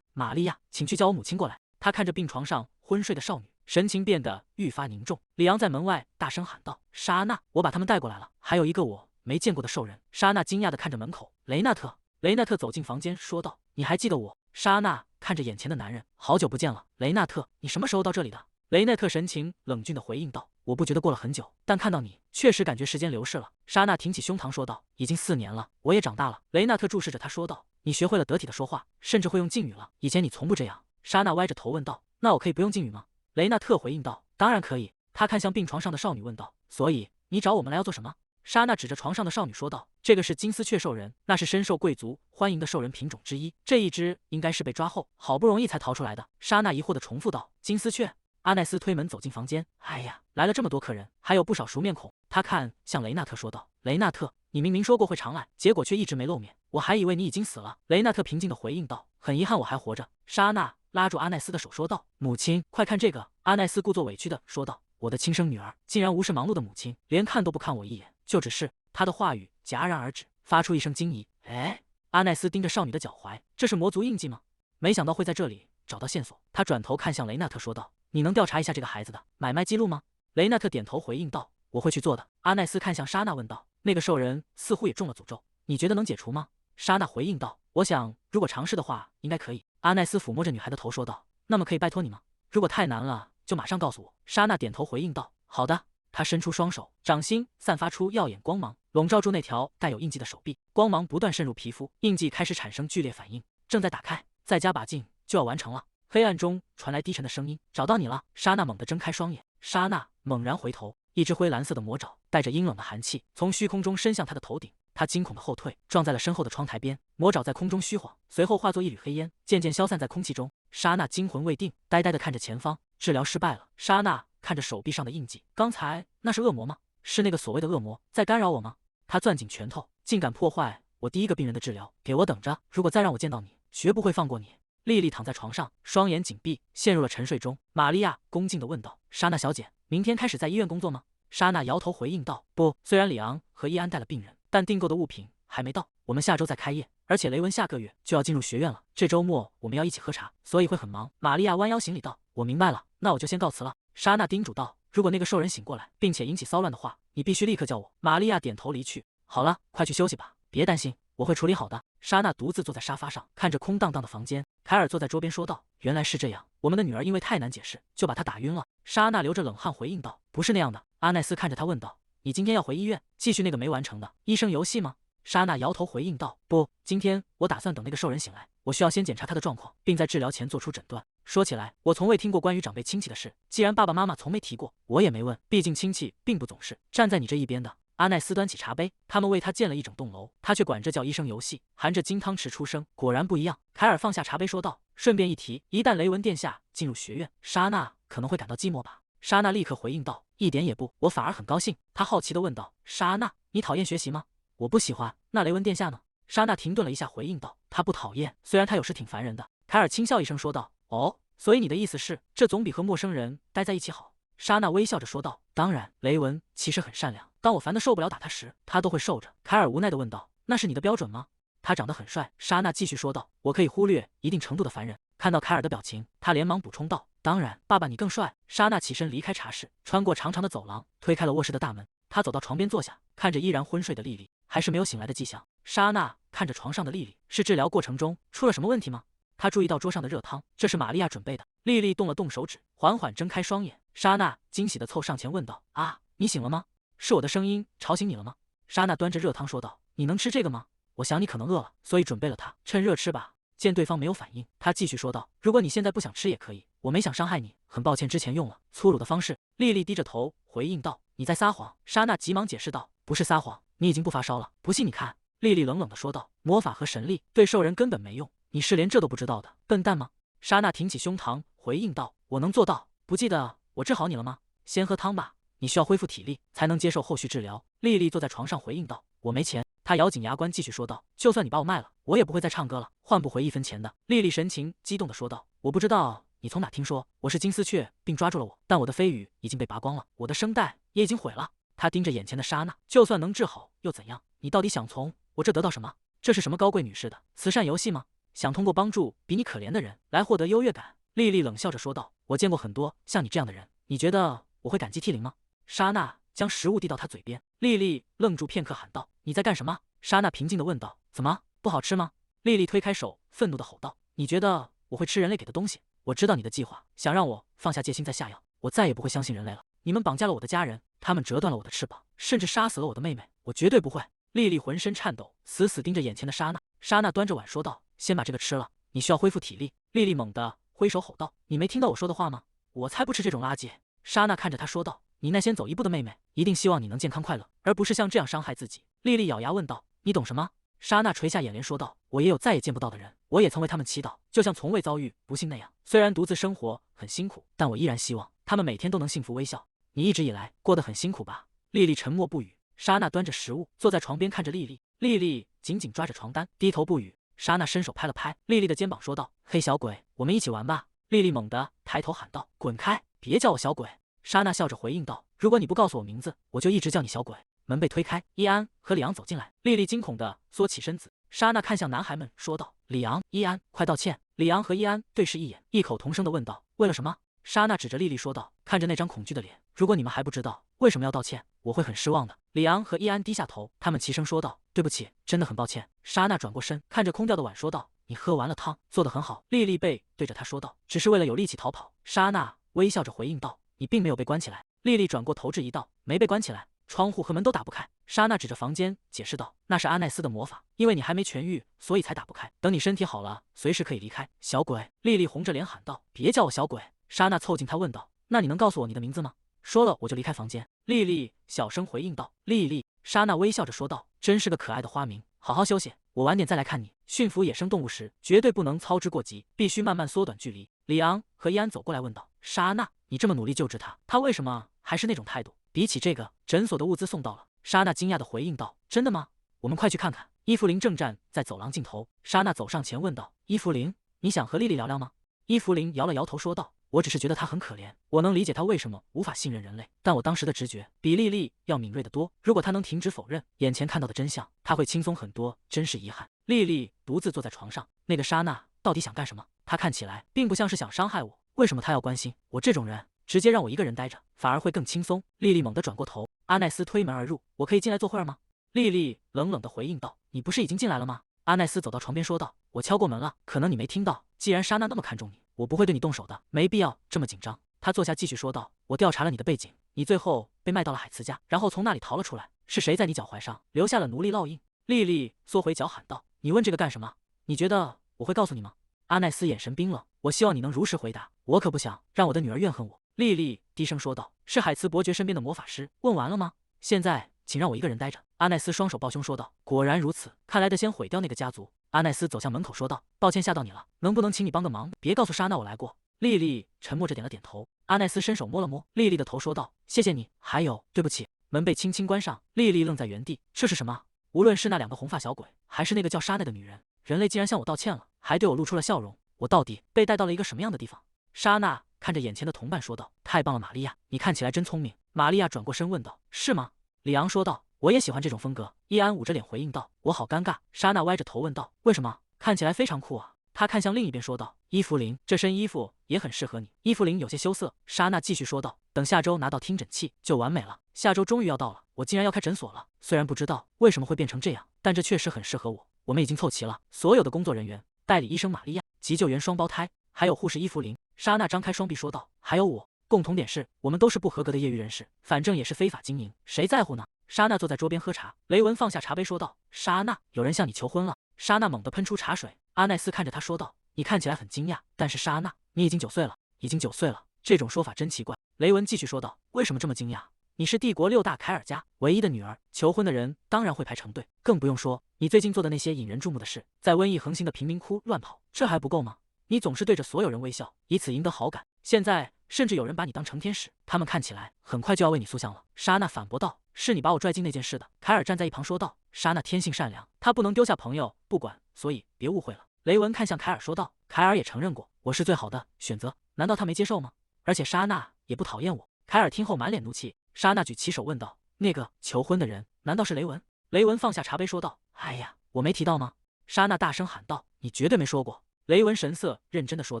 玛利亚，请去叫我母亲过来。”他看着病床上昏睡的少女，神情变得愈发凝重。里昂在门外大声喊道：“莎娜，我把他们带过来了，还有一个我没见过的兽人。”莎娜惊讶地看着门口，雷纳特。雷纳特走进房间，说道：“你还记得我？”莎娜看着眼前的男人，好久不见了，雷纳特，你什么时候到这里的？雷纳特神情冷峻地回应道：“我不觉得过了很久，但看到你，确实感觉时间流逝了。”莎娜挺起胸膛说道：“已经4年了，我也长大了。”雷纳特注视着他说道：“你学会了得体的说话，甚至会用敬语了。以前你从不这样。”莎娜歪着头问道：“那我可以不用敬语吗？”雷纳特回应道：“当然可以。”他看向病床上的少女问道：“所以你找我们来要做什么？”莎娜指着床上的少女说道：“这个是金丝雀兽人，那是深受贵族欢迎的兽人品种之一。这一只应该是被抓后好不容易才逃出来的。”莎娜疑惑地重复道：“金丝雀？”阿奈斯推门走进房间，哎呀，来了这么多客人，还有不少熟面孔。他看向雷纳特说道：“雷纳特，你明明说过会常来，结果却一直没露面，我还以为你已经死了。”雷纳特平静地回应道：“很遗憾，我还活着。”莎娜拉住阿奈斯的手说道：“母亲，快看这个！”阿奈斯故作委屈地说道：“我的亲生女儿竟然无视忙碌的母亲，连看都不看我一眼，就只是……”他的话语戛然而止，发出一声惊疑：“哎！”阿奈斯盯着少女的脚踝，这是魔族印记吗？没想到会在这里找到线索。他转头看向雷纳特说道：“你能调查一下这个孩子的买卖记录吗？”雷纳特点头回应道：“我会去做的。”阿奈斯看向莎娜问道：“那个兽人似乎也中了诅咒，你觉得能解除吗？”莎娜回应道：“我想，如果尝试的话，应该可以。”阿奈斯抚摸着女孩的头说道：“那么可以拜托你吗？如果太难了，就马上告诉我。”莎娜点头回应道：“好的。”他伸出双手，掌心散发出耀眼光芒，笼罩住那条带有印记的手臂，光芒不断渗入皮肤，印记开始产生剧烈反应，正在打开，再加把劲就要完成了。黑暗中传来低沉的声音：“找到你了！”莎娜猛地睁开双眼，莎娜猛然回头，一只灰蓝色的魔爪带着阴冷的寒气从虚空中伸向他的头顶，他惊恐的后退，撞在了身后的窗台边，魔爪在空中虚晃，随后化作一缕黑烟，渐渐消散在空气中。莎娜惊魂未定，呆呆地看着前方，治疗失败了。莎娜看着手臂上的印记，刚才那是恶魔吗？是那个所谓的恶魔在干扰我吗？他攥紧拳头，竟敢破坏我第一个病人的治疗，给我等着！如果再让我见到你，绝不会放过你！莉莉躺在床上，双眼紧闭，陷入了沉睡中。玛利亚恭敬地问道：“莎娜小姐，明天开始在医院工作吗？”莎娜摇头回应道：“不，虽然里昂和伊安带了病人，但订购的物品还没到，我们下周再开业，而且雷文下个月就要进入学院了。这周末我们要一起喝茶，所以会很忙。”玛利亚弯腰行礼道：“我明白了，那我就先告辞了。”莎娜叮嘱道：“如果那个兽人醒过来，并且引起骚乱的话，你必须立刻叫我。”玛利亚点头离去。好了，快去休息吧，别担心，我会处理好的。莎娜独自坐在沙发上，看着空荡荡的房间。凯尔坐在桌边说道：“原来是这样，我们的女儿因为太难解释，就把她打晕了。”莎娜流着冷汗回应道：“不是那样的。”阿奈斯看着他问道：“你今天要回医院继续那个没完成的医生游戏吗？”莎娜摇头回应道：“不，今天我打算等那个兽人醒来，我需要先检查他的状况，并在治疗前做出诊断。说起来，我从未听过关于长辈亲戚的事，既然爸爸妈妈从没提过，我也没问，毕竟亲戚并不总是站在你这一边的。”阿奈斯端起茶杯，他们为他建了一整栋楼，他却管这叫医生游戏，含着金汤匙出生，果然不一样。凯尔放下茶杯说道：“顺便一提，一旦雷文殿下进入学院，莎娜可能会感到寂寞吧？”莎娜立刻回应道：“一点也不，我反而很高兴。”他好奇地问道：“莎娜，你讨厌学习吗？”“我不喜欢。”“那雷文殿下呢？”莎娜停顿了一下，回应道：“他不讨厌，虽然他有时挺烦人的。”凯尔轻笑一声说道：“哦，所以你的意思是，这总比和陌生人待在一起好？”莎娜微笑着说道：“当然，雷文其实很善良，当我烦得受不了打他时，他都会受着。”凯尔无奈地问道：“那是你的标准吗？”“他长得很帅。”莎娜继续说道：“我可以忽略一定程度的烦人。”看到凯尔的表情，他连忙补充道：“当然，爸爸你更帅。”莎娜起身离开茶室，穿过长长的走廊，推开了卧室的大门。她走到床边坐下，看着依然昏睡的莉莉，还是没有醒来的迹象。莎娜看着床上的莉莉，是治疗过程中出了什么问题吗？她注意到桌上的热汤，这是玛利亚准备的。莉莉动了动手指，缓缓睁开双眼。莎娜惊喜地凑上前问道：“啊，你醒了吗？是我的声音吵醒你了吗？”莎娜端着热汤说道：“你能吃这个吗？我想你可能饿了，所以准备了它，趁热吃吧。”见对方没有反应，她继续说道：“如果你现在不想吃也可以，我没想伤害你，很抱歉之前用了粗鲁的方式。”莉莉低着头回应道：“你在撒谎。”莎娜急忙解释道：“不是撒谎，你已经不发烧了，不信你看。”莉莉冷冷地说道：“魔法和神力对兽人根本没用，你是连这都不知道的笨蛋吗？”莎娜挺起胸膛回应道：“我能做到，不记得我治好你了吗？先喝汤吧，你需要恢复体力才能接受后续治疗。”莉莉坐在床上回应道：“我没钱。”他咬紧牙关，继续说道：“就算你把我卖了，我也不会再唱歌了，换不回1分钱的。”丽丽神情激动地说道：“我不知道你从哪听说我是金丝雀，并抓住了我，但我的飞羽已经被拔光了，我的声带也已经毁了。”他盯着眼前的莎娜，就算能治好又怎样？你到底想从我这得到什么？这是什么高贵女士的慈善游戏吗？想通过帮助比你可怜的人来获得优越感？丽丽冷笑着说道：“我见过很多像你这样的人，你觉得我会感激涕零吗？”莎娜将食物递到他嘴边，丽丽愣住片刻，喊道：“你在干什么？”莎娜平静地问道：“怎么，不好吃吗？”丽丽推开手，愤怒地吼道：“你觉得我会吃人类给的东西？我知道你的计划，想让我放下戒心再下药。我再也不会相信人类了。你们绑架了我的家人，他们折断了我的翅膀，甚至杀死了我的妹妹，我绝对不会。”丽丽浑身颤抖，死死盯着眼前的莎娜。莎娜端着碗说道：“先把这个吃了，你需要恢复体力。”丽丽猛地挥手吼道：“你没听到我说的话吗？我才不吃这种垃圾！”莎娜看着她说道：“你那先走一步的妹妹，一定希望你能健康快乐，而不是像这样伤害自己。”丽丽咬牙问道：“你懂什么？”莎娜垂下眼帘说道：“我也有再也见不到的人，我也曾为他们祈祷，就像从未遭遇不幸那样。虽然独自生活很辛苦，但我依然希望他们每天都能幸福微笑。你一直以来过得很辛苦吧？”丽丽沉默不语。莎娜端着食物坐在床边看着丽丽，丽丽紧紧抓着床单，低头不语。莎娜伸手拍了拍丽丽的肩膀，说道：“黑小鬼，我们一起玩吧。”丽丽猛地抬头喊道：“滚开，别叫我小鬼！”莎娜笑着回应道：“如果你不告诉我名字，我就一直叫你小鬼。”门被推开，伊安和里昂走进来，丽丽惊恐地缩起身子。莎娜看向男孩们，说道：“里昂、伊安，快道歉！”里昂和伊安对视一眼，异口同声地问道：“为了什么？”莎娜指着丽丽说道：“看着那张恐惧的脸，如果你们还不知道为什么要道歉，我会很失望的。”里昂和伊安低下头，他们齐声说道：“对不起，真的很抱歉。”莎娜转过身，看着空掉的碗说道：“你喝完了汤，做得很好。”丽丽背对着她说道：“只是为了有力气逃跑。”莎娜微笑着回应道：“你并没有被关起来。”丽丽转过头质疑道：“没被关起来，窗户和门都打不开。”莎娜指着房间解释道：“那是阿奈斯的魔法，因为你还没痊愈，所以才打不开。等你身体好了，随时可以离开。”小鬼！丽丽红着脸喊道：“别叫我小鬼！”莎娜凑近她问道：“那你能告诉我你的名字吗？说了我就离开房间。”丽丽小声回应道：“丽丽。”莎娜微笑着说道：“真是个可爱的花名，好好休息，我晚点再来看你。驯服野生动物时绝对不能操之过急，必须慢慢缩短距离。”里昂和伊安走过来问道：“莎娜，你这么努力救治他，他为什么还是那种态度？比起这个，诊所的物资送到了。”莎娜惊讶地回应道：“真的吗？我们快去看看。”伊芙琳正站在走廊尽头，莎娜走上前问道：“伊芙琳，你想和丽丽聊聊吗？”伊芙琳摇了摇头说道：“我只是觉得她很可怜，我能理解她为什么无法信任人类，但我当时的直觉比丽丽要敏锐得多。如果她能停止否认眼前看到的真相，她会轻松很多，真是遗憾。”丽丽独自坐在床上，那个莎娜到底想干什么？她看起来并不像是想伤害我，为什么她要关心我这种人？直接让我一个人待着，反而会更轻松。丽丽猛地转过头，阿奈斯推门而入：“我可以进来坐会儿吗？”丽丽冷冷地回应道：“你不是已经进来了吗？”阿奈斯走到床边说道：“我敲过门了，可能你没听到。既然莎娜那么看重你，我不会对你动手的，没必要这么紧张。”他坐下继续说道：“我调查了你的背景，你最后被卖到了海茨家，然后从那里逃了出来。是谁在你脚踝上留下了奴隶烙印？”丽丽缩回脚喊道：“你问这个干什么？你觉得我会告诉你吗？”阿奈斯眼神冰冷：“我希望你能如实回答，我可不想让我的女儿怨恨我。”丽丽低声说道：“是海茨伯爵身边的魔法师。问完了吗？现在请让我一个人待着。”阿奈斯双手抱胸说道：“果然如此，看来得先毁掉那个家族。”阿奈斯走向门口说道：“抱歉吓到你了，能不能请你帮个忙，别告诉莎娜我来过。”丽丽沉默着点了点头。阿奈斯伸手摸了摸丽丽的头说道：“谢谢你，还有对不起。”门被轻轻关上，丽丽愣在原地，这是什么？无论是那两个红发小鬼，还是那个叫莎奈的女人，人类竟然向我道歉了，还对我露出了笑容，我到底被带到了一个什么样的地方？莎娜看着眼前的同伴说道：“太棒了，玛利亚，你看起来真聪明。”玛利亚转过身问道：“是吗？”里昂说道：“我也喜欢这种风格。”伊安捂着脸回应道：“我好尴尬。”莎娜歪着头问道：“为什么？看起来非常酷啊。”他看向另一边说道：“伊芙琳，这身衣服也很适合你。”伊芙琳有些羞涩。莎娜继续说道：“等下周拿到听诊器就完美了。下周终于要到了，我竟然要开诊所了。虽然不知道为什么会变成这样，但这确实很适合我。我们已经凑齐了所有的工作人员，代理医生玛利亚，急救员双胞胎，还有护士伊芙琳。”莎娜张开双臂说道：“还有我，共同点是我们都是不合格的业余人士，反正也是非法经营，谁在乎呢？”莎娜坐在桌边喝茶，雷文放下茶杯说道：“莎娜，有人向你求婚了。”莎娜猛地喷出茶水。阿奈斯看着她说道：“你看起来很惊讶，但是莎娜，你已经9岁了，已经9岁了。这种说法真奇怪。”雷文继续说道：“为什么这么惊讶？你是帝国6大凯尔家唯一的女儿，求婚的人当然会排成队，更不用说你最近做的那些引人注目的事，在瘟疫横行的贫民窟乱跑，这还不够吗？你总是对着所有人微笑，以此赢得好感，现在甚至有人把你当成天使，他们看起来很快就要为你塑像了。”莎娜反驳道：“是你把我拽进那件事的。”凯尔站在一旁说道：“莎娜天性善良，她不能丢下朋友不管，所以别误会了。雷文看向凯尔说道，凯尔也承认过我是最好的选择，难道他没接受吗？而且莎娜也不讨厌我。凯尔听后满脸怒气。莎娜举起手问道，那个求婚的人难道是雷文？雷文放下茶杯说道，哎呀，我没提到吗？莎娜大声喊道，你绝对没说过。雷文神色认真的说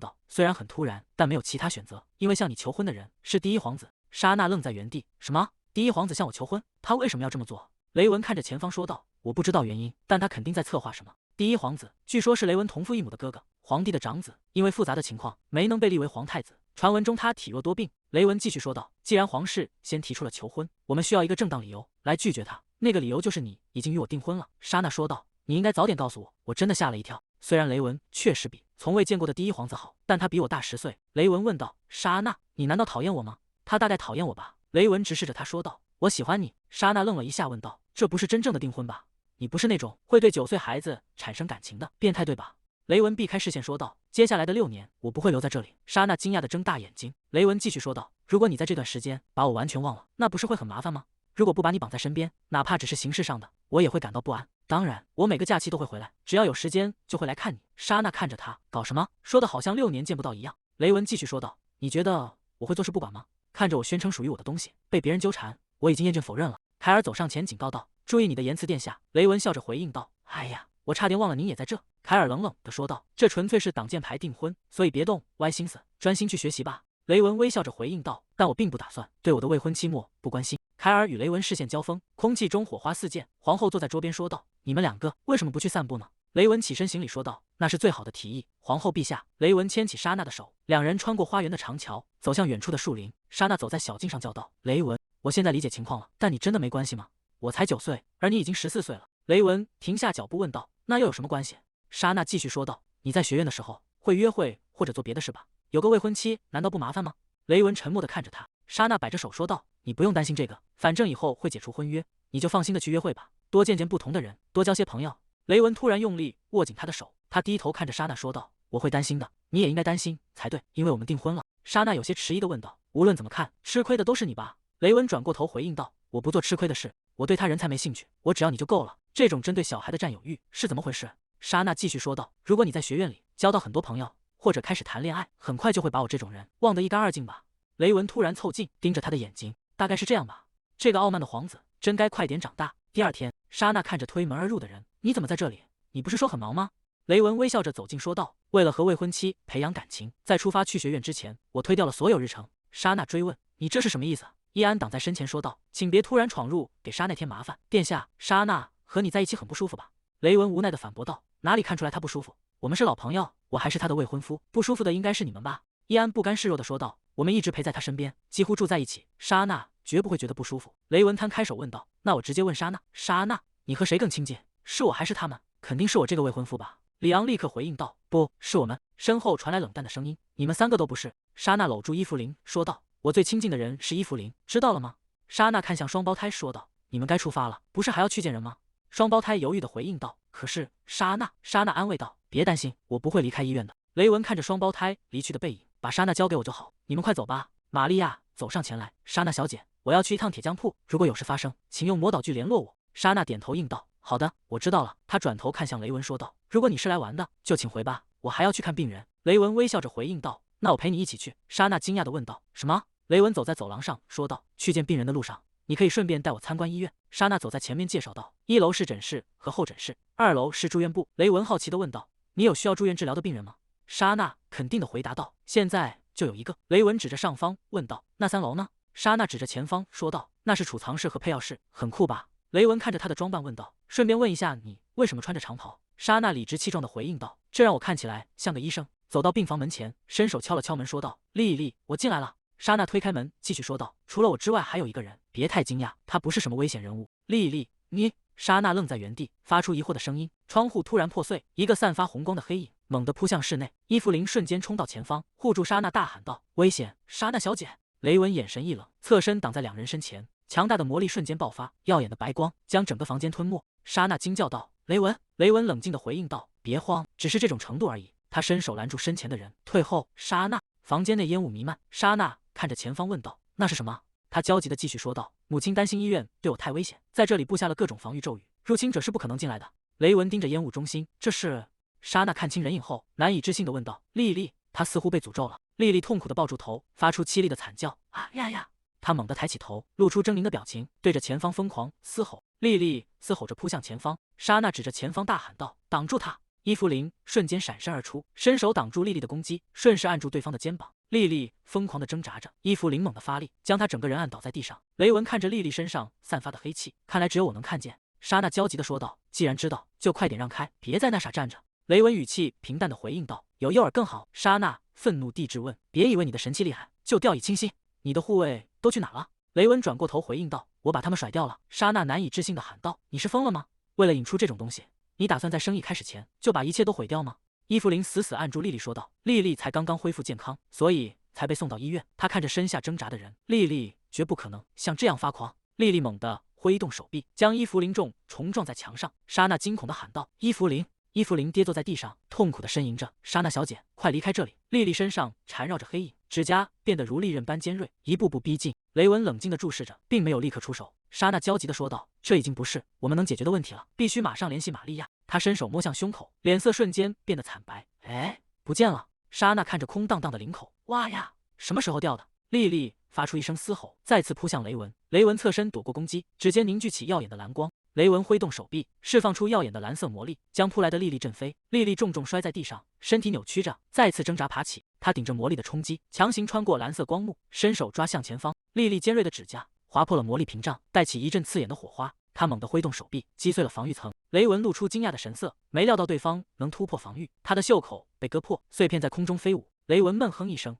道，虽然很突然，但没有其他选择，因为向你求婚的人是第一皇子。莎娜愣在原地，什么？第一皇子向我求婚？他为什么要这么做？雷文看着前方说道，我不知道原因，但他肯定在策划什么。第一皇子据说是雷文同父异母的哥哥，皇帝的长子，因为复杂的情况没能被立为皇太子。传闻中他体弱多病。雷文继续说道，既然皇室先提出了求婚，我们需要一个正当理由来拒绝他，那个理由就是你已经与我订婚了。莎娜说道，你应该早点告诉我，我真的吓了一跳。虽然雷文确实比从未见过的第一皇子好，但他比我大10岁。雷文问道，莎娜，你难道讨厌我吗？他大概讨厌我吧。雷文直视着他说道，我喜欢你。莎娜愣了一下问道，这不是真正的订婚吧？你不是那种会对9岁孩子产生感情的变态对吧？雷文避开视线说道，接下来的6年我不会留在这里。莎娜惊讶地睁大眼睛。雷文继续说道，如果你在这段时间把我完全忘了，那不是会很麻烦吗？如果不把你绑在身边，哪怕只是形式上的，我也会感到不安。当然，我每个假期都会回来，只要有时间就会来看你。莎娜看着他，搞什么？说的好像6年见不到一样。雷文继续说道，你觉得我会坐视不管吗？看着我宣称属于我的东西被别人纠缠，我已经厌倦否认了。凯尔走上前警告道，注意你的言辞殿下。雷文笑着回应道，哎呀，我差点忘了您也在这。凯尔冷冷地说道，这纯粹是挡箭牌订婚，所以别动歪心思，专心去学习吧。雷文微笑着回应道，但我并不打算对我的未婚妻漠不关心。凯尔与雷文视线交锋，空气中火花四溅。皇后坐在桌边说道，你们2个为什么不去散步呢？雷文起身行礼说道，那是最好的提议，皇后陛下。雷文牵起莎娜的手，两人穿过花园的长桥，走向远处的树林。莎娜走在小径上叫道，雷文，我现在理解情况了，但你真的没关系吗？我才9岁，而你已经14岁了。雷文停下脚步问道，那又有什么关系？莎娜继续说道，你在学院的时候会约会或者做别的事吧？有个未婚妻难道不麻烦吗？雷文沉默地看着他。莎娜摆着手说道，你不用担心这个，反正以后会解除婚约，你就放心的去约会吧，多见见不同的人，多交些朋友。雷文突然用力握紧他的手，他低头看着莎娜说道，我会担心的，你也应该担心才对，因为我们订婚了。莎娜有些迟疑地问道，无论怎么看，吃亏的都是你吧？雷文转过头回应道，我不做吃亏的事，我对他人才没兴趣，我只要你就够了。这种针对小孩的占有欲是怎么回事？莎娜继续说道，如果你在学院里交到很多朋友，或者开始谈恋爱，很快就会把我这种人忘得一干二净吧。雷文突然凑近盯着他的眼睛，大概是这样吧。这个傲慢的皇子真该快点长大。第2天，莎娜看着推门而入的人，你怎么在这里？你不是说很忙吗？雷文微笑着走近说道，为了和未婚妻培养感情，在出发去学院之前，我推掉了所有日程。莎娜追问，你这是什么意思？伊安挡在身前说道，请别突然闯入，给莎奈添麻烦。殿下，莎娜和你在一起很不舒服吧？雷文无奈地反驳道，哪里看出来他不舒服？我们是老朋友，我还是他的未婚夫，不舒服的应该是你们吧？伊安不甘示弱地说道，我们一直陪在他身边，几乎住在一起，莎娜绝不会觉得不舒服。雷文摊开手问道，那我直接问莎娜，莎娜，你和谁更亲近？是我还是他们？肯定是我这个未婚夫吧？里昂立刻回应道，不是我们。身后传来冷淡的声音，你们3个都不是。莎娜搂住伊芙琳说道，我最亲近的人是伊芙琳，知道了吗？莎娜看向双胞胎说道，你们该出发了，不是还要去见人吗？双胞胎犹豫地回应道，可是莎娜安慰道，别担心，我不会离开医院的。雷文看着双胞胎离去的背影，把莎娜交给我就好，你们快走吧。玛利亚走上前来，莎娜小姐，我要去一趟铁匠铺，如果有事发生，请用魔导具联络我。莎娜点头应道，好的，我知道了。她转头看向雷文说道，如果你是来玩的，就请回吧，我还要去看病人。雷文微笑着回应道，那我陪你一起去。莎娜惊讶地问道，什么？雷文走在走廊上说道，去见病人的路上，你可以顺便带我参观医院。莎娜走在前面介绍道，1楼是诊室和候诊室，2楼是住院部。雷文好奇地问道，你有需要住院治疗的病人吗？莎娜肯定地回答道，现在就有一个。雷文指着上方问道，那3楼呢？莎娜指着前方说道，那是储藏室和配药室，很酷吧？雷文看着她的装扮问道，顺便问一下你为什么穿着长袍？莎娜理直气壮地回应道，这让我看起来像个医生。走到病房门前，伸手敲了敲门说道，丽丽，我进来了。莎娜推开门继续说道，除了我之外还有一个人，别太惊讶，他不是什么危险人物。丽丽，你……莎娜愣在原地，发出疑惑的声音。窗户突然破碎，一个散发红光的黑影猛地扑向室内。伊芙琳瞬间冲到前方，护住莎娜，大喊道，危险，莎娜小姐！雷文眼神一冷，侧身挡在2人身前，强大的魔力瞬间爆发，耀眼的白光将整个房间吞没。莎娜惊叫道，雷文！雷文冷静地回应道，别慌，只是这种程度而已。他伸手拦住身前的人，退后。莎娜，房间内烟雾弥漫。莎娜看着前方问道，那是什么？他焦急地继续说道，母亲担心医院对我太危险，在这里布下了各种防御咒语，入侵者是不可能进来的。雷文盯着烟雾中心，这是……莎娜看清人影后，难以置信地问道：“莉莉，她似乎被诅咒了。”莉莉痛苦地抱住头，发出凄厉的惨叫：“啊呀呀！”她猛地抬起头，露出狰狞的表情，对着前方疯狂嘶吼。莉莉嘶吼着扑向前方，莎娜指着前方大喊道：“挡住他！”伊芙琳瞬间闪身而出，伸手挡住莉莉的攻击，顺势按住对方的肩膀。莉莉疯狂地挣扎着，伊芙琳猛地发力，将她整个人按倒在地上。雷文看着莉莉身上散发的黑气，看来只有我能看见。莎娜焦急地说道：“既然知道，就快点让开，别在那傻站着。”雷文语气平淡地回应道：“有诱饵更好。”莎娜愤怒地质问：“别以为你的神器厉害就掉以轻心，你的护卫都去哪了？”雷文转过头回应道：“我把他们甩掉了。”莎娜难以置信地喊道：“你是疯了吗？为了引出这种东西，你打算在生意开始前就把一切都毁掉吗？”伊芙琳死死按住莉莉说道：“莉莉才刚刚恢复健康，所以才被送到医院。”她看着身下挣扎的人，莉莉绝不可能像这样发狂。莉莉猛地挥动手臂，将伊芙琳重撞在墙上。莎娜惊恐地喊道：“伊芙琳！”伊芙琳跌坐在地上，痛苦地呻吟着：“莎娜小姐，快离开这里！”莉莉身上缠绕着黑影，指甲变得如利刃般尖锐，一步步逼近。雷文冷静地注视着，并没有立刻出手。莎娜焦急地说道：“这已经不是我们能解决的问题了，必须马上联系玛利亚。”她伸手摸向胸口，脸色瞬间变得惨白。哎，不见了！莎娜看着空荡荡的领口，哇呀，什么时候掉的？莉莉发出一声嘶吼，再次扑向雷文。雷文侧身躲过攻击，指尖凝聚起耀眼的蓝光。雷文挥动手臂，释放出耀眼的蓝色魔力，将扑来的莉莉震飞。莉莉重重摔在地上，身体扭曲着，再次挣扎爬起。她顶着魔力的冲击，强行穿过蓝色光幕，伸手抓向前方。莉莉尖锐的指甲划破了魔力屏障，带起一阵刺眼的火花。她猛地挥动手臂，击碎了防御层。雷文露出惊讶的神色，没料到对方能突破防御，他的袖口被割破，碎片在空中飞舞。雷文闷哼一声，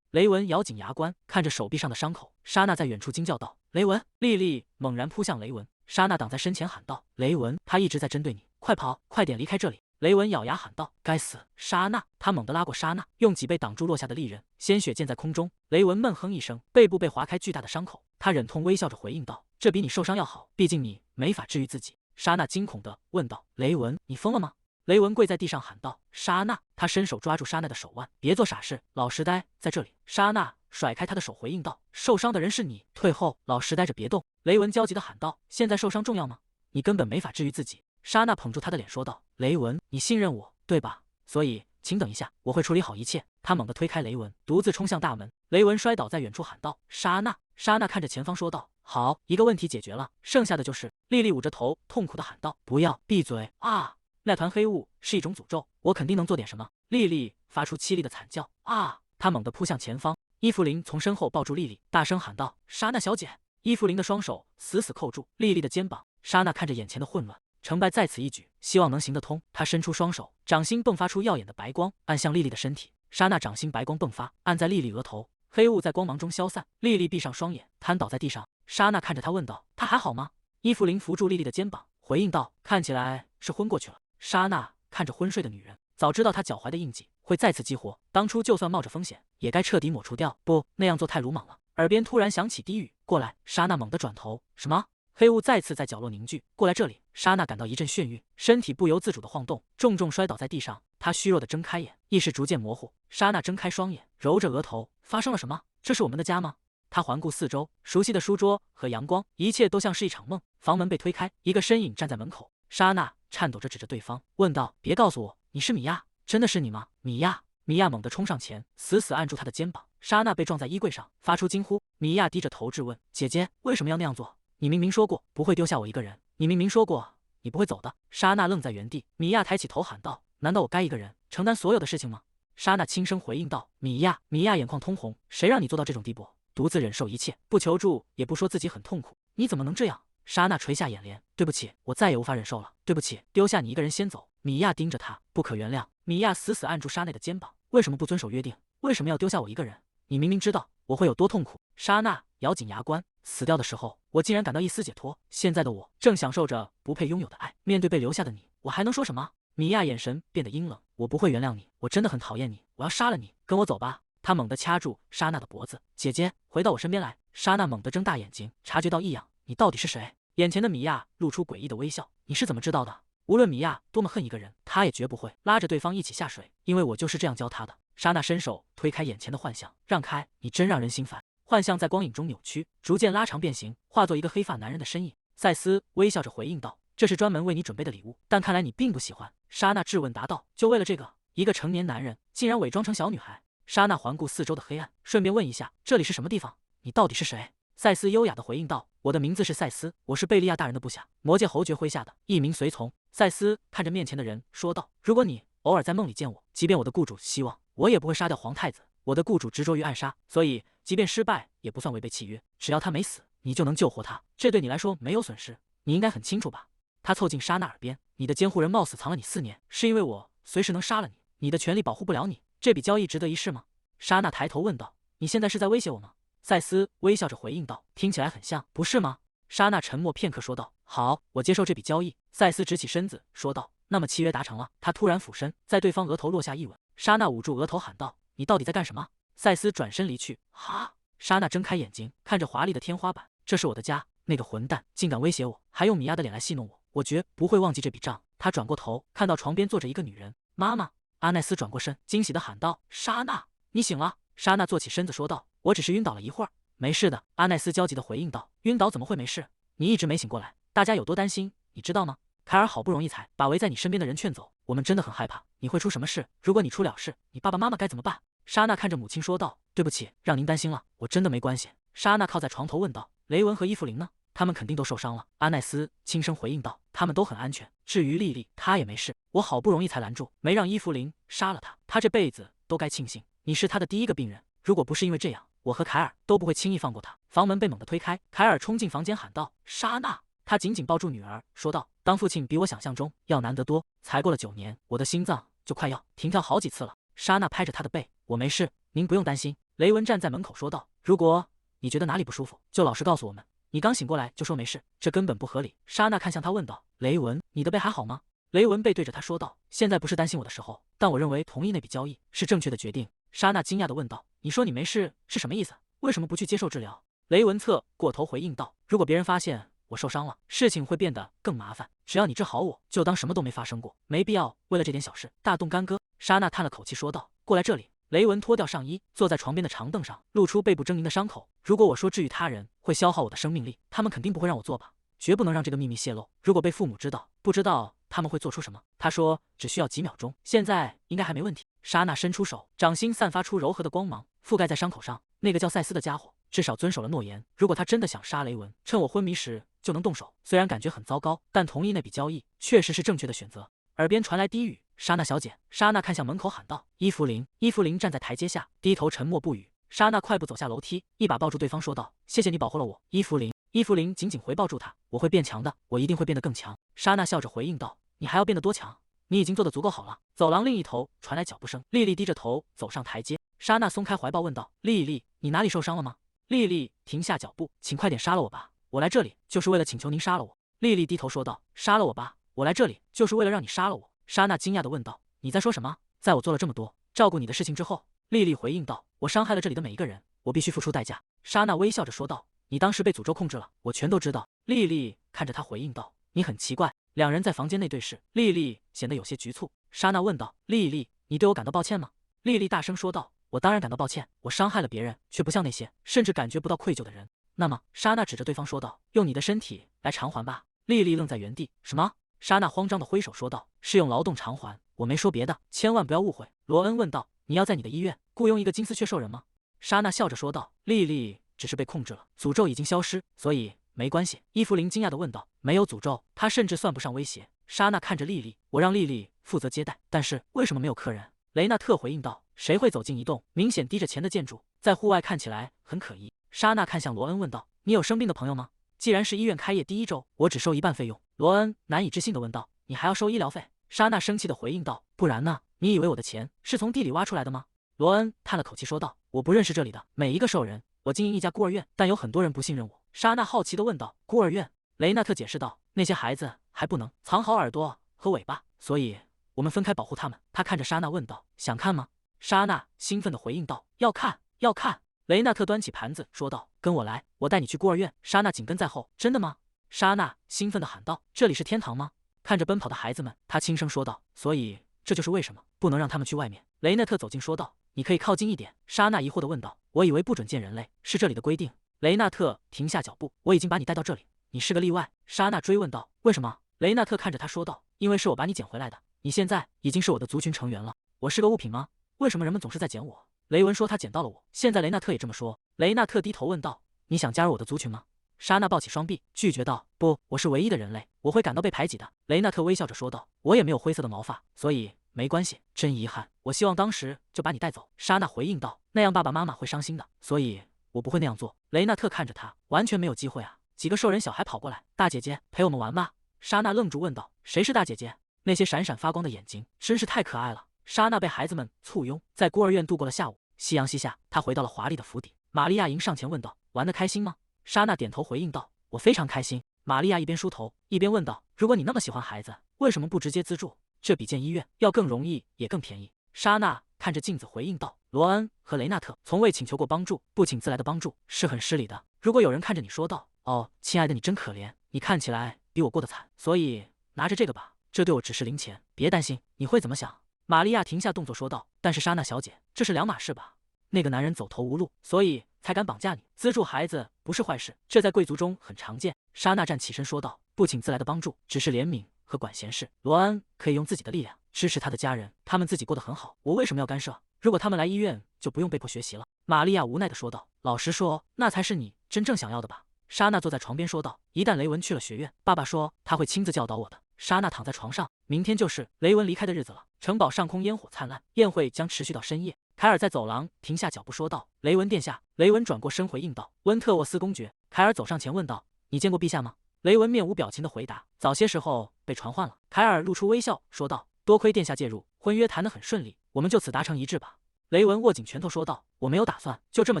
雷文咬紧牙关，看着手臂上的伤口。莎娜在远处惊叫道：“雷文！”莉莉猛然扑向雷文，莎娜挡在身前喊道：“雷文，他一直在针对你，快跑，快点离开这里！”雷文咬牙喊道：“该死！”莎娜，他猛地拉过莎娜，用脊背挡住落下的利刃，鲜血溅在空中。雷文闷哼一声，背部被划开巨大的伤口，他忍痛微笑着回应道：“这比你受伤要好，毕竟你没法治愈自己。”莎娜惊恐地问道：“雷文，你疯了吗？”雷文跪在地上喊道：“莎娜！”他伸手抓住莎娜的手腕，别做傻事，老实待在这里。莎娜甩开他的手，回应道：“受伤的人是你，退后，老实待着，别动。”雷文焦急地喊道：“现在受伤重要吗？你根本没法治愈自己。”莎娜捧住他的脸说道：“雷文，你信任我，对吧？所以，请等一下，我会处理好一切。”他猛地推开雷文，独自冲向大门。雷文摔倒在远处，喊道：“莎娜！”莎娜看着前方说道：“好，一个问题解决了，剩下的就是……”莉莉捂着头，痛苦地喊道：“不要，闭嘴啊！那团黑雾是一种诅咒，我肯定能做点什么。”莉莉发出凄厉的惨叫，啊！她猛地扑向前方，伊芙琳从身后抱住莉莉，大声喊道：“莎娜小姐！”伊芙琳的双手死死扣住莉莉的肩膀。莎娜看着眼前的混乱，成败在此一举，希望能行得通。她伸出双手，掌心迸发出耀眼的白光，按向莉莉的身体。莎娜掌心白光迸发，按在莉莉额头，黑雾在光芒中消散。莉莉闭上双眼，瘫倒在地上。莎娜看着她问道：“她还好吗？”伊芙琳扶住莉莉的肩膀，回应道：“看起来是昏过去了。”莎娜看着昏睡的女人，早知道她脚踝的印记会再次激活，当初就算冒着风险，也该彻底抹除掉。不，那样做太鲁莽了。耳边突然响起低语：“过来！”莎娜猛地转头，什么？黑雾再次在角落凝聚，过来这里！莎娜感到一阵眩晕，身体不由自主的晃动，重重摔倒在地上。她虚弱的睁开眼，意识逐渐模糊。莎娜睁开双眼，揉着额头，发生了什么？这是我们的家吗？她环顾四周，熟悉的书桌和阳光，一切都像是一场梦。房门被推开，一个身影站在门口。莎娜颤抖着指着对方，问道：“别告诉我你是米娅，真的是你吗？”米娅！米娅猛地冲上前，死死按住她的肩膀。莎娜被撞在衣柜上，发出惊呼。米娅低着头质问：“姐姐，为什么要那样做？你明明说过不会丢下我一个人，你明明说过你不会走的。”莎娜愣在原地。米娅抬起头喊道：“难道我该一个人承担所有的事情吗？”莎娜轻声回应道：“米娅。”米娅眼眶通红，谁让你做到这种地步，独自忍受一切，不求助也不说自己很痛苦，你怎么能这样？莎娜垂下眼帘，对不起，我再也无法忍受了，对不起，丢下你一个人先走。米娅盯着他，不可原谅。米娅死死按住莎娜的肩膀，为什么不遵守约定？为什么要丢下我一个人？你明明知道我会有多痛苦。莎娜咬紧牙关，死掉的时候，我竟然感到一丝解脱。现在的我正享受着不配拥有的爱，面对被留下的你，我还能说什么？米娅眼神变得阴冷，我不会原谅你，我真的很讨厌你，我要杀了你，跟我走吧。他猛地掐住莎娜的脖子，姐姐，回到我身边来。莎娜猛地睁大眼睛，察觉到异样，你到底是谁？眼前的米娅露出诡异的微笑，你是怎么知道的？无论米娅多么恨一个人，她也绝不会拉着对方一起下水，因为我就是这样教她的。莎娜伸手推开眼前的幻象，让开，你真让人心烦。幻象在光影中扭曲，逐渐拉长变形，化作一个黑发男人的身影。赛斯微笑着回应道：“这是专门为你准备的礼物，但看来你并不喜欢。”莎娜质问答道：“就为了这个？一个成年男人竟然伪装成小女孩？”莎娜环顾四周的黑暗，顺便问一下：“这里是什么地方？你到底是谁？”赛斯优雅地回应道：“我的名字是赛斯，我是贝利亚大人的部下，魔界侯爵麾下的一名随从。”赛斯看着面前的人说道：“如果你偶尔在梦里见我，即便我的雇主希望，我也不会杀掉皇太子。我的雇主执着于暗杀，所以即便失败也不算违背契约。只要他没死，你就能救活他，这对你来说没有损失，你应该很清楚吧？”他凑近莎娜耳边：“你的监护人冒死藏了你4年，是因为我随时能杀了你，你的权利保护不了你。这笔交易值得一试吗？”莎娜抬头问道：“你现在是在威胁我吗？”赛斯微笑着回应道：“听起来很像，不是吗？”莎娜沉默片刻，说道：“好，我接受这笔交易。”赛斯直起身子，说道：“那么契约达成了。”他突然俯身，在对方额头落下一吻。莎娜捂住额头，喊道：“你到底在干什么？”赛斯转身离去。哈！莎娜睁开眼睛，看着华丽的天花板：“这是我的家，那个混蛋竟敢威胁我，还用米娅的脸来戏弄我，我绝不会忘记这笔账。”他转过头，看到床边坐着一个女人。“妈妈！”阿奈斯转过身，惊喜地喊道：“莎娜，你醒了！”莎娜坐起身子，说道：“我只是晕倒了一会儿。”“没事的。”阿奈斯焦急地回应道：“晕倒怎么会没事？你一直没醒过来，大家有多担心，你知道吗？凯尔好不容易才把围在你身边的人劝走，我们真的很害怕你会出什么事。如果你出了事，你爸爸妈妈该怎么办？”莎娜看着母亲说道：“对不起，让您担心了，我真的没关系。”莎娜靠在床头问道：“雷文和伊芙琳呢？他们肯定都受伤了。”阿奈斯轻声回应道：“他们都很安全。至于莉莉，她也没事。我好不容易才拦住，没让伊芙琳杀了她。她这辈子都该庆幸你是她的第一个病人。如果不是因为这样，我和凯尔都不会轻易放过她。”房门被猛地推开，凯尔冲进房间喊道：“莎娜！”他紧紧抱住女儿，说道：“当父亲比我想象中要难得多。才过了9年，我的心脏就快要停跳好几次了。”莎娜拍着他的背：“我没事，您不用担心。”雷文站在门口说道：“如果你觉得哪里不舒服，就老实告诉我们。你刚醒过来就说没事，这根本不合理。”莎娜看向他问道：“雷文，你的背还好吗？”雷文背对着他说道：“现在不是担心我的时候，但我认为同意那笔交易是正确的决定。”莎娜惊讶地问道：“你说你没事是什么意思？为什么不去接受治疗？”雷文侧过头回应道：“如果别人发现我受伤了，事情会变得更麻烦。只要你治好我，就当什么都没发生过，没必要为了这点小事大动干戈。”莎娜叹了口气说道：“过来这里。”雷文脱掉上衣，坐在床边的长凳上，露出背部狰狞的伤口。“如果我说治愈他人会消耗我的生命力，他们肯定不会让我做吧？绝不能让这个秘密泄露。如果被父母知道，不知道他们会做出什么。”他说：“只需要几秒钟，现在应该还没问题。”莎娜伸出手，掌心散发出柔和的光芒，覆盖在伤口上。那个叫赛斯的家伙至少遵守了诺言。如果他真的想杀雷文，趁我昏迷时就能动手。虽然感觉很糟糕，但同意那笔交易确实是正确的选择。耳边传来低语：“莎娜小姐。”莎娜看向门口喊道：“伊芙琳。”伊芙琳站在台阶下，低头沉默不语。莎娜快步走下楼梯，一把抱住对方，说道：“谢谢你保护了我，伊芙琳。”伊芙琳紧紧回抱住他：“我会变强的，我一定会变得更强。”莎娜笑着回应道：“你还要变得多强？你已经做得足够好了。”走廊另一头传来脚步声，莉莉低着头走上台阶。莎娜松开怀抱问道：“莉莉，你哪里受伤了吗？”莉莉停下脚步：“请快点杀了我吧，我来这里就是为了请求您杀了我。”莉莉低头说道：“杀了我吧，我来这里就是为了让你杀了我。”莎娜惊讶地问道：“你在说什么？”“在我做了这么多照顾你的事情之后。”莉莉回应道：“我伤害了这里的每一个人，我必须付出代价。”莎娜微笑着说道：“你当时被诅咒控制了，我全都知道。”莉莉看着他回应道：“你很奇怪。”两人在房间内对视，莉莉显得有些局促。莎娜问道：“莉莉，你对我感到抱歉吗？”莉莉大声说道：“我当然感到抱歉，我伤害了别人，却不像那些甚至感觉不到愧疚的人。”那么，莎娜指着对方说道：“用你的身体来偿还吧。”莉莉愣在原地。“什么？”莎娜慌张地挥手说道：“是用劳动偿还，我没说别的，千万不要误会。”罗恩问道：“你要在你的医院雇佣一个金丝雀兽人吗？”莎娜笑着说道：“莉莉只是被控制了，诅咒已经消失，所以没关系。”伊芙琳惊讶地问道：“没有诅咒，她甚至算不上威胁。”莎娜看着莉莉：“我让莉莉负责接待，但是为什么没有客人？”雷纳特回应道：“谁会走进一栋明显低着钱的建筑，在户外看起来很可疑？”莎娜看向罗恩问道：“你有生病的朋友吗？既然是医院开业第1周，我只收1半费用。”罗恩难以置信地问道：“你还要收医疗费？”莎娜生气地回应道：“不然呢？你以为我的钱是从地里挖出来的吗？”罗恩叹了口气说道：“我不认识这里的每一个兽人，我经营一家孤儿院，但有很多人不信任我。”莎娜好奇地问道：“孤儿院？”雷纳特解释道：“那些孩子还不能藏好耳朵和尾巴，所以我们分开保护他们。”他看着莎娜问道：“想看吗？”莎娜兴奋地回应道：“要看，要看！”雷纳特端起盘子说道：“跟我来，我带你去孤儿院。”莎娜紧跟在后：“真的吗？”莎娜兴奋地喊道：“这里是天堂吗？”看着奔跑的孩子们，他轻声说道：“所以这就是为什么不能让他们去外面。”雷纳特走近说道：“你可以靠近一点。”莎娜疑惑地问道：“我以为不准见人类，是这里的规定。”雷纳特停下脚步：“我已经把你带到这里，你是个例外。莎娜追问道：“为什么？”雷纳特看着他说道：“因为是我把你捡回来的，你现在已经是我的族群成员了。我是个物品吗？为什么人们总是在捡我？”雷文说他捡到了我，现在雷纳特也这么说。雷纳特低头问道：“你想加入我的族群吗？”莎娜抱起双臂，拒绝道：“不，我是唯一的人类，我会感到被排挤的。”雷纳特微笑着说道：“我也没有灰色的毛发，所以没关系。真遗憾，我希望当时就把你带走。”莎娜回应道：“那样爸爸妈妈会伤心的，所以我不会那样做。”雷纳特看着他，完全没有机会啊！几个兽人小孩跑过来：“大姐姐，陪我们玩吧。”莎娜愣住问道：“谁是大姐姐？”那些闪闪发光的眼睛真是太可爱了。莎娜被孩子们簇拥，在孤儿院度过了下午。夕阳西下，她回到了华丽的府邸。玛利亚迎上前问道：“玩得开心吗？”莎娜点头回应道：“我非常开心。”玛利亚一边梳头一边问道：“如果你那么喜欢孩子，为什么不直接资助？这比建医院要更容易，也更便宜。”莎娜看着镜子回应道：“罗恩和雷纳特从未请求过帮助，不请自来的帮助是很失礼的。如果有人看着你说道：‘哦，亲爱的，你真可怜，你看起来比我过得惨，所以拿着这个吧，这对我只是零钱，别担心。’你会怎么想？”玛利亚停下动作说道：“但是莎娜小姐，这是两码事吧？那个男人走投无路，所以才敢绑架你。资助孩子不是坏事，这在贵族中很常见。”莎娜站起身说道：“不请自来的帮助，只是怜悯和管闲事。罗恩可以用自己的力量支持他的家人，他们自己过得很好，我为什么要干涉？如果他们来医院，就不用被迫学习了。”玛利亚无奈地说道：“老实说，那才是你真正想要的吧？”莎娜坐在床边说道：“一旦雷文去了学院，爸爸说他会亲自教导我的。”莎娜躺在床上，明天就是雷文离开的日子了。城堡上空烟火灿烂，宴会将持续到深夜。凯尔在走廊停下脚步说道：“雷文殿下。”雷文转过身回应道：“温特沃斯公爵。”凯尔走上前问道：“你见过陛下吗？”雷文面无表情地回答：“早些时候被传唤了。”凯尔露出微笑说道：“多亏殿下介入，婚约谈得很顺利，我们就此达成一致吧。”雷文握紧拳头说道：“我没有打算就这么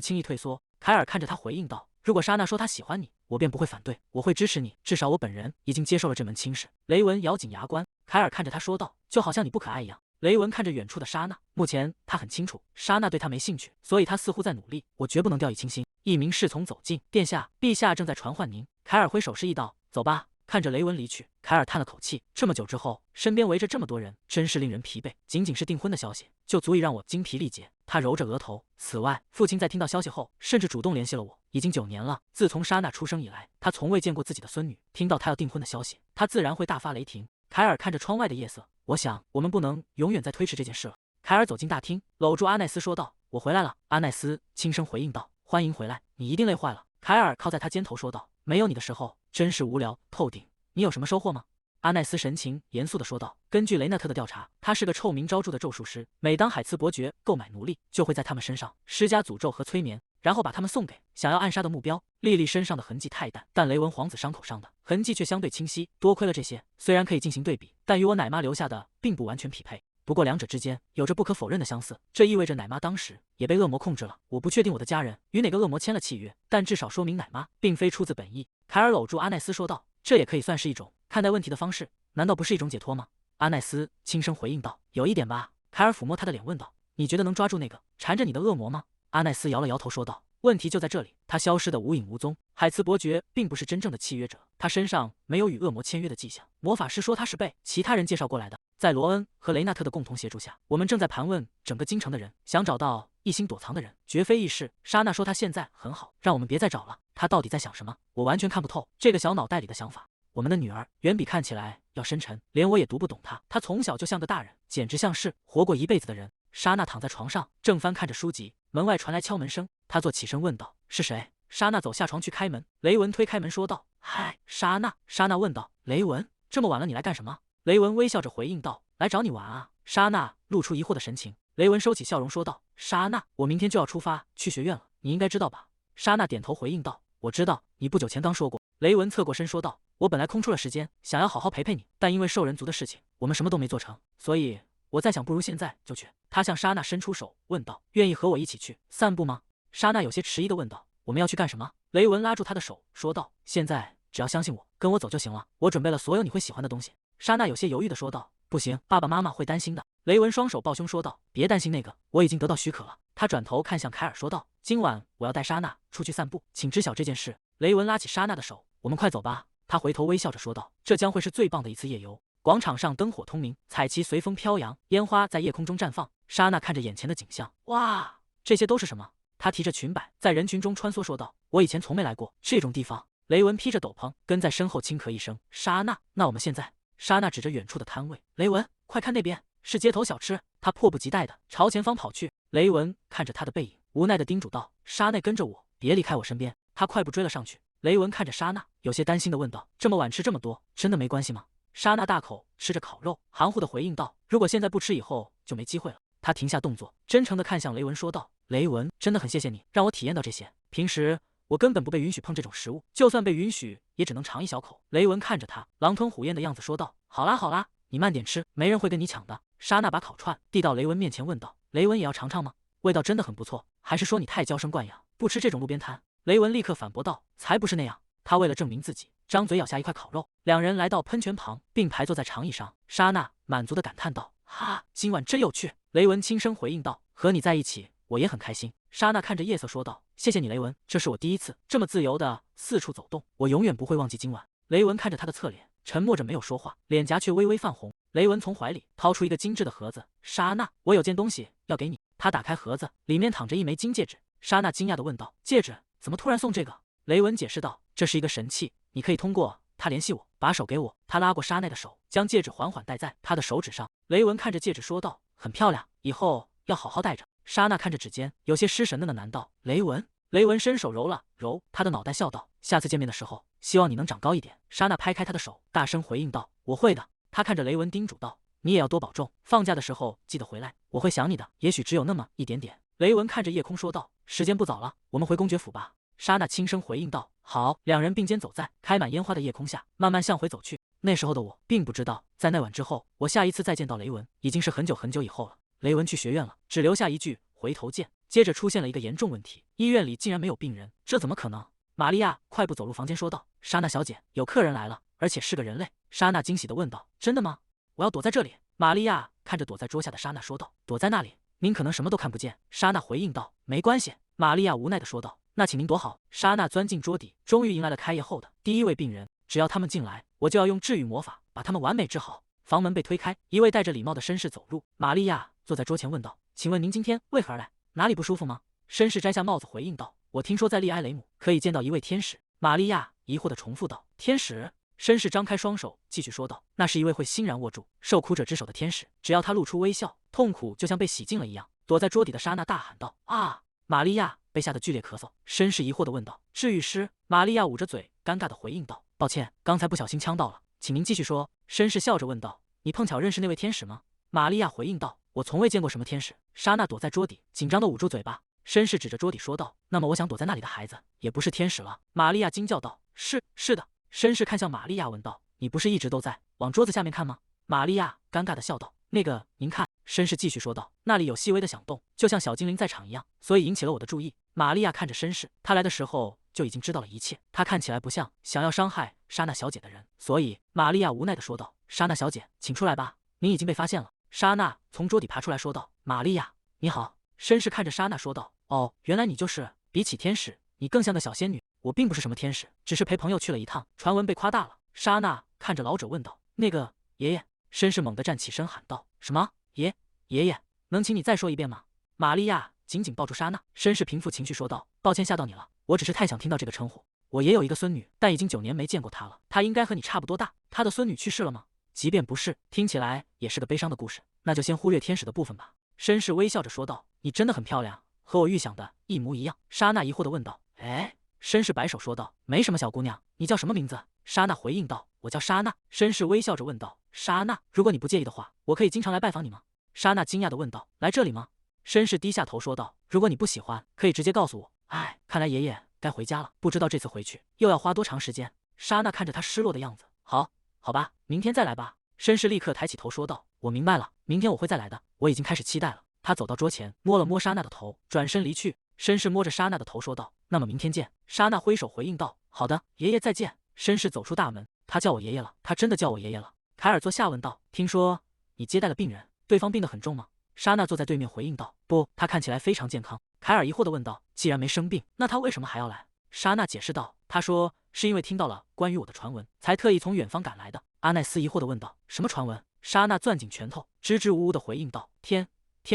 轻易退缩。”凯尔看着他回应道：“如果莎娜说她喜欢你，我便不会反对，我会支持你，至少我本人已经接受了这门亲事。”雷文咬紧牙关，凯尔看着他说道：“就好像你不可爱一样。”雷文看着远处的莎娜，目前他很清楚莎娜对他没兴趣，所以他似乎在努力。我绝不能掉以轻心。一名侍从走近：“殿下，陛下正在传唤您。”凯尔挥手示意道：“走吧。”看着雷文离去，凯尔叹了口气，这么久之后，身边围着这么多人，真是令人疲惫。仅仅是订婚的消息，就足以让我精疲力竭。他揉着额头。此外，父亲在听到消息后，甚至主动联系了我。已经9年了，自从莎娜出生以来，他从未见过自己的孙女。听到他要订婚的消息，他自然会大发雷霆。凯尔看着窗外的夜色，我想我们不能永远再推迟这件事了。凯尔走进大厅，搂住阿奈斯说道：“我回来了。”阿奈斯轻声回应道：“欢迎回来，你一定累坏了。”凯尔靠在他肩头说道：“没有你的时候，真是无聊透顶。你有什么收获吗？”阿奈斯神情严肃地说道：“根据雷纳特的调查，他是个臭名昭著的咒术师。每当海茨伯爵购买奴隶，就会在他们身上施加诅咒和催眠，然后把他们送给想要暗杀的目标。莉莉身上的痕迹太淡，但雷文皇子伤口上的痕迹却相对清晰。多亏了这些，虽然可以进行对比，但与我奶妈留下的并不完全匹配。不过两者之间有着不可否认的相似，这意味着奶妈当时也被恶魔控制了。我不确定我的家人与哪个恶魔签了契约，但至少说明奶妈并非出自本意。”凯尔搂住阿奈斯说道：“这也可以算是一种看待问题的方式，难道不是一种解脱吗？”阿奈斯轻声回应道：“有一点吧。”凯尔抚摸他的脸问道：“你觉得能抓住那个缠着你的恶魔吗？”阿奈斯摇了摇头说道：“问题就在这里，他消失得无影无踪。海茨伯爵并不是真正的契约者，他身上没有与恶魔签约的迹象。魔法师说他是被其他人介绍过来的。在罗恩和雷纳特的共同协助下，我们正在盘问整个京城的人，想找到一心躲藏的人，绝非易事。莎娜说他现在很好，让我们别再找了。他到底在想什么？我完全看不透这个小脑袋里的想法。我们的女儿远比看起来要深沉，连我也读不懂她。她从小就像个大人，简直像是活过一辈子的人。”莎娜躺在床上，正翻看着书籍，门外传来敲门声。她坐起身问道：“是谁？”莎娜走下床去开门，雷文推开门说道：“嗨，莎娜。”莎娜问道：“雷文，这么晚了你来干什么？”雷文微笑着回应道：“来找你玩啊。”莎娜露出疑惑的神情。雷文收起笑容说道：“莎娜，我明天就要出发去学院了，你应该知道吧？”莎娜点头回应道：“我知道，你不久前刚说过。”雷文侧过身说道：“我本来空出了时间，想要好好陪陪你，但因为兽人族的事情，我们什么都没做成，所以我在想，不如现在就去。”他向莎娜伸出手，问道：“愿意和我一起去散步吗？”莎娜有些迟疑地问道：“我们要去干什么？”雷文拉住她的手，说道：“现在只要相信我，跟我走就行了。我准备了所有你会喜欢的东西。”莎娜有些犹豫地说道：“不行，爸爸妈妈会担心的。”雷文双手抱胸说道：“别担心那个，我已经得到许可了。”他转头看向凯尔说道：“今晚我要带莎娜出去散步，请知晓这件事。”雷文拉起莎娜的手：“我们快走吧。”他回头微笑着说道：“这将会是最棒的一次夜游。”广场上灯火通明，彩旗随风飘扬，烟花在夜空中绽放。莎娜看着眼前的景象，哇，这些都是什么？她提着裙摆在人群中穿梭说道：“我以前从没来过这种地方。”雷文披着斗篷跟在身后轻咳一声：“莎娜，那我们现在？”莎娜指着远处的摊位：“雷文，快看那边，是街头小吃。”他迫不及待地朝前方跑去。雷文看着他的背影，无奈地叮嘱道：“莎娜，跟着我，别离开我身边。”他快步追了上去。雷文看着莎娜，有些担心地问道：“这么晚吃这么多，真的没关系吗？”莎娜大口吃着烤肉，含糊地回应道：“如果现在不吃，以后就没机会了。”他停下动作，真诚地看向雷文说道：“雷文，真的很谢谢你，让我体验到这些。平时我根本不被允许碰这种食物，就算被允许，也只能尝一小口。”雷文看着他狼吞虎咽的样子说道：“好啦好啦，你慢点吃，没人会跟你抢的。”莎娜把烤串递到雷文面前问道：“雷文也要尝尝吗？味道真的很不错，还是说你太娇生惯养，不吃这种路边摊？”雷文立刻反驳道：“才不是那样。”他为了证明自己，张嘴咬下一块烤肉。两人来到喷泉旁，并排坐在长椅上。莎娜满足地感叹道：“哈，今晚真有趣。”雷文轻声回应道：“和你在一起，我也很开心。”莎娜看着夜色说道：“谢谢你，雷文，这是我第一次这么自由的四处走动，我永远不会忘记今晚。”雷文看着他的侧脸，沉默着没有说话，脸颊却微微泛红。雷文从怀里掏出一个精致的盒子：“莎娜，我有件东西要给你。”他打开盒子，里面躺着一枚金戒指。莎娜惊讶地问道：“戒指？怎么突然送这个？”雷文解释道：“这是一个神器，你可以通过它联系我。把手给我。”他拉过莎奈的手，将戒指缓缓戴在她的手指上。雷文看着戒指说道：“很漂亮，以后要好好戴着。”莎娜看着指尖，有些失神的喃道：“雷文。”雷文伸手揉了揉他的脑袋，笑道：“下次见面的时候，希望你能长高一点。”莎娜拍开他的手，大声回应道：“我会的。”他看着雷文叮嘱道：“你也要多保重，放假的时候记得回来，我会想你的，也许只有那么一点点。”雷文看着夜空说道：“时间不早了，我们回公爵府吧。”莎娜轻声回应道：“好。”两人并肩走在开满烟花的夜空下，慢慢向回走去。那时候的我并不知道，在那晚之后，我下一次再见到雷文，已经是很久很久以后了。雷文去学院了，只留下一句回头见。接着出现了一个严重问题，医院里竟然没有病人，这怎么可能？玛利亚快步走入房间说道：“莎娜小姐，有客人来了，而且是个人类。”莎娜惊喜地问道：“真的吗？我要躲在这里。”玛利亚看着躲在桌下的莎娜说道：“躲在那里，您可能什么都看不见。”莎娜回应道：“没关系。”玛利亚无奈地说道：“那请您躲好。”莎娜钻进桌底，终于迎来了开业后的第一位病人。只要他们进来，我就要用治愈魔法把他们完美治好。房门被推开，一位戴着礼帽的绅士走入。玛利亚坐在桌前问道：“请问您今天为何而来？哪里不舒服吗？”绅士摘下帽子回应道：“我听说在利埃雷姆可以见到一位天使。”玛利亚疑惑地重复道：“天使？”绅士张开双手继续说道：“那是一位会欣然握住受苦者之手的天使，只要他露出微笑，痛苦就像被洗净了一样。”躲在桌底的莎娜大喊道：“啊！”玛利亚被吓得剧烈咳嗽。绅士疑惑地问道：“治愈师？”玛利亚捂着嘴，尴尬地回应道：“抱歉，刚才不小心呛到了，请您继续说。”绅士笑着问道：“你碰巧认识那位天使吗？”玛利亚回应道：“我从未见过什么天使。”莎娜躲在桌底，紧张地捂住嘴巴。绅士指着桌底说道：“那么我想躲在那里的孩子也不是天使了。”玛利亚惊叫道：“是的。”绅士看向玛利亚问道：“你不是一直都在往桌子下面看吗？”玛利亚尴尬地笑道：“那个，您看。”绅士继续说道：“那里有细微的响动，就像小精灵在场一样，所以引起了我的注意。”玛利亚看着绅士，他来的时候就已经知道了一切，他看起来不像想要伤害莎娜小姐的人，所以玛利亚无奈地说道：“莎娜小姐，请出来吧，您已经被发现了。”莎娜从桌底爬出来说道：“玛利亚，你好。”绅士看着莎娜说道：“哦，原来你就是……比起天使，你更像个小仙女。我并不是什么天使，只是陪朋友去了一趟，传闻被夸大了。”莎娜看着老者问道：“那个爷爷？”绅士猛地站起身喊道：“什么？爷爷？能请你再说一遍吗？”玛利亚紧紧抱住莎娜。绅士平复情绪说道：“抱歉吓到你了，我只是太想听到这个称呼。我也有一个孙女，但已经9年没见过她了。她应该和你差不多大。她的孙女去世了吗？即便不是，听起来也是个悲伤的故事。那就先忽略天使的部分吧。”绅士微笑着说道：“你真的很漂亮，和我预想的一模一样。”莎娜疑惑地问道：“哎？”绅士摆手说道：“没什么，小姑娘，你叫什么名字？”莎娜回应道：“我叫莎娜。”绅士微笑着问道：“莎娜，如果你不介意的话，我可以经常来拜访你吗？”莎娜惊讶地问道：“来这里吗？”绅士低下头说道：“如果你不喜欢，可以直接告诉我。”哎，看来爷爷该回家了，不知道这次回去又要花多长时间。莎娜看着他失落的样子，好吧，明天再来吧。绅士立刻抬起头说道：“我明白了，明天我会再来的，我已经开始期待了。”他走到桌前，摸了摸莎娜的头，转身离去。绅士摸着莎娜的头说道：“那么明天见。”莎娜挥手回应道：“好的，爷爷再见。”绅士走出大门，他叫我爷爷了，他真的叫我爷爷了。凯尔坐下问道：“听说你接待了病人，对方病得很重吗？”莎娜坐在对面回应道：“不，他看起来非常健康。”凯尔疑惑地问道：“既然没生病，那他为什么还要来？”莎娜解释道：“他说是因为听到了关于我的传闻，才特意从远方赶来的。”阿奈斯疑惑地问道：“什么传闻？”莎娜攥紧拳头，支支吾吾地回应道：“天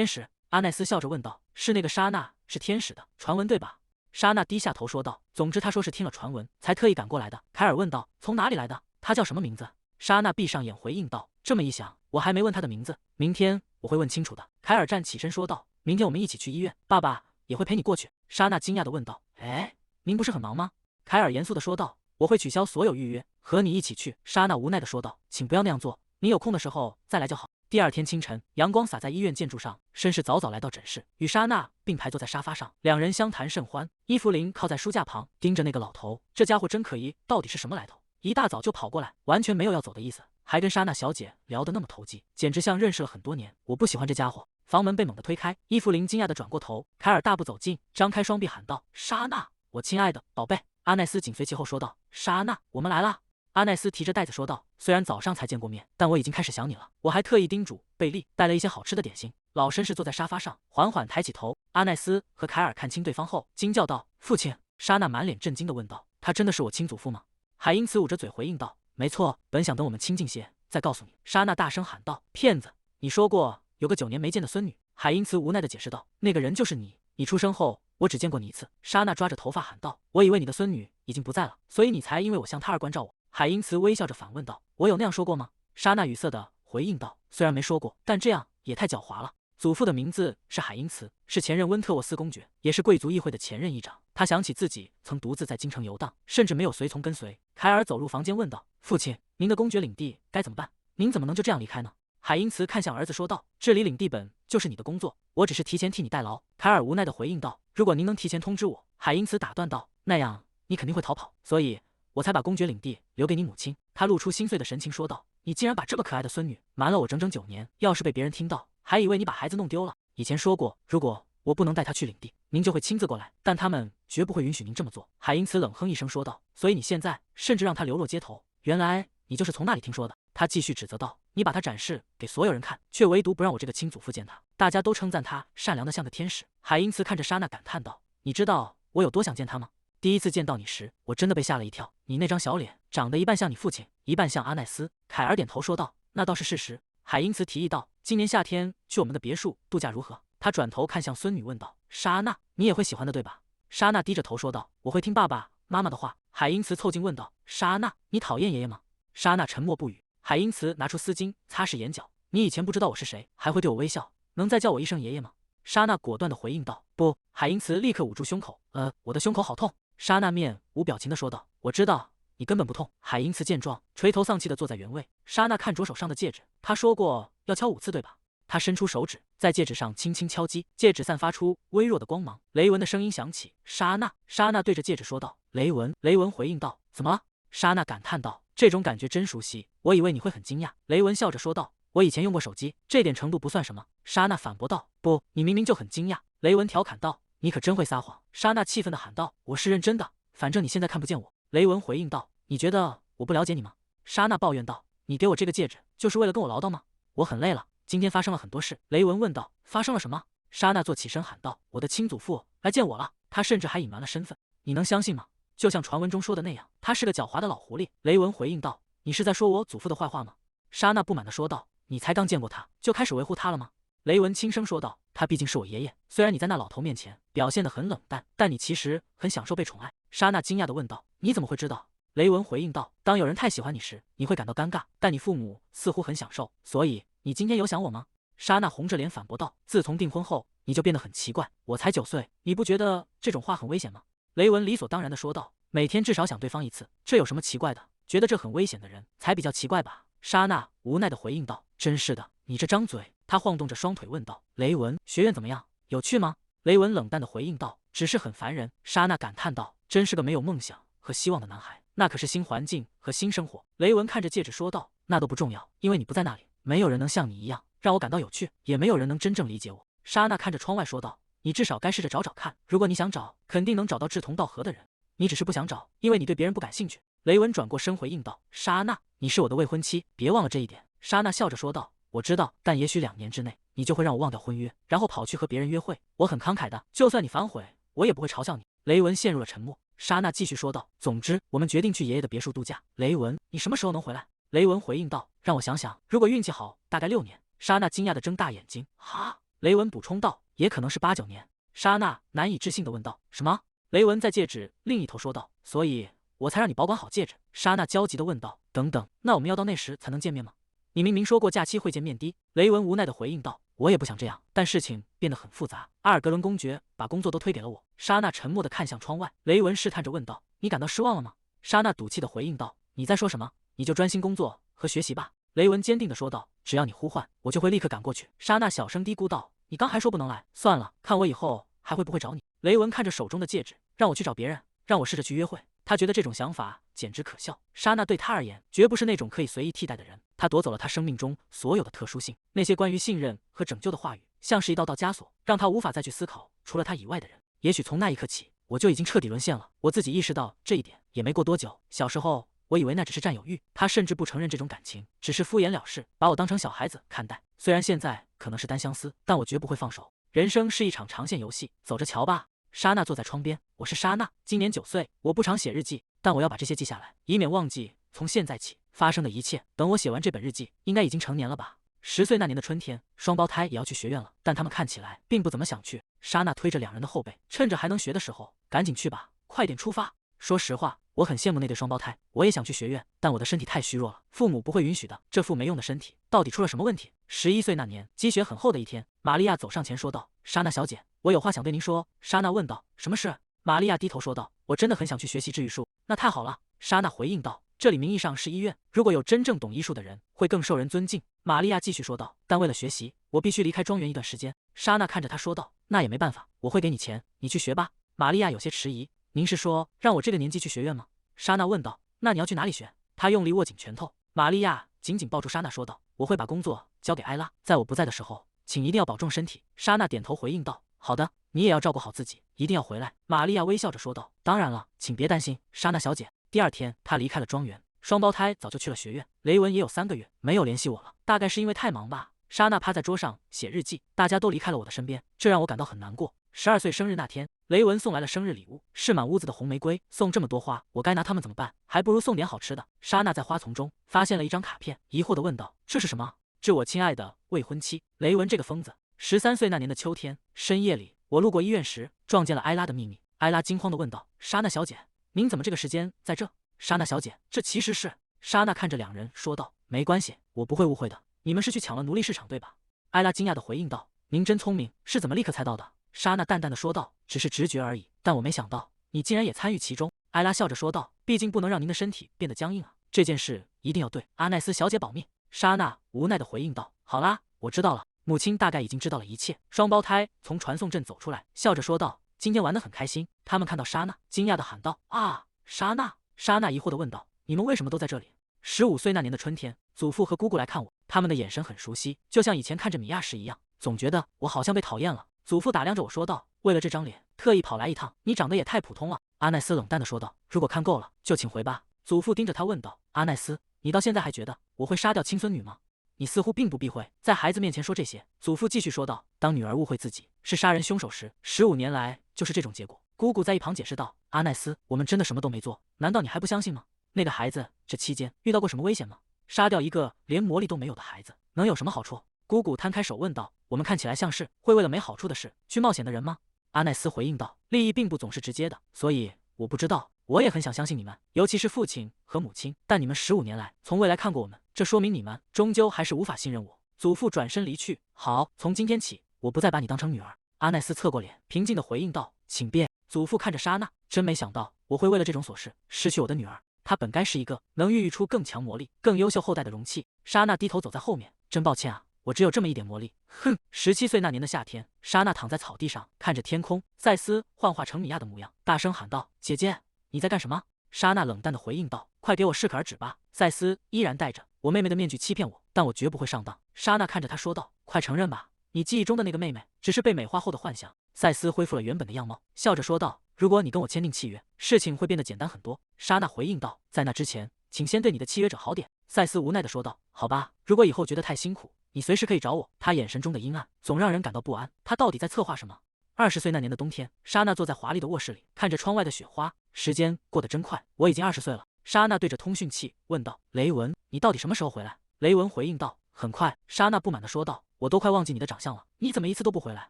使。”阿奈斯笑着问道：“是那个莎娜是天使的传闻对吧？”莎娜低下头说道：“总之，他说是听了传闻，才特意赶过来的。”凯尔问道：“从哪里来的？他叫什么名字？”莎娜闭上眼回应道：“这么一想，我还没问他的名字，明天我会问清楚的。”凯尔站起身说道：“明天我们一起去医院，爸爸也会陪你过去。”莎娜惊讶地问道：“哎，您不是很忙吗？”凯尔严肃地说道：“我会取消所有预约，和你一起去。”莎娜无奈地说道：“请不要那样做，你有空的时候再来就好。”第二天清晨，阳光洒在医院建筑上，绅士早早来到诊室，与莎娜并排坐在沙发上，两人相谈甚欢。伊芙琳靠在书架旁，盯着那个老头，这家伙真可疑，到底是什么来头？一大早就跑过来，完全没有要走的意思，还跟莎娜小姐聊得那么投机，简直像认识了很多年。我不喜欢这家伙。房门被猛地推开，伊芙琳惊讶地转过头，凯尔大步走近，张开双臂喊道：“莎娜，我亲爱的宝贝！”阿奈斯紧随其后说道：“莎娜，我们来啦！”阿奈斯提着袋子说道：“虽然早上才见过面，但我已经开始想你了。我还特意叮嘱贝利带了一些好吃的点心。”老绅士坐在沙发上，缓缓抬起头。阿奈斯和凯尔看清对方后，惊叫道：“父亲！”莎娜满脸震惊地问道：“他真的是我亲祖父吗？”海因茨捂着嘴回应道：“没错，本想等我们亲近些再告诉你。”莎娜大声喊道：“骗子！你说过有个9年没见的孙女。”海因茨无奈地解释道：“那个人就是你。你出生后，我只见过你一次。”莎娜抓着头发喊道：“我以为你的孙女已经不在了，所以你才因为我向她而关照我。”海因茨微笑着反问道：“我有那样说过吗？”莎娜语塞地回应道：“虽然没说过，但这样也太狡猾了。”祖父的名字是海因茨，是前任温特沃斯公爵，也是贵族议会的前任议长。他想起自己曾独自在京城游荡，甚至没有随从跟随。凯尔走入房间问道：“父亲，您的公爵领地该怎么办？您怎么能就这样离开呢？”海因茨看向儿子说道：“治理领地本就是你的工作，我只是提前替你代劳。”凯尔无奈地回应道：“如果您能提前通知我。”海因茨打断道：“那样你肯定会逃跑，所以我才把公爵领地留给你母亲。”他露出心碎的神情说道：“你竟然把这么可爱的孙女瞒了我整整9年，要是被别人听到，还以为你把孩子弄丢了。以前说过，如果我不能带她去领地，您就会亲自过来，但他们绝不会允许您这么做。”海因茨冷哼一声说道：“所以你现在甚至让她流落街头，原来你就是从那里听说的。”他继续指责道：“你把她展示给所有人看，却唯独不让我这个亲祖父见她。大家都称赞她善良的像个天使。”海因茨看着莎娜感叹道：“你知道我有多想见她吗？第一次见到你时，我真的被吓了一跳。你那张小脸长得一半像你父亲，一半像阿奈斯。”凯尔点头说道：“那倒是事实。”海因茨提议道：“今年夏天去我们的别墅度假如何？”他转头看向孙女问道：“莎娜，你也会喜欢的，对吧？”莎娜低着头说道：“我会听爸爸妈妈的话。”海因茨凑近问道：“莎娜，你讨厌爷爷吗？”莎娜沉默不语。海因茨拿出丝巾擦拭眼角：“你以前不知道我是谁，还会对我微笑，能再叫我一声爷爷吗？”莎娜果断地回应道：“不。”海因茨立刻捂住胸口：“我的胸口好痛。”莎娜面无表情地说道：“我知道，你根本不痛。”海因茨见状，垂头丧气地坐在原位。莎娜看着手上的戒指，他说过要敲5次，对吧？他伸出手指，在戒指上轻轻敲击，戒指散发出微弱的光芒。雷文的声音响起：“莎娜。”莎娜对着戒指说道：“雷文。”雷文回应道：“怎么了？”莎娜感叹道：“这种感觉真熟悉，我以为你会很惊讶。”雷文笑着说道：“我以前用过手机，这点程度不算什么。”莎娜反驳道：“不，你明明就很惊讶。”雷文调侃道：“你可真会撒谎。”莎娜气愤地喊道：“我是认真的，反正你现在看不见我。”雷文回应道：“你觉得我不了解你吗？”莎娜抱怨道：“你给我这个戒指，就是为了跟我唠叨吗？我很累了，今天发生了很多事。”雷文问道：“发生了什么？”莎娜坐起身喊道：“我的亲祖父来见我了，他甚至还隐瞒了身份，你能相信吗？就像传闻中说的那样，他是个狡猾的老狐狸。”雷文回应道：“你是在说我祖父的坏话吗？”莎娜不满地说道：“你才刚见过他，就开始维护他了吗？”雷文轻声说道：“他毕竟是我爷爷，虽然你在那老头面前表现得很冷淡，但你其实很享受被宠爱。”莎娜惊讶地问道：“你怎么会知道？”雷文回应道：“当有人太喜欢你时，你会感到尴尬，但你父母似乎很享受，所以你今天有想我吗？”莎娜红着脸反驳道：“自从订婚后，你就变得很奇怪。我才9岁，你不觉得这种话很危险吗？”雷文理所当然地说道：“每天至少想对方1次，这有什么奇怪的？觉得这很危险的人才比较奇怪吧？”莎娜无奈地回应道：“真是的，你这张嘴。”他晃动着双腿问道：“雷文，学院怎么样？有趣吗？”雷文冷淡地回应道：“只是很烦人。”莎娜感叹道：“真是个没有梦想和希望的男孩。那可是新环境和新生活。”雷文看着戒指说道：“那都不重要，因为你不在那里，没有人能像你一样让我感到有趣，也没有人能真正理解我。”莎娜看着窗外说道：“你至少该试着找找看，如果你想找，肯定能找到志同道合的人。你只是不想找，因为你对别人不感兴趣。”雷文转过身回应道：“莎娜，你是我的未婚妻，别忘了这一点。”莎娜笑着说道：“我知道，但也许2年之内，你就会让我忘掉婚约，然后跑去和别人约会。我很慷慨的，就算你反悔，我也不会嘲笑你。”雷文陷入了沉默。莎娜继续说道：“总之，我们决定去爷爷的别墅度假。雷文，你什么时候能回来？”雷文回应道：“让我想想，如果运气好，大概6年。”莎娜惊讶地睁大眼睛：“哈？”雷文补充道：“也可能是8、9年。”莎娜难以置信地问道：“什么？雷文在戒指另一头说道：“所以我才让你保管好戒指。”莎娜焦急地问道：“等等，那我们要到那时才能见面吗？你明明说过假期会见面的。”雷文无奈地回应道：“我也不想这样，但事情变得很复杂。阿尔格伦公爵把工作都推给了我。”莎娜沉默地看向窗外，雷文试探着问道：“你感到失望了吗？”莎娜赌气地回应道：“你在说什么？你就专心工作和学习吧。”雷文坚定地说道：“只要你呼唤，我就会立刻赶过去。”莎娜小声嘀咕道：“你刚还说不能来，算了，看我以后还会不会找你。”雷文看着手中的戒指，让我去找别人，让我试着去约会。他觉得这种想法简直可笑。莎娜对他而言，绝不是那种可以随意替代的人。他夺走了他生命中所有的特殊性，那些关于信任和拯救的话语，像是一道道枷锁，让他无法再去思考除了他以外的人。也许从那一刻起，我就已经彻底沦陷了。我自己意识到这一点也没过多久。小时候，我以为那只是占有欲，他甚至不承认这种感情，只是敷衍了事，把我当成小孩子看待。虽然现在可能是单相思，但我绝不会放手。人生是一场长线游戏，走着瞧吧。莎娜坐在窗边，我是莎娜，今年9岁。我不常写日记，但我要把这些记下来，以免忘记从现在起发生的一切。等我写完这本日记，应该已经成年了吧？10岁那年的春天，双胞胎也要去学院了，但他们看起来并不怎么想去。莎娜推着两人的后背，趁着还能学的时候，赶紧去吧，快点出发。说实话，我很羡慕那对双胞胎，我也想去学院，但我的身体太虚弱了，父母不会允许的。这副没用的身体，到底出了什么问题？11岁那年，积雪很厚的一天，玛利亚走上前说道：“莎娜小姐，我有话想对您说。”莎娜问道：“什么事？”玛利亚低头说道：“我真的很想去学习治愈术。”那太好了，莎娜回应道：“这里名义上是医院，如果有真正懂医术的人，会更受人尊敬。”玛利亚继续说道：“但为了学习，我必须离开庄园一段时间。”莎娜看着他说道：“那也没办法，我会给你钱，你去学吧。”玛利亚有些迟疑：“您是说让我这个年纪去学院吗？”莎娜问道：“那你要去哪里学？”他用力握紧拳头。玛利亚紧紧抱住莎娜说道：“我会把工作交给埃拉，在我不在的时候，请一定要保重身体。”莎娜点头回应道：“好的，你也要照顾好自己，一定要回来。”玛利亚微笑着说道：“当然了，请别担心，莎娜小姐。”第二天，他离开了庄园，双胞胎早就去了学院。雷文也有3个月没有联系我了，大概是因为太忙吧。莎娜趴在桌上写日记，大家都离开了我的身边，这让我感到很难过。12岁生日那天，雷文送来了生日礼物，是满屋子的红玫瑰。送这么多花，我该拿它们怎么办？还不如送点好吃的。莎娜在花丛中发现了一张卡片，疑惑地问道：“这是什么？”“致我亲爱的未婚妻雷文这个疯子。”13岁那年的秋天，深夜里，我路过医院时，撞见了埃拉的秘密。埃拉惊慌地问道：“莎娜小姐，您怎么这个时间在这？”“莎娜小姐，这其实是……”莎娜看着两人说道：“没关系，我不会误会的。你们是去抢了奴隶市场，对吧？”埃拉惊讶地回应道：“您真聪明，是怎么立刻猜到的？”莎娜淡淡的说道：“只是直觉而已，但我没想到你竟然也参与其中。”埃拉笑着说道：“毕竟不能让您的身体变得僵硬啊，这件事一定要对阿奈斯小姐保密。”莎娜无奈的回应道：“好啦，我知道了。”母亲大概已经知道了一切。双胞胎从传送阵走出来，笑着说道：“今天玩得很开心。”他们看到莎娜，惊讶的喊道：“啊，莎娜！”莎娜疑惑的问道：“你们为什么都在这里？”15岁那年的春天，祖父和姑姑来看我，他们的眼神很熟悉，就像以前看着米娅时一样，总觉得我好像被讨厌了。祖父打量着我说道：“为了这张脸，特意跑来一趟，你长得也太普通了。”阿奈斯冷淡的说道：“如果看够了，就请回吧。”祖父盯着他问道：“阿奈斯，你到现在还觉得我会杀掉亲孙女吗？你似乎并不避讳在孩子面前说这些。”祖父继续说道：“当女儿误会自己是杀人凶手时，15年来就是这种结果。”姑姑在一旁解释道：“阿奈斯，我们真的什么都没做，难道你还不相信吗？那个孩子这期间遇到过什么危险吗？杀掉一个连魔力都没有的孩子，能有什么好处？”姑姑摊开手问道：“我们看起来像是会为了没好处的事去冒险的人吗？”阿奈斯回应道：“利益并不总是直接的，所以我不知道。我也很想相信你们，尤其是父亲和母亲，但你们15年来从未来看过我们，这说明你们终究还是无法信任我。”祖父转身离去。“好，从今天起，我不再把你当成女儿。”阿奈斯侧过脸，平静地回应道：“请便。”祖父看着莎娜，真没想到我会为了这种琐事失去我的女儿。她本该是一个能孕育出更强魔力、更优秀后代的容器。莎娜低头走在后面，真抱歉啊，我只有这么一点魔力。哼！17岁那年的夏天，莎娜躺在草地上，看着天空。赛斯幻化成米娅的模样，大声喊道：“姐姐，你在干什么？”莎娜冷淡地回应道：“快给我适可而止吧。”赛斯依然戴着我妹妹的面具欺骗我，但我绝不会上当。莎娜看着他说道：“快承认吧，你记忆中的那个妹妹只是被美化后的幻想。”赛斯恢复了原本的样貌，笑着说道：“如果你跟我签订契约，事情会变得简单很多。”莎娜回应道：“在那之前，请先对你的契约者好点。”赛斯无奈地说道：“好吧，如果以后觉得太辛苦，你随时可以找我。”他眼神中的阴暗总让人感到不安，他到底在策划什么？20岁那年的冬天，莎娜坐在华丽的卧室里，看着窗外的雪花。时间过得真快，我已经20岁了。莎娜对着通讯器问道：“雷文，你到底什么时候回来？”雷文回应道：“很快。”莎娜不满地说道：“我都快忘记你的长相了，你怎么一次都不回来？”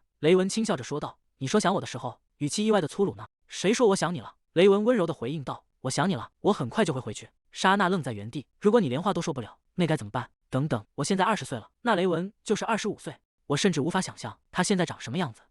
雷文轻笑着说道：“你说想我的时候，语气意外的粗鲁呢。”谁说我想你了？雷文温柔地回应道：“我想你了，我很快就会回去。”莎娜愣在原地。如果你连话都说不了，那该怎么办？等等，我现在20岁了，那雷文就是25岁，我甚至无法想象他现在长什么样子。